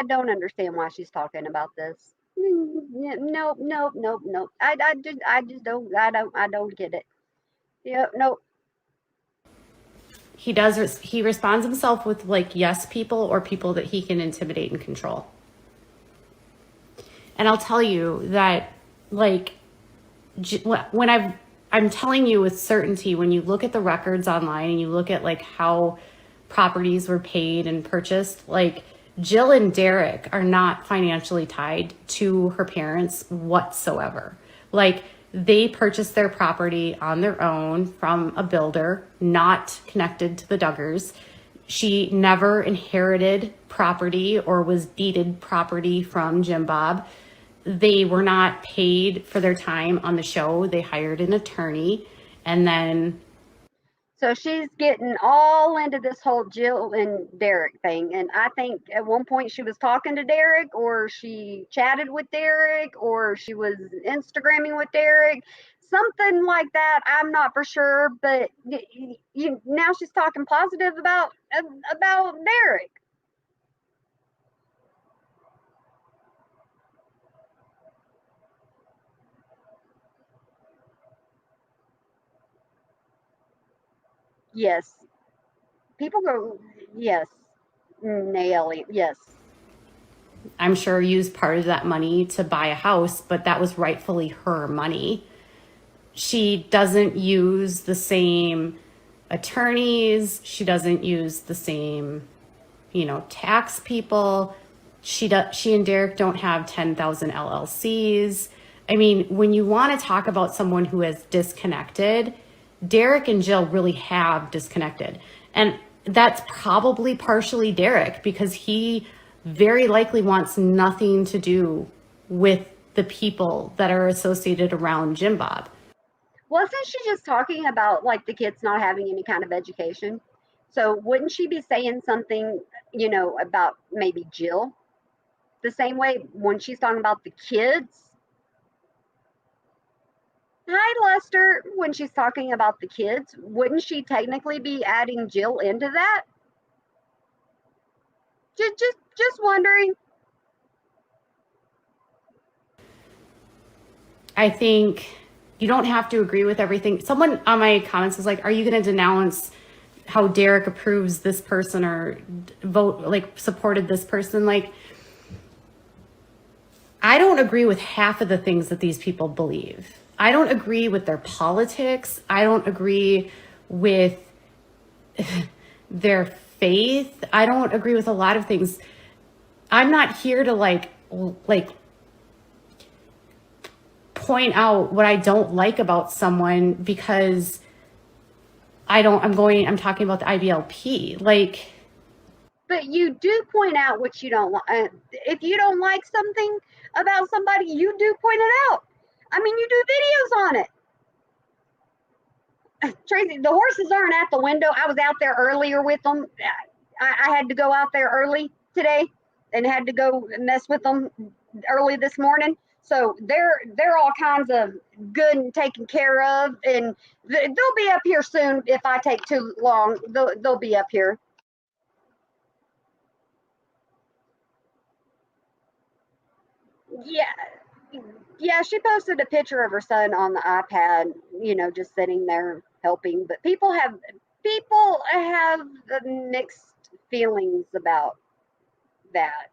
don't understand why she's talking about this. Nope, nope, nope, nope. I just I don't get it. Yeah, nope. He responds himself with like yes people or people that he can intimidate and control. And I'll tell you that like when I'm telling you with certainty, when you look at the records online and you look at like how properties were paid and purchased, like Jill and Derek are not financially tied to her parents whatsoever. Like they purchased their property on their own from a builder, not connected to the Duggars. She never inherited property or was deeded property from Jim Bob. They were not paid for their time on the show. They hired an attorney, and then So she's getting all into this whole Jill and Derek thing. And I think at one point she was talking to Derek, or she chatted with Derek, or she was Instagramming with Derek, something like that. I'm not for sure, but now she's talking positive about Derek. Yes, people go. Yes, nail it. Yes. I'm sure used part of that money to buy a house, but that was rightfully her money. She doesn't use the same attorneys. She doesn't use the same, tax people. She and Derek don't have 10,000 LLCs. I mean, when you want to talk about someone who has disconnected, Derek and Jill really have disconnected. And that's probably partially Derek because he very likely wants nothing to do with the people that are associated around Jim Bob. Wasn't she just talking about like the kids not having any kind of education? So wouldn't she be saying something, about maybe Jill the same way when she's talking about the kids? Hi, Lester. When she's talking about the kids, wouldn't she technically be adding Jill into that? Just wondering. I think you don't have to agree with everything. Someone on my comments was like, are you going to denounce how Derek approves this person or supported this person? Like, I don't agree with half of the things that these people believe. I don't agree with their politics. I don't agree with their faith. I don't agree with a lot of things. I'm not here to like point out what I don't like about someone because I'm talking about the IBLP. Like, but you do point out what you don't like. If you don't like something about somebody, you do point it out. I mean, you do videos on it. Tracy, the horses aren't at the window. I was out there earlier with them. I had to go out there early today. and had to go mess with them early this morning. So they're all kinds of good and taken care of, and they'll be up here soon. If I take too long, they'll be up here. Yeah, yeah. She posted a picture of her son on the iPad, just sitting there helping. But people have the mixed feelings about that.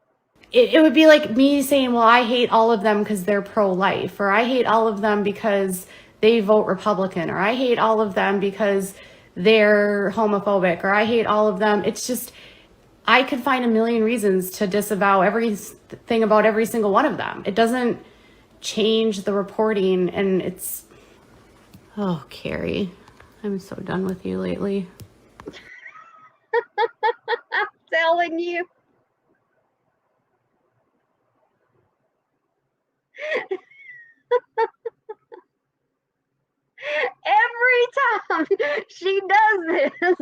It would be like me saying, well, I hate all of them because they're pro-life, or I hate all of them because they vote Republican, or I hate all of them because they're homophobic, or I hate all of them. It's just, I could find a million reasons to disavow everything about every single one of them. It doesn't change the reporting, and it's, oh, Carrie, I'm so done with you lately. I'm telling you. Every time she does this,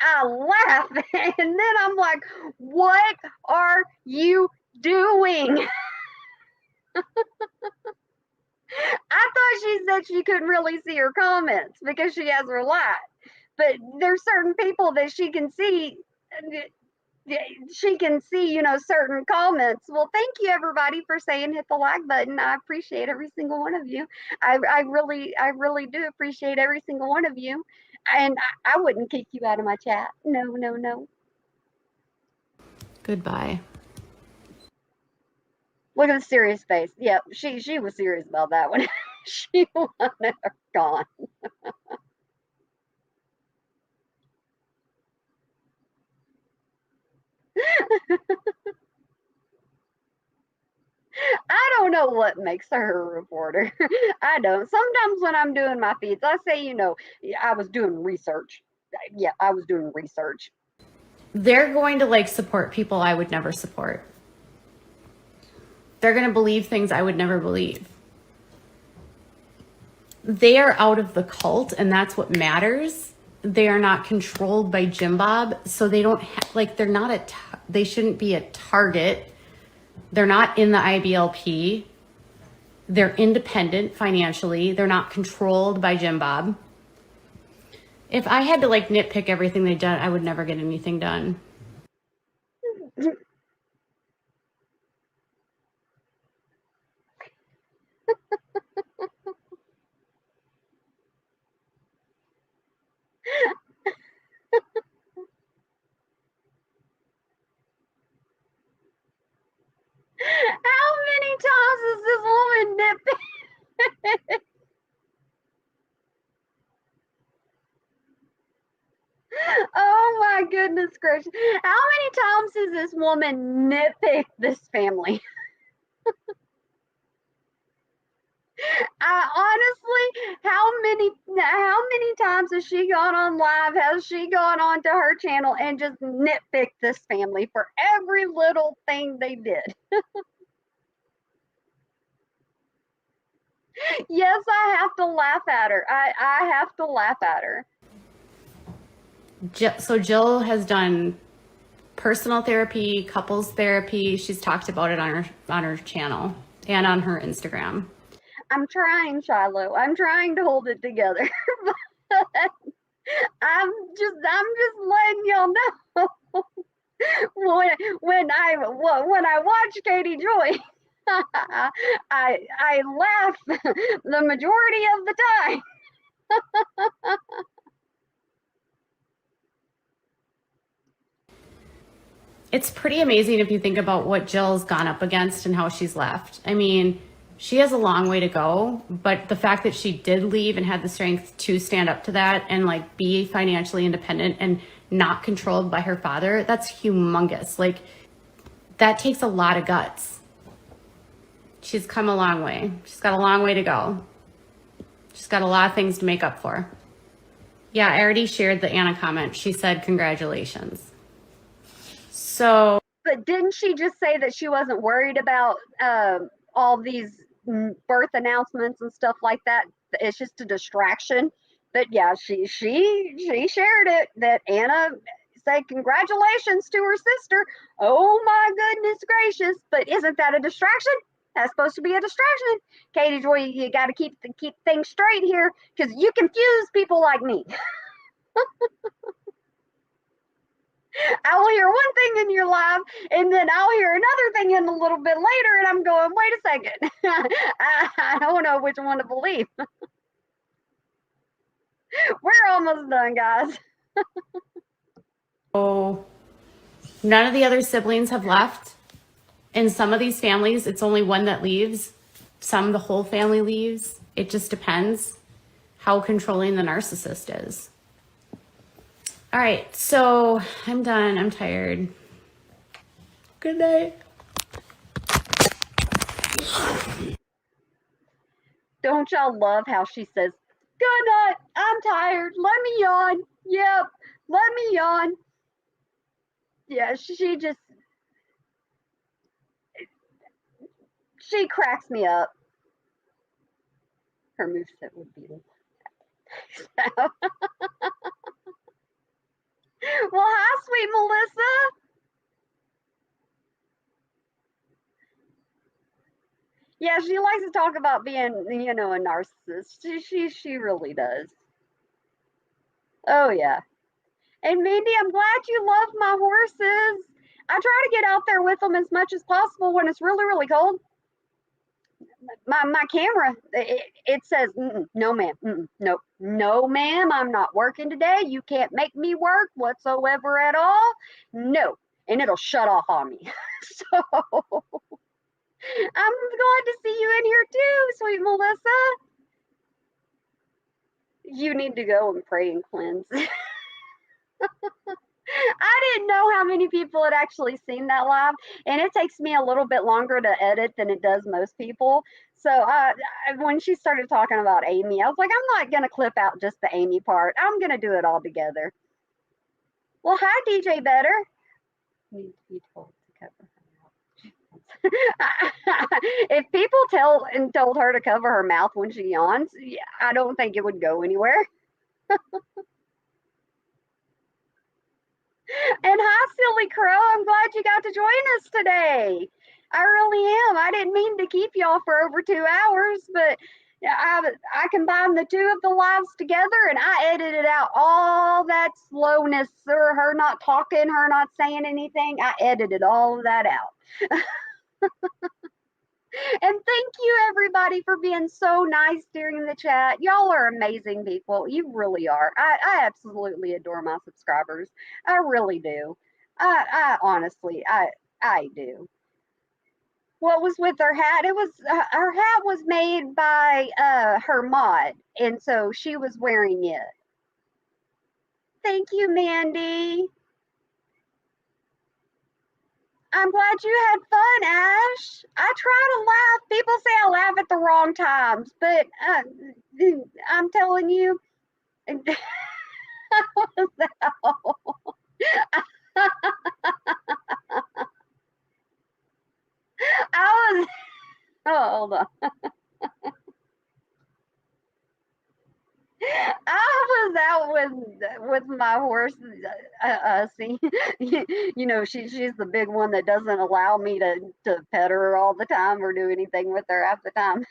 I laugh and then I'm like, what are you doing? I thought she said she couldn't really see her comments because she has her light. But there's certain people that she can see, certain comments. Well, thank you everybody for saying hit the like button. I appreciate every single one of you. I really do appreciate every single one of you. And I wouldn't kick you out of my chat. No, no, no. Goodbye. Look at the serious face. Yep, she was serious about that one. She wanted her gone. I don't know what makes her a reporter. I don't. Sometimes when I'm doing my feeds, I say, I was doing research. Yeah, I was doing research. They're going to support people I would never support. They're going to believe things I would never believe. They are out of the cult, and that's what matters. They are not controlled by Jim Bob, so they don't they're not they shouldn't be a target. They're not in the IBLP. They're independent financially. They're not controlled by Jim Bob. If I had to nitpick everything they've done, I would never get anything done. How many times has this woman nitpicked? Oh my goodness gracious. How many times has this woman nitpicked this family? Honestly, how many times has she gone on live? Has she gone on to her channel and just nitpicked this family for every little thing they did? Yes, I have to laugh at her. I have to laugh at her. So Jill has done personal therapy, couples therapy. She's talked about it on her channel and on her Instagram. I'm trying, Shiloh. I'm trying to hold it together. I'm just letting y'all know. when I watch Katie Joy, I laugh the majority of the time. It's pretty amazing if you think about what Jill's gone up against and how she's left. I mean, she has a long way to go, but the fact that she did leave and had the strength to stand up to that and be financially independent and not controlled by her father, that's humongous. That takes a lot of guts. She's come a long way. She's got a long way to go. She's got a lot of things to make up for. Yeah, I already shared the Anna comment. She said, congratulations. So, but didn't she just say that she wasn't worried about all these birth announcements and stuff like that? It's just a distraction. But yeah, she shared it that Anna say congratulations to her sister. Oh my goodness gracious. But isn't that a distraction? That's supposed to be a distraction. Katie Joy, you got to keep things straight here because you confuse people like me. I will hear one thing in your live, and then I'll hear another thing in a little bit later, and I'm going, wait a second. I don't know which one to believe. We're almost done, guys. Oh, none of the other siblings have left. In some of these families, it's only one that leaves. Some, the whole family leaves. It just depends how controlling the narcissist is. All right, so I'm done. I'm tired. Good night. Don't y'all love how she says, good night, I'm tired, let me yawn. Yep, let me yawn. Yeah, she cracks me up. Her moveset would be so. Well, hi, sweet Melissa. Yeah, she likes to talk about being, a narcissist. She really does. Oh yeah. And Mandy, I'm glad you love my horses. I try to get out there with them as much as possible when it's really, really cold. My camera, it says, no, ma'am. No, ma'am. I'm not working today. You can't make me work whatsoever at all. No. And it'll shut off on me. So I'm glad to see you in here too, sweet Melissa. You need to go and pray and cleanse. I didn't know how many people had actually seen that live, and it takes me a little bit longer to edit than it does most people. So when she started talking about Amy, I was like, I'm not going to clip out just the Amy part. I'm going to do it all together. Well, hi, DJ Better. Need to be told to cover her mouth. If people told her to cover her mouth when she yawns, I don't think it would go anywhere. And hi, Silly Crow. I'm glad you got to join us today. I really am. I didn't mean to keep y'all for over 2 hours, but I combined the two of the lives together and I edited out all that slowness or her not talking, her not saying anything. I edited all of that out. And thank you everybody for being so nice during the chat. Y'all are amazing people. You really are. I absolutely adore my subscribers. I really do. I honestly, I do. What was with her hat? It was her hat was made by her mod, and so she was wearing it. Thank you, Mandy. I'm glad you had fun, Ash. I try to laugh. People say I laugh at the wrong times, but I'm telling you, I was. Oh, hold on. I was out with my horse. See, she's the big one that doesn't allow me to pet her all the time or do anything with her half the time.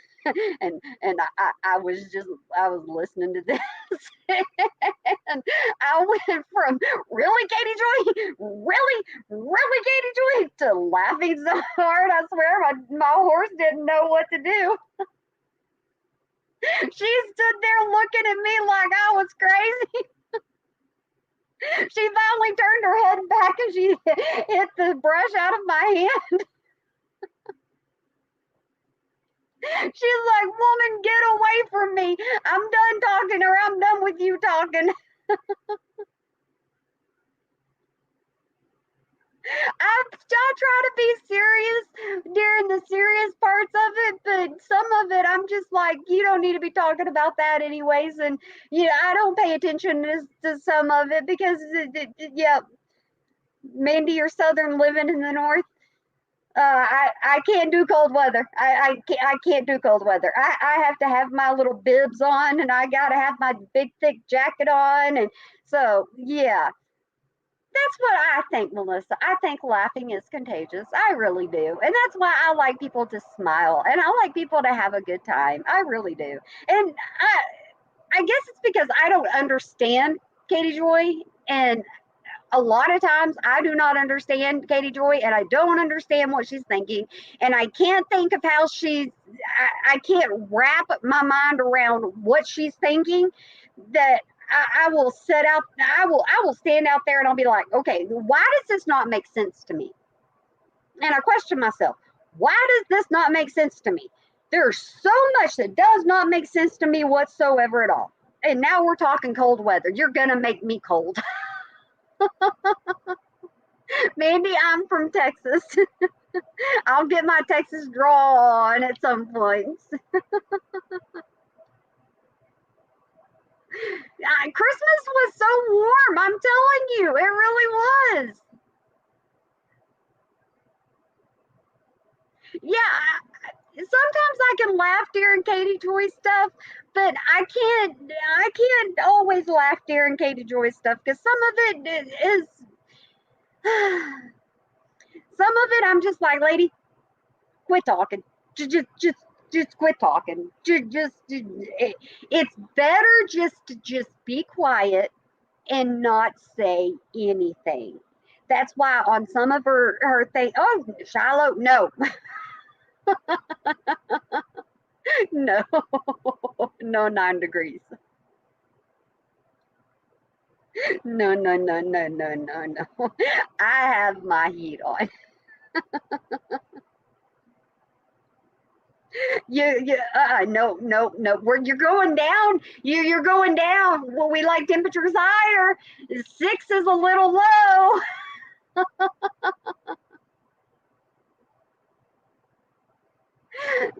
And I was listening to this, and I went from really Katie Joy, really Katie Joy to laughing so hard. I swear my horse didn't know what to do. She stood there looking at me like I was crazy. She finally turned her head back and she hit the brush out of my hand. She's like, woman, get away from me. I'm done talking, or I'm done with you talking. I try to be serious during the serious parts of it, but some of it I'm just like, you don't need to be talking about that anyways. And I don't pay attention to some of it because yeah, Mandy, you're Southern living in the North. I can't do cold weather. I can't do cold weather. I have to have my little bibs on, and I gotta have my big thick jacket on, and so yeah. That's what I think, Melissa. I think laughing is contagious. I really do. And that's why I like people to smile and I like people to have a good time. I really do. And I guess it's because I don't understand Katie Joy. And a lot of times I do not understand Katie Joy and I don't understand what she's thinking. And I can't think of how I can't wrap my mind around what she's thinking that I will set out, I will stand out there and I'll be like, okay, why does this not make sense to me? And I question myself, why does this not make sense to me? There's so much that does not make sense to me whatsoever at all. And now we're talking cold weather. You're going to make me cold. Maybe I'm from Texas. I'll get my Texas draw on at some point. Christmas was so warm. I'm telling you, it really was. Yeah, sometimes I can laugh during Katie Joy stuff, but I can't always laugh during Katie Joy stuff because some of it is some of it I'm just like, lady, quit talking. Just quit talking. It's better just to just be quiet and not say anything. That's why on some of her thing, oh, Shiloh, no, no, no, 9 degrees. No, no, no, no, no, no, no. I have my heat on. No, no, no. Where you're going down, you're going down. Well, we like temperatures higher. 6 is a little low.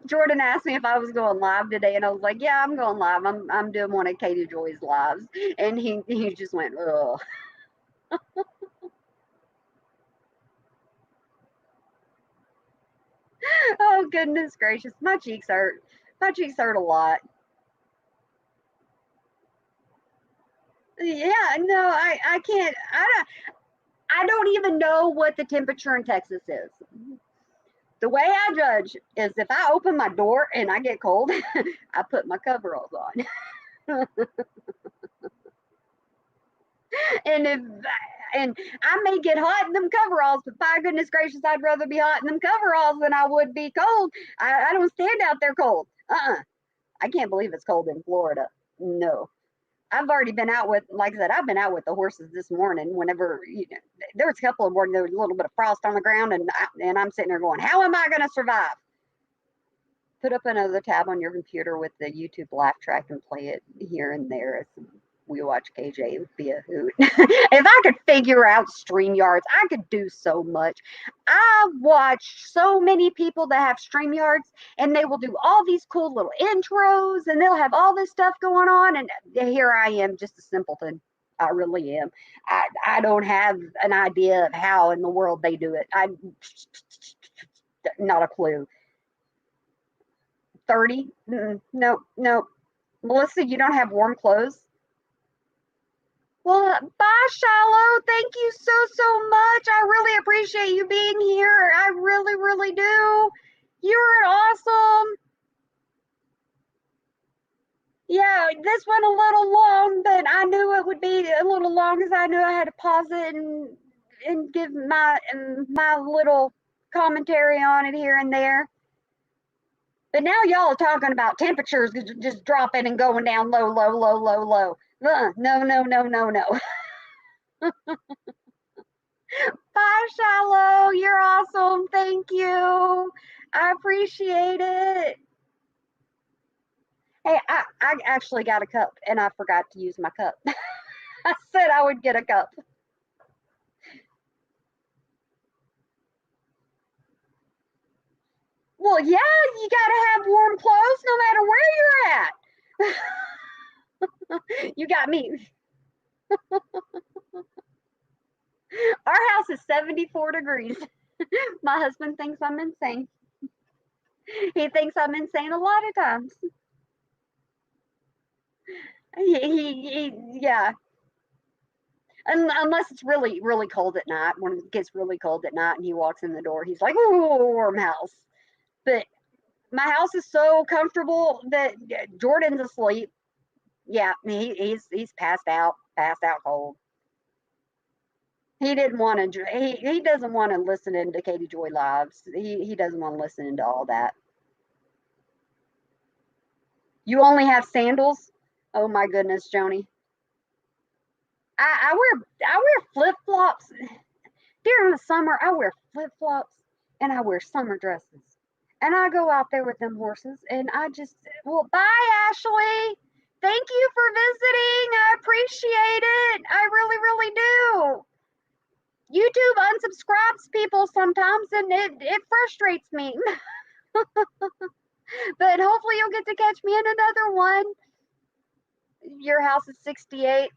Jordan asked me if I was going live today, and I was like, "Yeah, I'm going live. I'm doing one of Katie Joy's lives." And he just went, "Oh, oh goodness gracious, my cheeks hurt. My cheeks hurt a lot." Yeah, no, I can't. I don't even know what the temperature in Texas is. The way I judge is if I open my door and I get cold, I put my coveralls on. and if and I may get hot in them coveralls, but by goodness gracious, I'd rather be hot in them coveralls than I would be cold. I don't stand out there cold. I can't believe it's cold in Florida. No. I've already been out with, like I said, I've been out with the horses this morning. Whenever there was a couple of mornings, there was a little bit of frost on the ground, and I'm sitting there going, "How am I going to survive?" Put up another tab on your computer with the YouTube laugh track and play it here and there as we watch KJ. It would be a hoot. If I could figure out StreamYards, I could do so much. I've watched so many people that have StreamYards and they will do all these cool little intros and they'll have all this stuff going on. And here I am, just a simpleton. I really am. I don't have an idea of how in the world they do it. I not a clue. 30? No, no. Melissa, you don't have warm clothes? Well, bye, Shiloh. Thank you so, so much. I really appreciate you being here. I really, really do. You're an awesome. Yeah, this went a little long, but I knew it would be a little long because I knew I had to pause it and give my little commentary on it here and there. But now y'all are talking about temperatures just dropping and going down low, low, low, low, low. No, no, no, no, no. Bye, Shallow. You're awesome. Thank you. I appreciate it. Hey, I actually got a cup and I forgot to use my cup. I said I would get a cup. Well, yeah, you got to have warm clothes no matter where you're at. You got me. Our house is 74 degrees. My husband thinks I'm insane. He thinks I'm insane a lot of times. Yeah. Unless it's really, really cold at night. When it gets really cold at night and he walks in the door, he's like, "Ooh, warm house." But my house is so comfortable that Jordan's asleep. Yeah, he's passed out cold. He didn't want to. He doesn't want to listen into Katie Joy lives. He doesn't want to listen into all that. You only have sandals? Oh my goodness, Joni. I wear flip flops during the summer. I wear flip flops and I wear summer dresses, and I go out there with them horses. And I just well, bye, Ashley. Thank you for visiting. I appreciate it. I really, really do. YouTube unsubscribes people sometimes, and it frustrates me. But hopefully you'll get to catch me in another one. Your house is 68,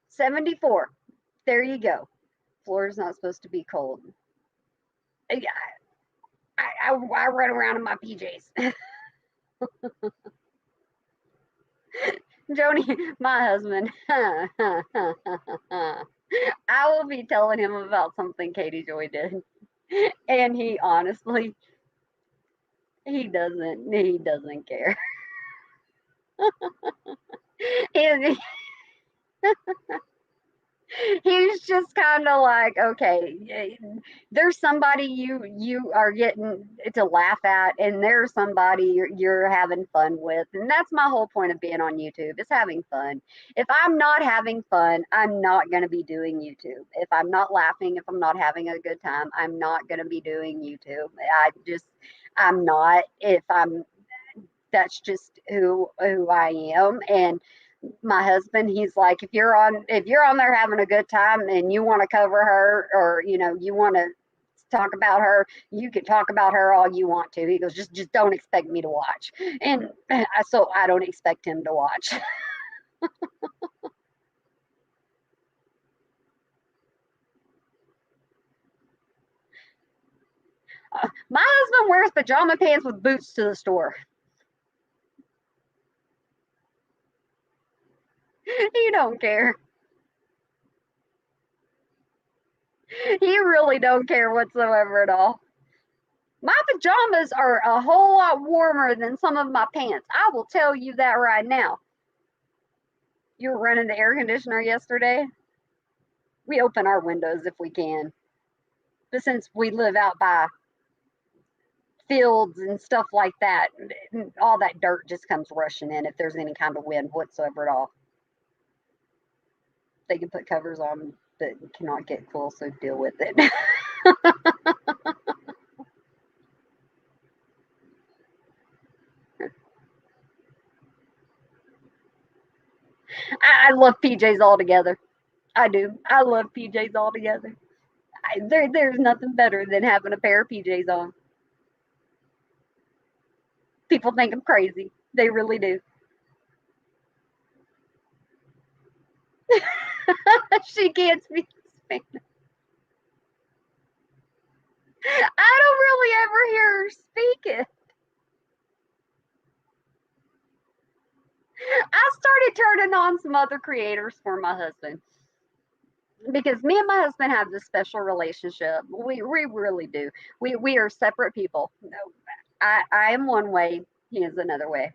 74. There you go. Florida's not supposed to be cold. I, I run around in my PJs. Joni, my husband, I will be telling him about something Katie Joy did. And he honestly, he doesn't care. he, he's just kind of like, okay, there's somebody you are getting to laugh at, and there's somebody you're having fun with, and that's my whole point of being on YouTube, is having fun. If I'm not having fun, I'm not going to be doing YouTube. If I'm not laughing, if I'm not having a good time, I'm not going to be doing YouTube. I'm not. If I'm That's just who I am. And my husband, he's like, if you're on there having a good time and you want to cover her, or you want to talk about her, you can talk about her all you want to. He goes, just don't expect me to watch. And so I don't expect him to watch. My husband wears pajama pants with boots to the store. He don't care. He really don't care whatsoever at all. My pajamas are a whole lot warmer than some of my pants. I will tell you that right now. You were running the air conditioner yesterday. We open our windows if we can. But since we live out by fields and stuff like that, all that dirt just comes rushing in if there's any kind of wind whatsoever at all. They can put covers on, but cannot get cool, so deal with it. I love PJs altogether. I do. I love PJs altogether. There's nothing better than having a pair of PJs on. People think I'm crazy. They really do. She can't speak Spanish. I don't really ever hear her speak it. I started turning on some other creators for my husband because me and my husband have this special relationship. We really do. We are separate people. I am one way, he is another way.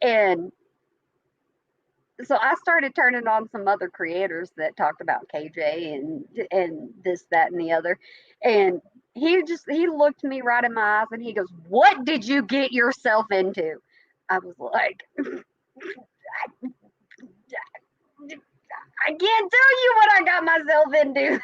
And so I started turning on some other creators that talked about KJ and this, that, and the other. And he looked me right in my eyes and he goes, "What did you get yourself into?" I was like, I can't tell you what I got myself into.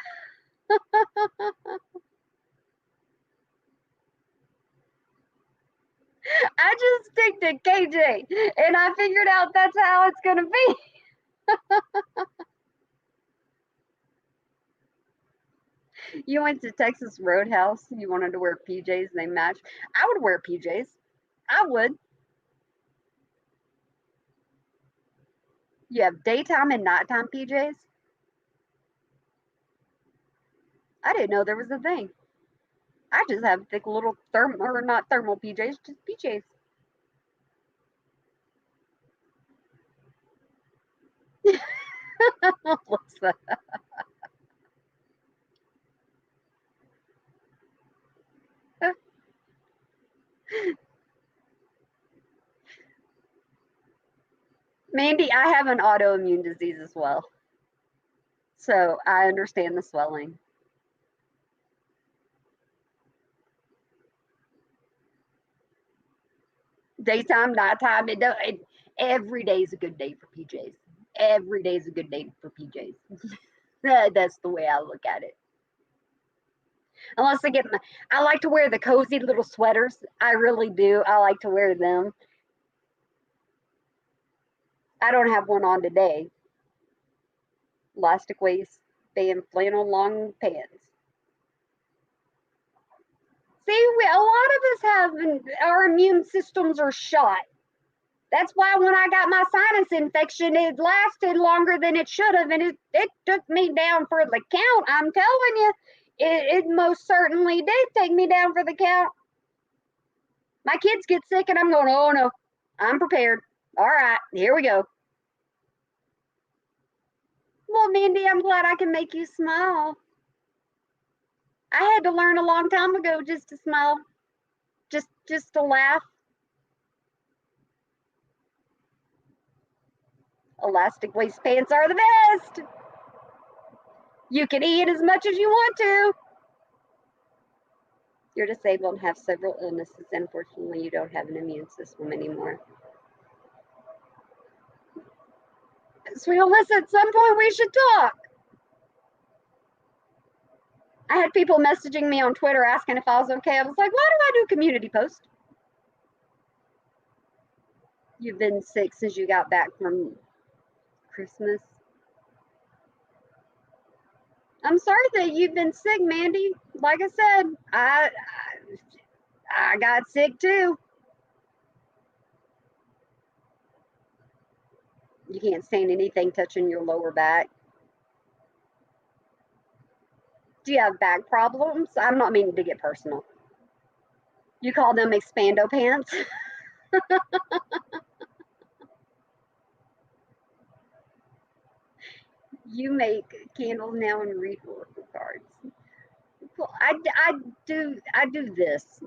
I just stick to KJ, and I figured out that's how it's gonna be. You went to Texas Roadhouse. You wanted to wear PJs. They match. I would wear PJs. I would. You have daytime and nighttime PJs. I didn't know there was a thing. I just have thick little thermal, or not thermal PJs, just PJs. Melissa. Mandy, I have an autoimmune disease as well. So I understand the swelling. Daytime, nighttime, every day is a good day for PJs. Every day is a good day for PJs. That's the way I look at it. Unless I like to wear the cozy little sweaters. I really do. I like to wear them. I don't have one on today. Elastic waist, band, flannel, long pants. See, a lot of us have our immune systems are shot. That's why when I got my sinus infection, it lasted longer than it should have, and it took me down for the count. I'm telling you, it most certainly did take me down for the count. My kids get sick, and I'm going, oh no, I'm prepared. All right, here we go. Well, Mindy, I'm glad I can make you smile. I had to learn a long time ago just to smile, just to laugh. Elastic waist pants are the best. You can eat as much as you want to. You're disabled and have several illnesses. Unfortunately, you don't have an immune system anymore. Sweet Alyssa, at some point we should talk. I had people messaging me on Twitter asking if I was okay. I was like, why do I do community posts? You've been sick since you got back from Christmas. I'm sorry that you've been sick, Mandy. Like I said, I got sick too. You can't stand anything touching your lower back. Do you have back problems? I'm not meaning to get personal. You call them expando pants? You make candles now and read oracle cards. Well, I do this.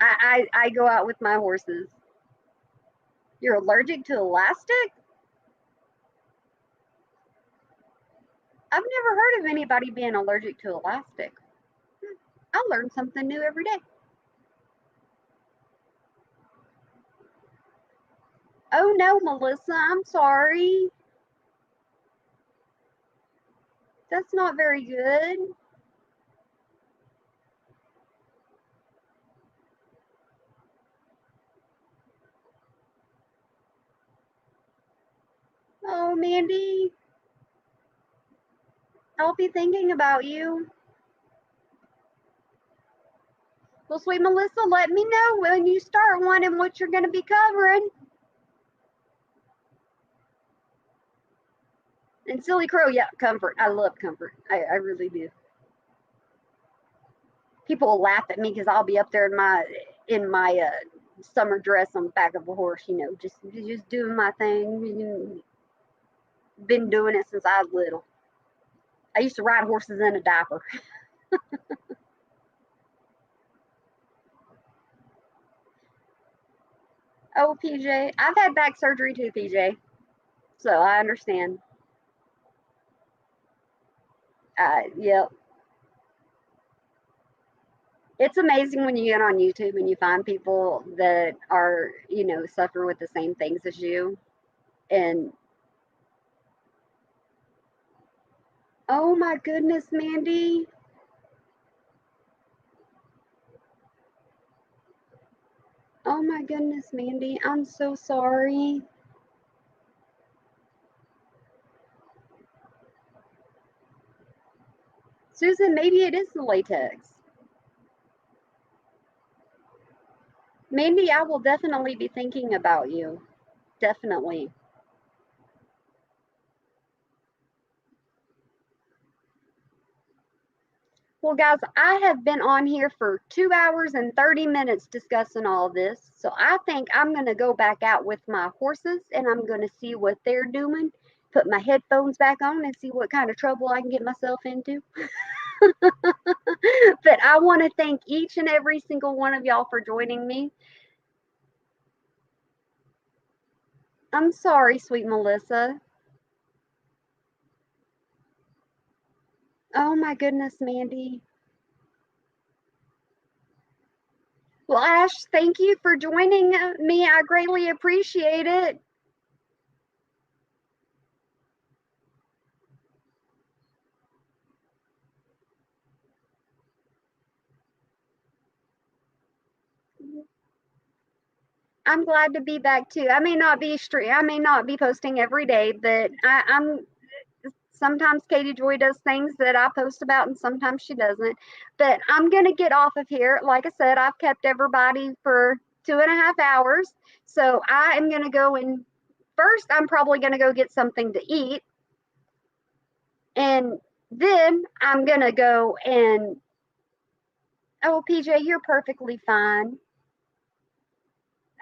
I go out with my horses. You're allergic to elastic? I've never heard of anybody being allergic to elastic. I learn something new every day. Oh no, Melissa, I'm sorry. That's not very good. Oh, Mandy, I'll be thinking about you. Well, sweet Melissa, let me know when you start one and what you're going to be covering. And Silly Crow, yeah, comfort. I love comfort. I really do. People will laugh at me because I'll be up there in my summer dress on the back of a horse, just doing my thing. Been doing it since I was little. I used to ride horses in a diaper. Oh, PJ, I've had back surgery too, PJ. So I understand. Yep. It's amazing when you get on YouTube and you find people that are, suffer with the same things as you. And oh my goodness, Mandy. Oh my goodness, Mandy. I'm so sorry. Susan, maybe it is the latex. Mandy, I will definitely be thinking about you. Definitely. Well, Well, guys, I have been on here for 2 hours and 30 minutes discussing all this. So I think I'm going to go back out with my horses and I'm going to see what they're doing, put my headphones back on, and see what kind of trouble I can get myself into. But I want to thank each and every single one of y'all for joining me. I'm sorry, sweet Melissa. Oh my goodness, Mandy. Well, Ash, thank you for joining me. I greatly appreciate it. I'm glad to be back too. I may not be posting every day, but I'm sometimes Katie Joy does things that I post about and sometimes she doesn't. But I'm gonna get off of here. Like I said, I've kept everybody for 2.5 hours. So I am gonna go and first I'm probably gonna go get something to eat. And then I'm gonna go and oh PJ, you're perfectly fine.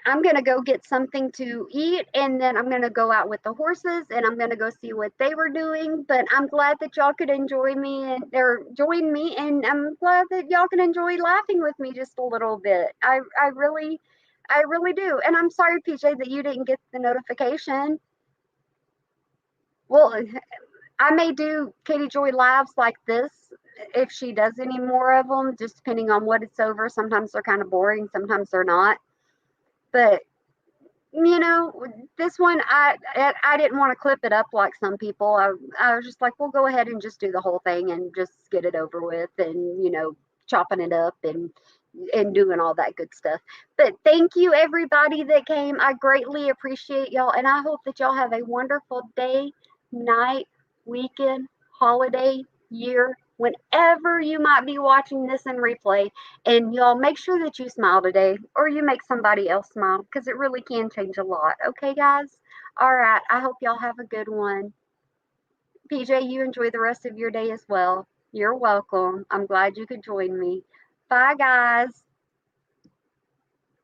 I'm going to go get something to eat and then I'm going to go out with the horses and I'm going to go see what they were doing. But I'm glad that y'all could enjoy me and or join me. And I'm glad that y'all can enjoy laughing with me just a little bit. I really do. And I'm sorry, PJ, that you didn't get the notification. Well, I may do Katie Joy lives like this if she does any more of them, just depending on what it's over. Sometimes they're kind of boring, sometimes they're not. But you know, this one I didn't want to clip it up like some people. I was just like, we'll go ahead and just do the whole thing and just get it over with, and chopping it up and doing all that good stuff. But thank you everybody that came. I greatly appreciate y'all, and I hope that y'all have a wonderful day, night, weekend, holiday, year, whenever you might be watching this in replay. And y'all make sure that you smile today or you make somebody else smile because it really can change a lot. Okay, guys? All right. I hope y'all have a good one. PJ, you enjoy the rest of your day as well. You're welcome. I'm glad you could join me. Bye, guys.